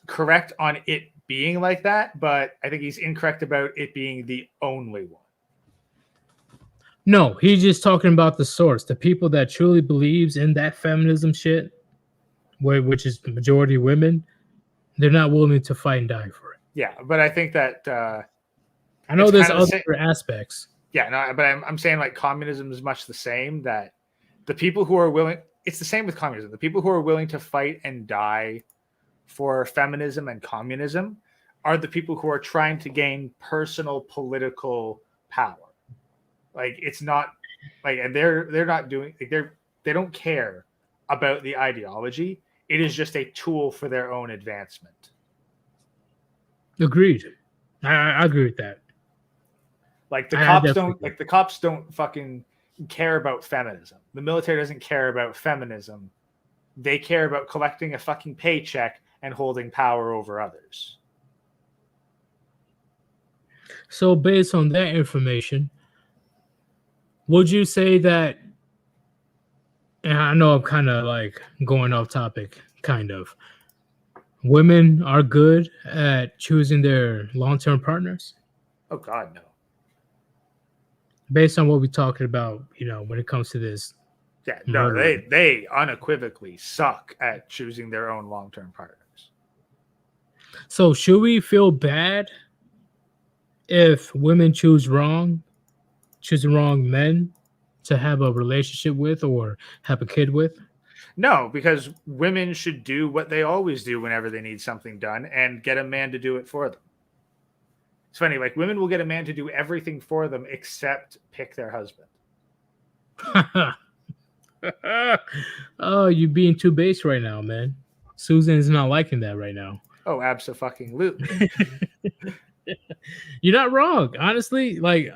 correct on it being like that, but I think he's incorrect about it being the only one. No, he's just talking about the source, the people that truly believes in that feminism shit, which is the majority of women. They're not willing to fight and die for it. Yeah, but I think that I know there's other aspects. Yeah, no, but I'm saying like communism is much the same. That the people who are willing, it's the same with communism. The people who are willing to fight and die for feminism and communism are the people who are trying to gain personal political power. Like, it's not like, and they're not doing, like, they don't care about the ideology. It is just a tool for their own advancement. Agreed. I agree with that. Like, the cops don't fucking care about feminism. The military doesn't care about feminism. they care about collecting a fucking paycheck and holding power over others. So based on that information, would you say that, and I know I'm kind of like going off topic, kind of, women are good at choosing their long-term partners? Oh God, no. Based on what we talked about, when it comes to this Yeah, no, murdering. they unequivocally suck at choosing their own long-term partners. So should we feel bad if women choose the wrong men to have a relationship with or have a kid with? No, because women should do what they always do whenever they need something done and get a man to do it for them. It's funny, like women will get a man to do everything for them except pick their husband. Oh, you're being too base right now, man. Susan is not liking that right now. Oh, absolutely. You're not wrong. Honestly, like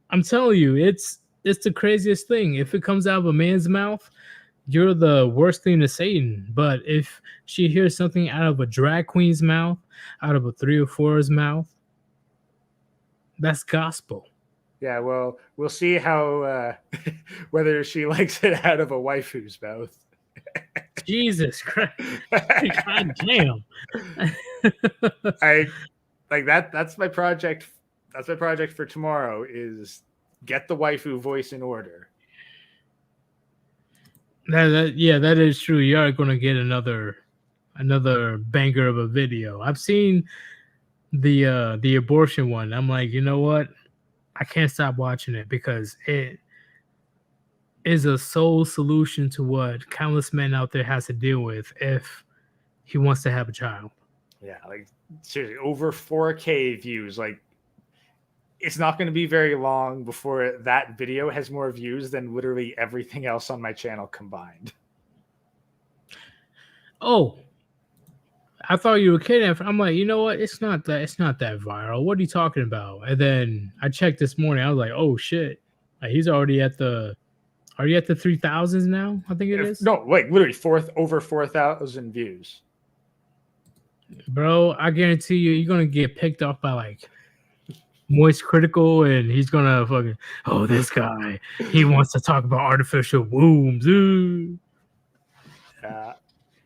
I'm telling you, it's the craziest thing. If it comes out of a man's mouth, you're the worst thing to Satan. But if she hears something out of a drag queen's mouth, out of a 3 or 4's mouth, that's gospel. Yeah, well, we'll see how whether she likes it out of a waifu's mouth. Jesus Christ. God damn. I like that. That's my project. That's my project for tomorrow is get the waifu voice in order. That is true. You are going to get another banger of a video. I've seen the abortion one. I'm like, you know what? I can't stop watching it because it is a sole solution to what countless men out there has to deal with if he wants to have a child. Yeah, like seriously, over 4K views. Like, it's not going to be very long before that video has more views than literally everything else on my channel combined. Oh, I thought you were kidding. I'm like, you know what? It's not that viral. What are you talking about? And then I checked this morning. I was like, oh shit, like, he's already at the 3,000s now. I think it is. No, like literally over 4,000 views. Bro, I guarantee you're gonna get picked off by like Moist Critical, and he's gonna fucking, oh, this guy, he wants to talk about artificial wombs. Ooh.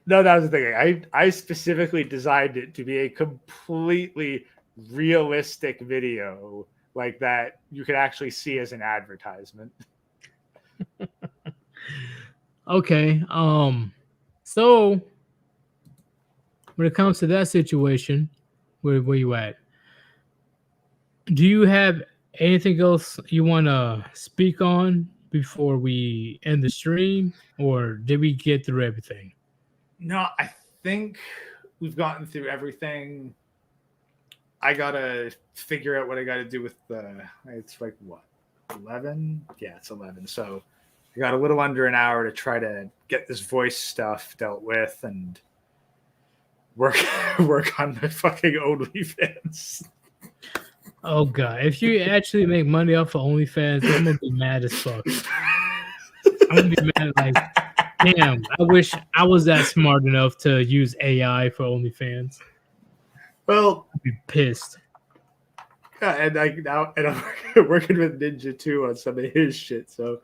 No, that was the thing. I specifically designed it to be a completely realistic video like that you could actually see as an advertisement. Okay. So when it comes to that situation, where you at? Do you have anything else you want to speak on before we end the stream, or did we get through everything? No, I think we've gotten through everything. I gotta figure out what I gotta do with it's like what, 11? Yeah, it's 11. So I got a little under an hour to try to get this voice stuff dealt with and work on my fucking OnlyFans. Oh god, if you actually make money off of OnlyFans, I'm gonna be mad as fuck. I'm gonna be mad like, damn, I wish I was that smart enough to use AI for OnlyFans. Well, I'd be pissed. Yeah, and I'm working with Ninja too on some of his shit. So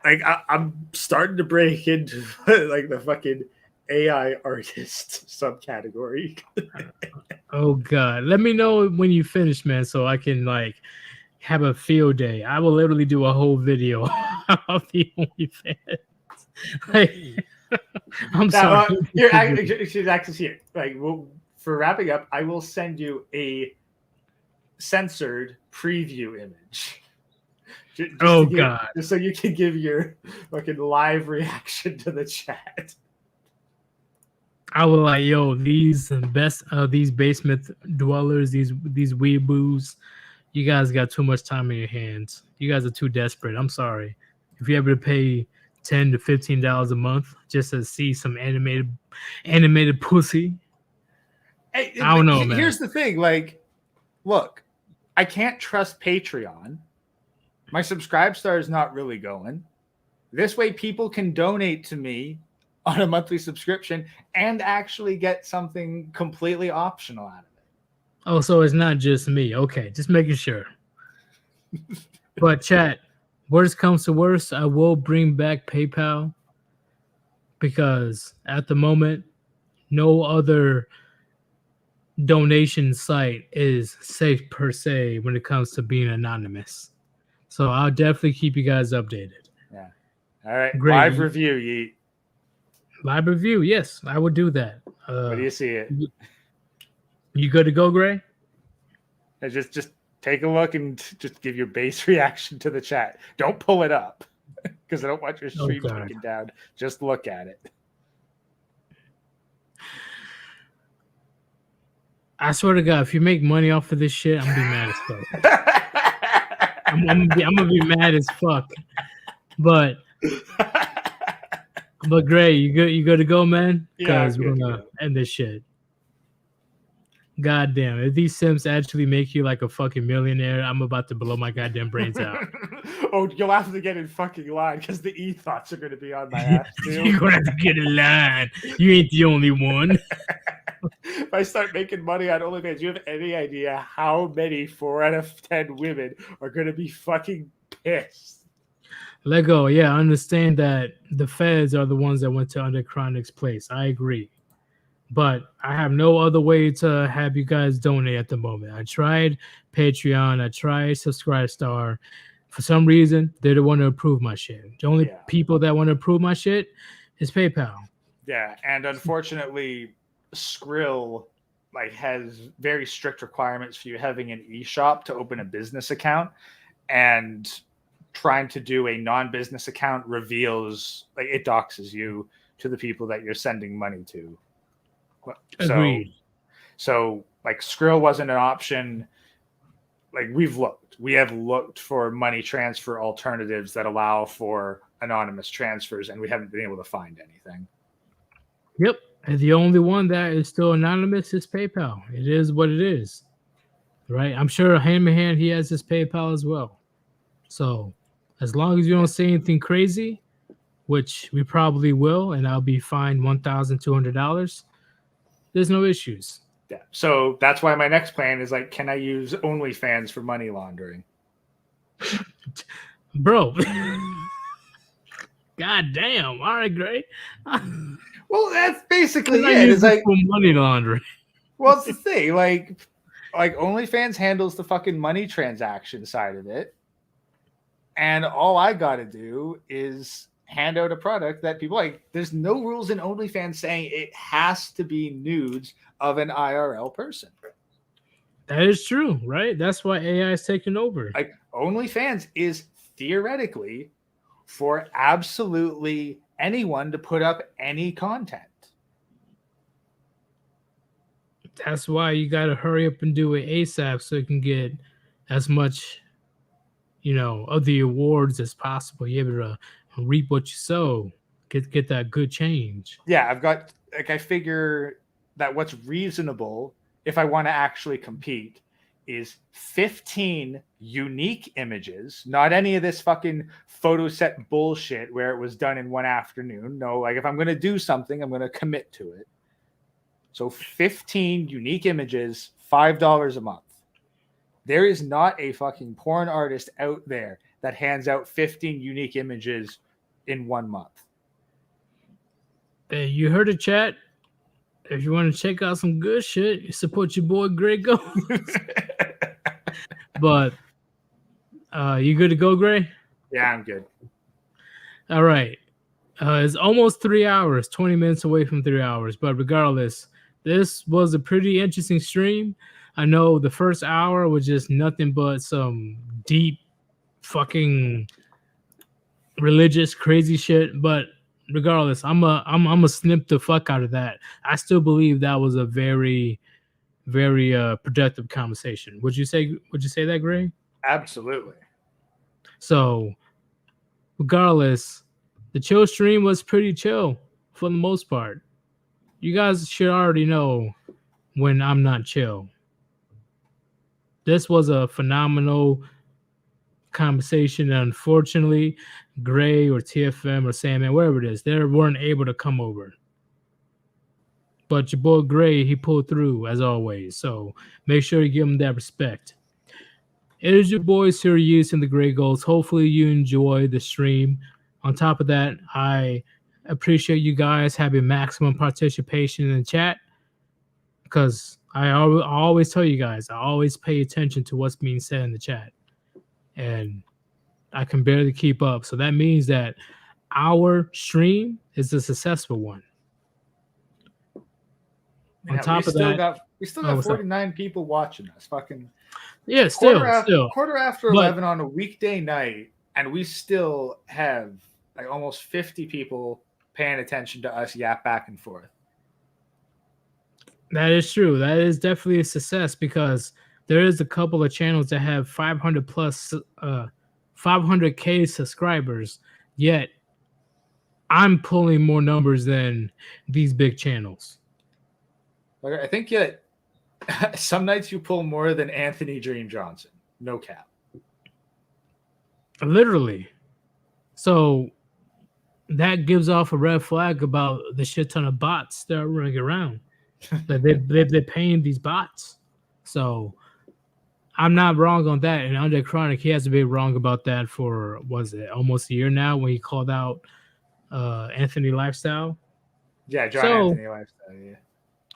like I'm starting to break into like the fucking AI artist subcategory. Oh god, let me know when you finish, man, so I can like have a field day. I will literally do a whole video of the OnlyFans. Like, I'm sorry. She's actually here. Like, for wrapping up, I will send you a censored preview image. God! Just so you can give your fucking live reaction to the chat. I was like, yo, these basement dwellers, these weeaboos, you guys got too much time in your hands. You guys are too desperate. I'm sorry. If you're able to pay $10 to $15 a month just to see some animated pussy, I don't know, man. Here's the thing, like, look, I can't trust Patreon. My Subscribe Star is not really going. This way, people can donate to me on a monthly subscription and actually get something completely optional out of it. Oh, so it's not just me. Okay, just making sure. But chat, worst comes to worst, I will bring back PayPal because at the moment, no other donation site is safe per se when it comes to being anonymous. So I'll definitely keep you guys updated. Yeah. All right. Great. Live review, Yeet. Live review, yes, I would do that. What do you see it? You good to go, Gray? Just take a look and just give your base reaction to the chat. Don't pull it up because I don't want your stream taken down. Just look at it. I swear to God, if you make money off of this shit, I'm gonna be mad as fuck. I'm gonna be mad as fuck. But Gray, you good to go, man? Because we're gonna end this shit. God damn, if these Sims actually make you like a fucking millionaire, I'm about to blow my goddamn brains out. Oh, you'll have to get in fucking line because the e-thoughts are going to be on my ass too. You're gonna have to get in line. You ain't the only one. If I start making money on OnlyFans, you have any idea how many 4 out of 10 women are going to be fucking pissed? Lego, yeah, I understand that the feds are the ones that went to Under Chronic's place. I agree. But I have no other way to have you guys donate at the moment. I tried Patreon. I tried Subscribestar. For some reason, they don't want to approve my shit. The only people that want to approve my shit is PayPal. Yeah, and unfortunately, Skrill has very strict requirements for you having an eShop to open a business account, and trying to do a non-business account reveals it doxes you to the people that you're sending money to. Agreed. So Skrill wasn't an option. We have looked for money transfer alternatives that allow for anonymous transfers, and we haven't been able to find anything. Yep. And the only one that is still anonymous is PayPal. It is what it is. Right? I'm sure Hand he has his PayPal as well. So as long as you don't say anything crazy, which we probably will, and I'll be fined $1,200, there's no issues. Yeah. So that's why my next plan is can I use OnlyFans for money laundering? Bro. God damn. All right, great. Well, that's basically it. It's for money laundering. Well, it's the thing. OnlyFans handles the fucking money transaction side of it. And all I got to do is hand out a product that people like. There's no rules in OnlyFans saying it has to be nudes of an IRL person. That is true, right? That's why AI is taking over. OnlyFans is theoretically for absolutely anyone to put up any content. That's why you got to hurry up and do it ASAP so you can get as much, of the awards as possible. You're able to reap what you sow, get that good change. Yeah, I've got I figure that what's reasonable if I want to actually compete is 15 unique images, not any of this fucking photo set bullshit where it was done in one afternoon. No, if I'm going to do something, I'm going to commit to it. So 15 unique images, $5 a month. There is not a fucking porn artist out there that hands out 15 unique images in 1 month. Hey, you heard it, chat. If you want to check out some good shit, you support your boy Gray Goes. But you good to go, Gray? Yeah, I'm good. All right. It's almost 3 hours, 20 minutes away from 3 hours. But regardless, this was a pretty interesting stream. I know the first hour was just nothing but some deep fucking religious crazy shit. But regardless, I'm a snip the fuck out of that. I still believe that was a very, very productive conversation. Would you say that, Gray? Absolutely. So regardless, the chill stream was pretty chill for the most part. You guys should already know when I'm not chill. This was a phenomenal conversation. And unfortunately, Gray or TFM or Sandman, wherever it is, they weren't able to come over. But your boy Gray, he pulled through as always. So make sure you give him that respect. It is your boy Sirius and the Gray Ghost. Hopefully you enjoy the stream. On top of that, I appreciate you guys having maximum participation in the chat, because I always tell you guys, I always pay attention to what's being said in the chat, and I can barely keep up. So that means that our stream is a successful one. On top of that, we still got 49 people watching us. Fucking yeah, quarter after 11 on a weekday night, and we still have like almost 50 people paying attention to us yap back and forth. That is true. That is definitely a success, because there is a couple of channels that have 500 plus 500K subscribers, yet I'm pulling more numbers than these big channels. I think yet some nights you pull more than Anthony Dream Johnson. No cap. Literally. So that gives off a red flag about the shit ton of bots that are running around. That they're paying these bots. So I'm not wrong on that. And Andre Chronic, he hasn't been wrong about that for, was it almost a year now, when he called out Anthony Lifestyle? Yeah, Anthony Lifestyle, yeah.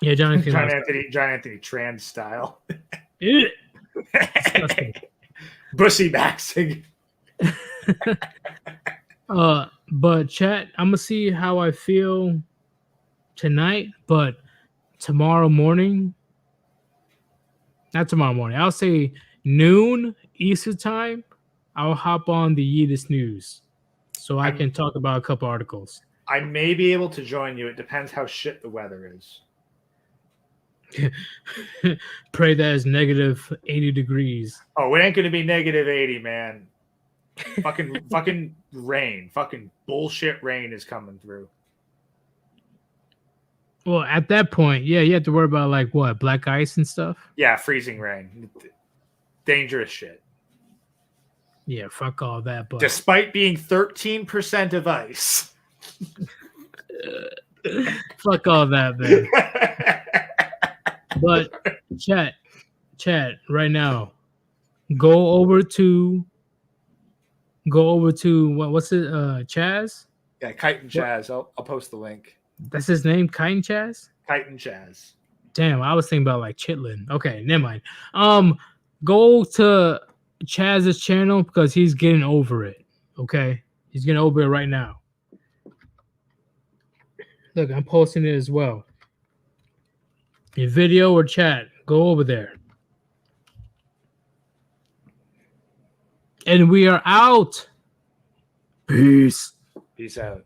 Yeah, John Anthony trans style. Bussy maxing. But chat, I'm gonna see how I feel tonight, but tomorrow morning, not tomorrow morning, I'll say noon Eastern time, I'll hop on the Yeetus News so I can talk about a couple articles. I may be able to join you. It depends how shit the weather is. Pray that is negative 80 degrees. Oh, it ain't gonna be negative 80, man. fucking rain. Fucking bullshit rain is coming through. Well, at that point, yeah, you have to worry about like what, black ice and stuff? Yeah, freezing rain. Dangerous shit. Yeah, fuck all that. But despite being 13% of ice. Fuck all that, man. But chat right now. Go over to what's it? Chaz? Yeah, Kite and Chaz. I'll post the link. That's his name, Kite and Chaz? Kite and Chaz. Damn, I was thinking about like Chitlin. Okay, never mind. Go to Chaz's channel because he's getting over it. Okay? He's getting over it right now. Look, I'm posting it as well. Your video or chat, go over there. And we are out. Peace. Peace out.